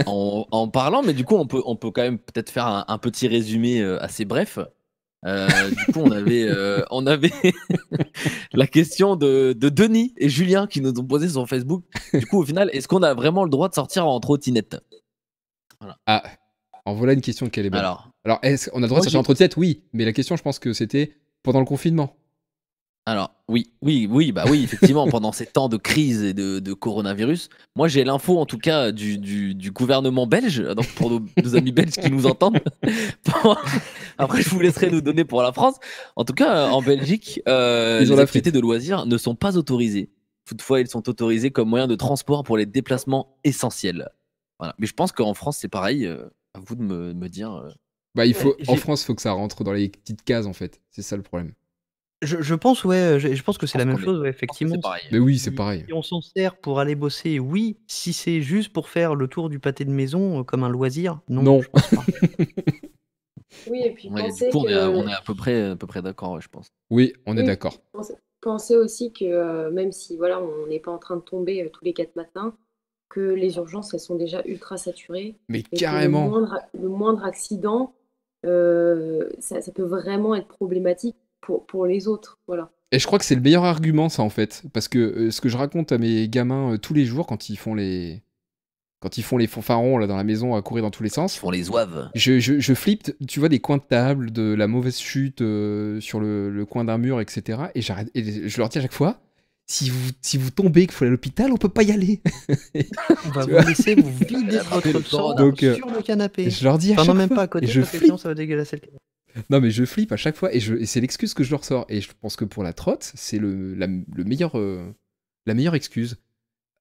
Speaker 6: en parlant, mais du coup, on peut quand même peut-être faire un petit résumé assez bref. Du coup, on avait la question de Denis et Julien qui nous ont posé sur Facebook. Du coup, au final, est-ce qu'on a vraiment le droit de sortir en trottinette?
Speaker 2: Ah, en voilà une question qu'elle est bonne.
Speaker 6: Alors,
Speaker 2: est-ce qu'on a le droit de sortir en trottinette? Oui, mais la question, je pense que c'était pendant le confinement.
Speaker 6: oui, effectivement, pendant ces temps de crise et de coronavirus, moi j'ai l'info en tout cas du gouvernement belge, donc pour nos amis belges qui nous entendent. Après, je vous laisserai nous donner pour la France. En tout cas, en Belgique, les
Speaker 2: ont la
Speaker 6: activités
Speaker 2: frite.
Speaker 6: de loisirs ne sont pas autorisées. Toutefois, ils sont autorisés comme moyen de transport pour les déplacements essentiels. Voilà. Mais je pense qu'en France, c'est pareil. À vous de me dire.
Speaker 2: Bah, en
Speaker 5: j'ai-
Speaker 2: France, il faut que ça rentre dans les petites cases, en fait. C'est ça le problème.
Speaker 5: Je pense, ouais, je pense que c'est la même
Speaker 6: qu'on est-
Speaker 5: chose, ouais,
Speaker 6: je pense que
Speaker 5: effectivement.
Speaker 6: c'est pareil.
Speaker 2: Mais oui, c'est pareil.
Speaker 5: Si on s'en sert pour aller bosser, oui. Si c'est juste pour faire le tour du pâté de maison comme un loisir, non.
Speaker 2: Non.
Speaker 5: Je pense pas.
Speaker 4: Oui, et puis
Speaker 6: Ouais, du
Speaker 4: pensez
Speaker 6: coup,
Speaker 4: que...
Speaker 6: on est à peu près d'accord, ouais, je pense.
Speaker 2: Oui, on est
Speaker 4: Oui.
Speaker 2: d'accord.
Speaker 4: Pensez aussi que même si voilà, on n'est pas en train de tomber tous les 4 matins, que les urgences, elles sont déjà ultra saturées.
Speaker 2: Mais
Speaker 4: Et que
Speaker 2: carrément.
Speaker 4: le moindre accident, ça peut vraiment être problématique pour les autres. Voilà.
Speaker 2: Et je crois que c'est le meilleur argument, ça, en fait. Parce que ce que je raconte à mes gamins tous les jours quand ils font les fanfarons là, dans la maison à courir dans tous les
Speaker 6: Ils
Speaker 2: sens,
Speaker 6: font les zouaves.
Speaker 2: je flippe, tu vois, des coins de table, de la mauvaise chute sur le coin d'un mur, etc. Et je leur dis à chaque fois, si vous tombez, qu'il faut aller à l'hôpital, on peut pas y aller.
Speaker 5: On va
Speaker 2: Tu
Speaker 5: vous
Speaker 2: vois.
Speaker 5: laisser vous vider
Speaker 6: Attraper
Speaker 5: votre
Speaker 6: le
Speaker 5: sang
Speaker 6: corona.
Speaker 2: Donc,
Speaker 5: sur le canapé.
Speaker 2: je leur dis à
Speaker 5: Enfin,
Speaker 2: chaque
Speaker 5: non, même
Speaker 2: fois.
Speaker 5: pas à côté,
Speaker 2: Et je
Speaker 5: parce que
Speaker 2: flippe.
Speaker 5: sinon ça va dégueulasser le canapé.
Speaker 2: Non, mais je flippe à chaque fois et c'est l'excuse que je leur sors. Et je pense que pour la trotte, c'est le meilleur, la meilleure excuse.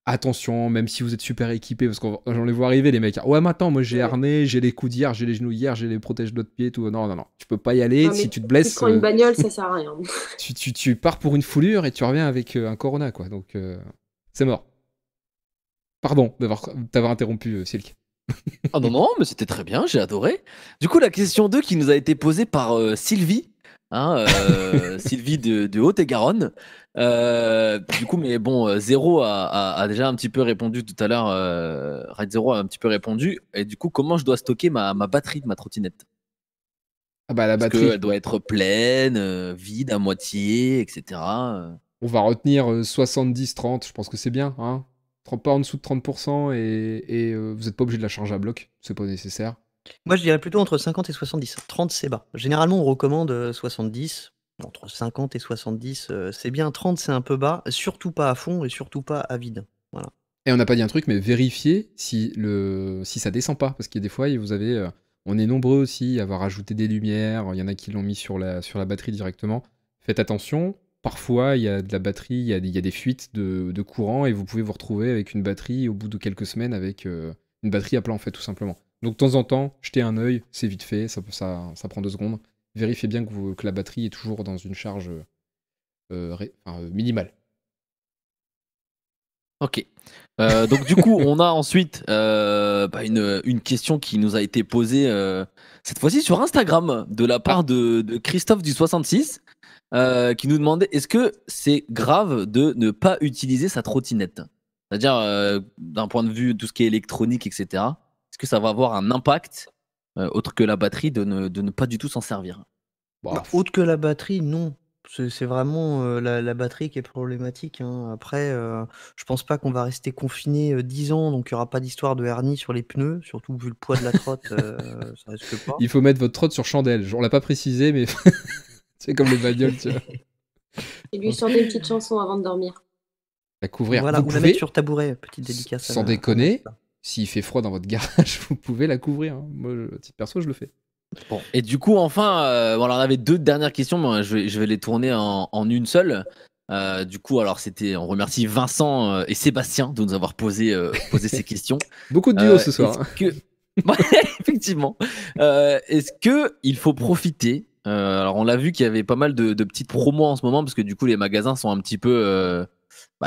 Speaker 2: Attention, même si vous êtes super équipé, parce que j'en les vois arriver, les mecs. Ouais, maintenant, moi j'ai
Speaker 4: Ouais.
Speaker 2: harnais, j'ai les coudières, j'ai les genouillères, j'ai les protèges de pied, tout. Non, non, non. Tu peux pas y aller.
Speaker 4: Non, mais
Speaker 2: Si tu te
Speaker 4: tu
Speaker 2: blesses,
Speaker 4: prends une bagnole, ça sert à rien.
Speaker 2: tu pars pour une foulure et tu reviens avec un corona, quoi. Donc, c'est mort. Pardon t'avoir interrompu, Silk.
Speaker 6: Ah non, non, mais c'était très bien, j'ai adoré. Du coup, la question 2 qui nous a été posée par Sylvie, hein, Sylvie de Haute-et-Garonne. Du coup, mais bon, Zero a déjà un petit peu répondu tout à l'heure. Raid Zero a un petit peu répondu. Et du coup, comment je dois stocker ma batterie de ma trottinette?
Speaker 2: Ah bah, la
Speaker 6: Parce
Speaker 2: batterie,
Speaker 6: qu'elle doit être pleine, vide, à moitié, etc.
Speaker 2: on va retenir 70-30, je pense que c'est bien, hein. Pas en dessous de 30% et vous n'êtes pas obligé de la charger à bloc, c'est pas nécessaire.
Speaker 5: Moi, je dirais plutôt entre 50 et 70. 30, c'est bas. Généralement, on recommande 70. Entre 50 et 70, c'est bien. 30, c'est un peu bas. Surtout pas à fond et surtout pas à vide. Voilà.
Speaker 2: Et on n'a pas dit un truc, mais vérifiez si ça descend pas, parce qu'il y a des fois, vous avez, on est nombreux aussi à avoir ajouté des lumières, il y en a qui l'ont mis sur la batterie directement. Faites attention, parfois il y a de la batterie, il y a des fuites de courant et vous pouvez vous retrouver avec une batterie au bout de quelques semaines avec une batterie à plat en fait tout simplement. Donc de temps en temps, jetez un œil, c'est vite fait, ça prend 2 secondes. Vérifiez bien que la batterie est toujours dans une charge minimale.
Speaker 6: Ok. Donc du coup, on a ensuite une question qui nous a été posée cette fois-ci sur Instagram de la part de Christophe du 66 qui nous demandait est-ce que c'est grave de ne pas utiliser sa trottinette? C'est-à-dire d'un point de vue tout ce qui est électronique, etc. Est-ce que ça va avoir un impact autre que la batterie de ne pas du tout s'en servir?
Speaker 2: Bah,
Speaker 5: Autre que la batterie, non. C'est vraiment la batterie qui est problématique, hein. Après, je pense pas qu'on va rester confiné 10 ans, donc il y aura pas d'histoire de hernie sur les pneus, surtout vu le poids de la trotte, ça risque pas.
Speaker 2: il faut mettre votre trotte sur chandelle. On l'a pas précisé, mais c'est comme les bagnoles, tu vois.
Speaker 4: Et lui chanter une petite chanson avant de dormir.
Speaker 2: La couvrir.
Speaker 5: Voilà,
Speaker 2: Vous
Speaker 5: ou la
Speaker 2: pouvez,
Speaker 5: mettre sur tabouret, petite dédicace
Speaker 2: sans
Speaker 5: à
Speaker 2: déconner,
Speaker 5: Max.
Speaker 2: s'il fait froid dans votre garage, vous pouvez la couvrir, hein. Moi, à titre perso, je le fais.
Speaker 6: Bon, et du coup, enfin, voilà, on avait 2 dernières questions, mais je vais les tourner en une seule. Du coup, alors on remercie Vincent et Sébastien de nous avoir posé ces questions.
Speaker 2: Beaucoup de duos ce soir, hein.
Speaker 6: Est-ce que... Ouais, effectivement. Est-ce que il faut profiter alors, on l'a vu qu'il y avait pas mal de petites promos en ce moment, parce que du coup, les magasins sont un petit peu...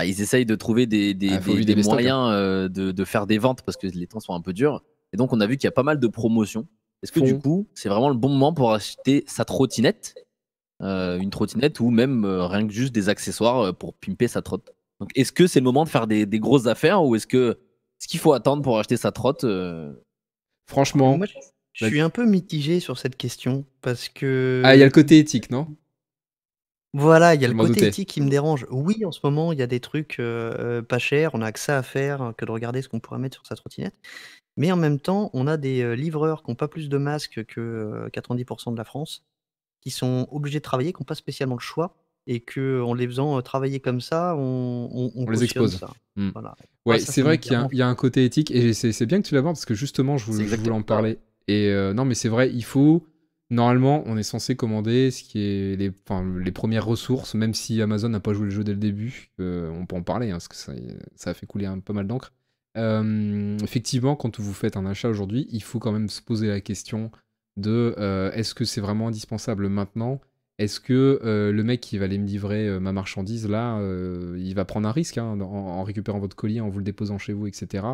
Speaker 6: ils essayent de trouver des
Speaker 2: faut vider les stocks,
Speaker 6: moyens de faire des ventes, parce que les temps sont un peu durs. Et donc, on a vu qu'il y a pas mal de promotions. Est-ce que du coup, c'est vraiment le bon moment pour acheter sa trottinette, une trottinette, ou même rien que juste des accessoires pour pimper sa trotte? Donc, est-ce que c'est le moment de faire des grosses affaires, ou est-ce qu'il faut attendre pour acheter sa trotte
Speaker 2: Franchement,
Speaker 5: Moi, je suis un peu mitigé sur cette question parce que.
Speaker 2: il y a le côté éthique, non?
Speaker 5: Voilà, il y a
Speaker 2: Je
Speaker 5: le
Speaker 2: m'en
Speaker 5: côté
Speaker 2: doutais.
Speaker 5: éthique qui me dérange. Oui, en ce moment, il y a des trucs pas chers, on a que ça à faire que de regarder ce qu'on pourrait mettre sur sa trottinette. Mais en même temps, on a des livreurs qui n'ont pas plus de masques que 90% de la France, qui sont obligés de travailler, qui n'ont pas spécialement le choix, et qu'en les faisant travailler comme ça, on
Speaker 2: On les
Speaker 5: cautionne
Speaker 2: expose.
Speaker 5: ça.
Speaker 2: Mm.
Speaker 5: Voilà.
Speaker 2: Ouais,
Speaker 5: Ça
Speaker 2: c'est
Speaker 5: me
Speaker 2: vrai qu'il
Speaker 5: dérange.
Speaker 2: y a un côté éthique, et c'est bien que tu l'abordes, parce que justement, je voulais en
Speaker 6: exactement
Speaker 2: parler. Et non, mais c'est vrai, il faut... Normalement, on est censé commander ce qui est les premières ressources, même si Amazon n'a pas joué le jeu dès le début. On peut en parler, hein, parce que ça a fait couler pas mal d'encre. Effectivement, quand vous faites un achat aujourd'hui, il faut quand même se poser la question de est-ce que c'est vraiment indispensable maintenant? Est-ce que le mec qui va aller me livrer ma marchandise, là, il va prendre un risque, hein, en récupérant votre colis, en vous le déposant chez vous, etc.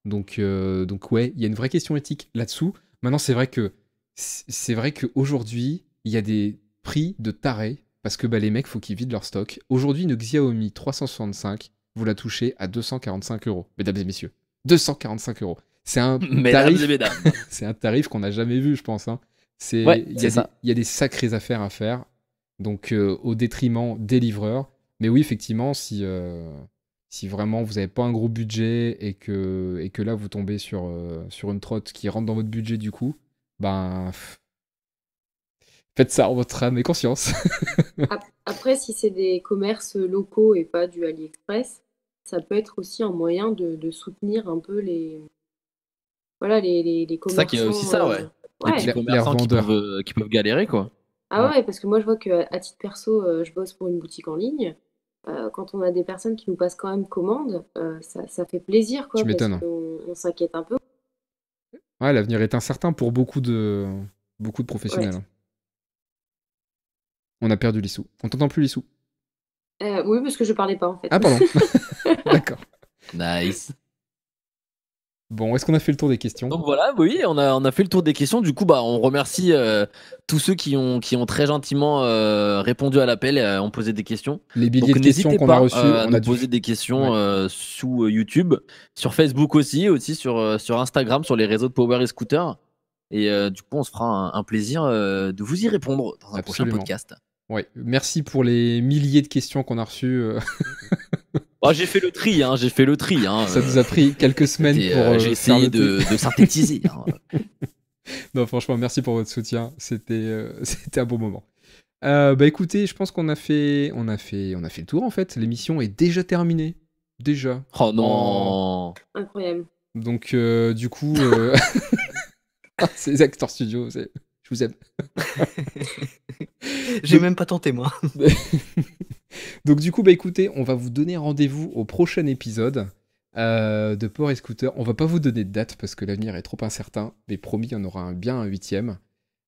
Speaker 2: Donc ouais, il y a une vraie question éthique là-dessous. Maintenant, c'est vrai qu'aujourd'hui, il y a des prix de tarés, parce que les mecs, faut qu'ils vident leur stock. Aujourd'hui, une Xiaomi 365, vous la touchez à 245 €, mesdames et messieurs. 245 €. C'est un
Speaker 6: Mesdames
Speaker 2: tarif,
Speaker 6: et mesdames.
Speaker 2: c'est un tarif qu'on n'a jamais vu, je pense, hein.
Speaker 6: Ouais,
Speaker 2: Il
Speaker 6: c'est ça.
Speaker 2: y a des sacrées affaires à faire, donc au détriment des livreurs. Mais oui, effectivement, si vraiment vous n'avez pas un gros budget et que là vous tombez sur une trotte qui rentre dans votre budget du coup, faites ça en votre âme et conscience.
Speaker 4: Après, si c'est des commerces locaux et pas du AliExpress, ça peut être aussi un moyen de soutenir un peu les
Speaker 6: C'est ça qui est
Speaker 4: commerçants
Speaker 6: aussi ça, ouais. Des
Speaker 4: Ouais.
Speaker 6: petits
Speaker 2: Les
Speaker 6: commerçants
Speaker 2: revendeurs.
Speaker 6: qui peuvent galérer, quoi.
Speaker 4: Ah
Speaker 2: Ouais.
Speaker 4: ouais, parce que moi je vois que à titre perso, je bosse pour une boutique en ligne. Quand on a des personnes qui nous passent quand même commande, ça fait plaisir
Speaker 2: Tu
Speaker 4: quoi, parce
Speaker 2: m'étonnes.
Speaker 4: qu'on s'inquiète un peu.
Speaker 2: Ouais, l'avenir est incertain pour beaucoup de
Speaker 4: Ouais.
Speaker 2: professionnels. hein. On a perdu Lissou. On t'entend plus, Lissou.
Speaker 4: Oui, parce que je parlais pas en fait.
Speaker 2: Ah, pardon. D'accord.
Speaker 6: Nice.
Speaker 2: Bon, est-ce qu'on a fait le tour des questions?
Speaker 6: Donc voilà, oui, on a fait le tour des questions. Du coup, bah, on remercie tous ceux qui ont très gentiment répondu à l'appel et ont posé des questions.
Speaker 2: Les billets
Speaker 6: Donc
Speaker 2: de questions
Speaker 6: n'hésitez
Speaker 2: qu'on
Speaker 6: pas
Speaker 2: a reçus,
Speaker 6: à
Speaker 2: on
Speaker 6: nous
Speaker 2: a dû...
Speaker 6: poser des questions sous YouTube, sur Facebook aussi sur Instagram, sur les réseaux de Power et Scooter. Et du coup, on se fera un plaisir de vous y répondre dans un prochain
Speaker 2: Absolument.
Speaker 6: podcast.
Speaker 2: Ouais. Merci pour les milliers de questions qu'on a reçues.
Speaker 6: Oh, j'ai fait le tri, hein,
Speaker 2: Ça nous a pris quelques semaines
Speaker 6: J'ai
Speaker 2: pour
Speaker 6: j'ai
Speaker 2: faire
Speaker 6: essayé
Speaker 2: le truc.
Speaker 6: de synthétiser. hein.
Speaker 2: Non, franchement, merci pour votre soutien. C'était un bon moment. Bah écoutez, je pense qu'on a fait le tour en fait. L'émission est déjà terminée. Déjà.
Speaker 6: Oh non.
Speaker 4: Incroyable.
Speaker 2: Donc du coup, c'est les Actors Studio. Je vous aime.
Speaker 5: J'ai même pas tenté, moi.
Speaker 2: Donc du coup, bah écoutez, on va vous donner rendez-vous au prochain épisode de Power et Scooter. On va pas vous donner de date parce que l'avenir est trop incertain, mais promis, il y en aura bien un 8e.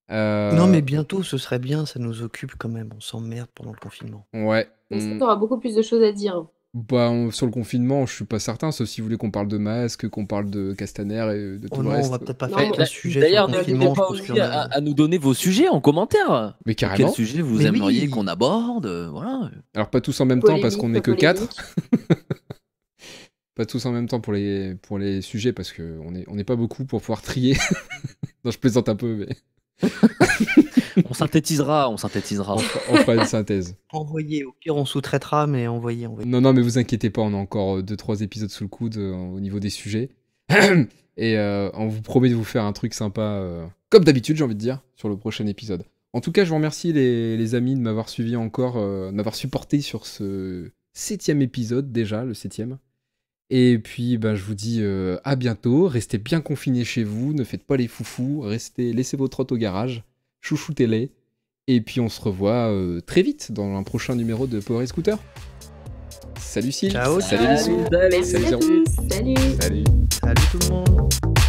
Speaker 5: Non, mais bientôt, ce serait bien, ça nous occupe quand même. On s'emmerde pendant le confinement.
Speaker 2: Ouais.
Speaker 4: Mais ça, t'auras beaucoup plus de choses à dire.
Speaker 2: Bah, sur le confinement, je suis pas certain, sauf si vous voulez qu'on parle de masque, qu'on parle de Castaner et de tout
Speaker 5: Oh
Speaker 2: le
Speaker 5: non,
Speaker 2: reste.
Speaker 5: on va peut-être pas
Speaker 4: Non,
Speaker 5: faire
Speaker 4: mais-
Speaker 5: un sujet
Speaker 6: D'ailleurs,
Speaker 5: sur le
Speaker 6: n'hésitez
Speaker 5: confinement. Je
Speaker 6: pas
Speaker 5: pense qu'il
Speaker 6: aussi
Speaker 5: y en a.
Speaker 6: à nous donner vos sujets en commentaire.
Speaker 2: Mais
Speaker 6: Quel
Speaker 2: carrément.
Speaker 6: sujet vous
Speaker 5: Mais
Speaker 6: aimeriez
Speaker 5: oui.
Speaker 6: qu'on aborde voilà.
Speaker 2: Alors pas tous en même temps parce
Speaker 4: Polémique,
Speaker 2: qu'on n'est que
Speaker 4: pas
Speaker 2: 4.
Speaker 4: polémique.
Speaker 2: Pas tous en même temps pour les sujets parce qu'on n'est pas beaucoup pour pouvoir trier. Non, je plaisante un peu, mais
Speaker 6: On synthétisera.
Speaker 2: on fera une synthèse.
Speaker 5: Envoyez, au pire, on sous-traitera, mais envoyez.
Speaker 2: Non, mais vous inquiétez pas, on a encore 2-3 épisodes sous le coude au niveau des sujets. Et on vous promet de vous faire un truc sympa, comme d'habitude, j'ai envie de dire, sur le prochain épisode. En tout cas, je vous remercie les amis de m'avoir suivi encore, de m'avoir supporté sur ce 7e épisode déjà, le 7e. Et puis, ben, je vous dis à bientôt. Restez bien confinés chez vous, ne faites pas les foufous, laissez vos trottes au garage, chouchoutez-les. Et puis, on se revoit très vite dans un prochain numéro de Power et Scooter. Salut Syl.
Speaker 5: Ciao,
Speaker 2: Salut Lissou.
Speaker 6: Salut.
Speaker 4: Merci
Speaker 2: Salut
Speaker 4: à
Speaker 2: Zéro.
Speaker 4: tous. Salut.
Speaker 2: Salut.
Speaker 5: Salut tout le monde.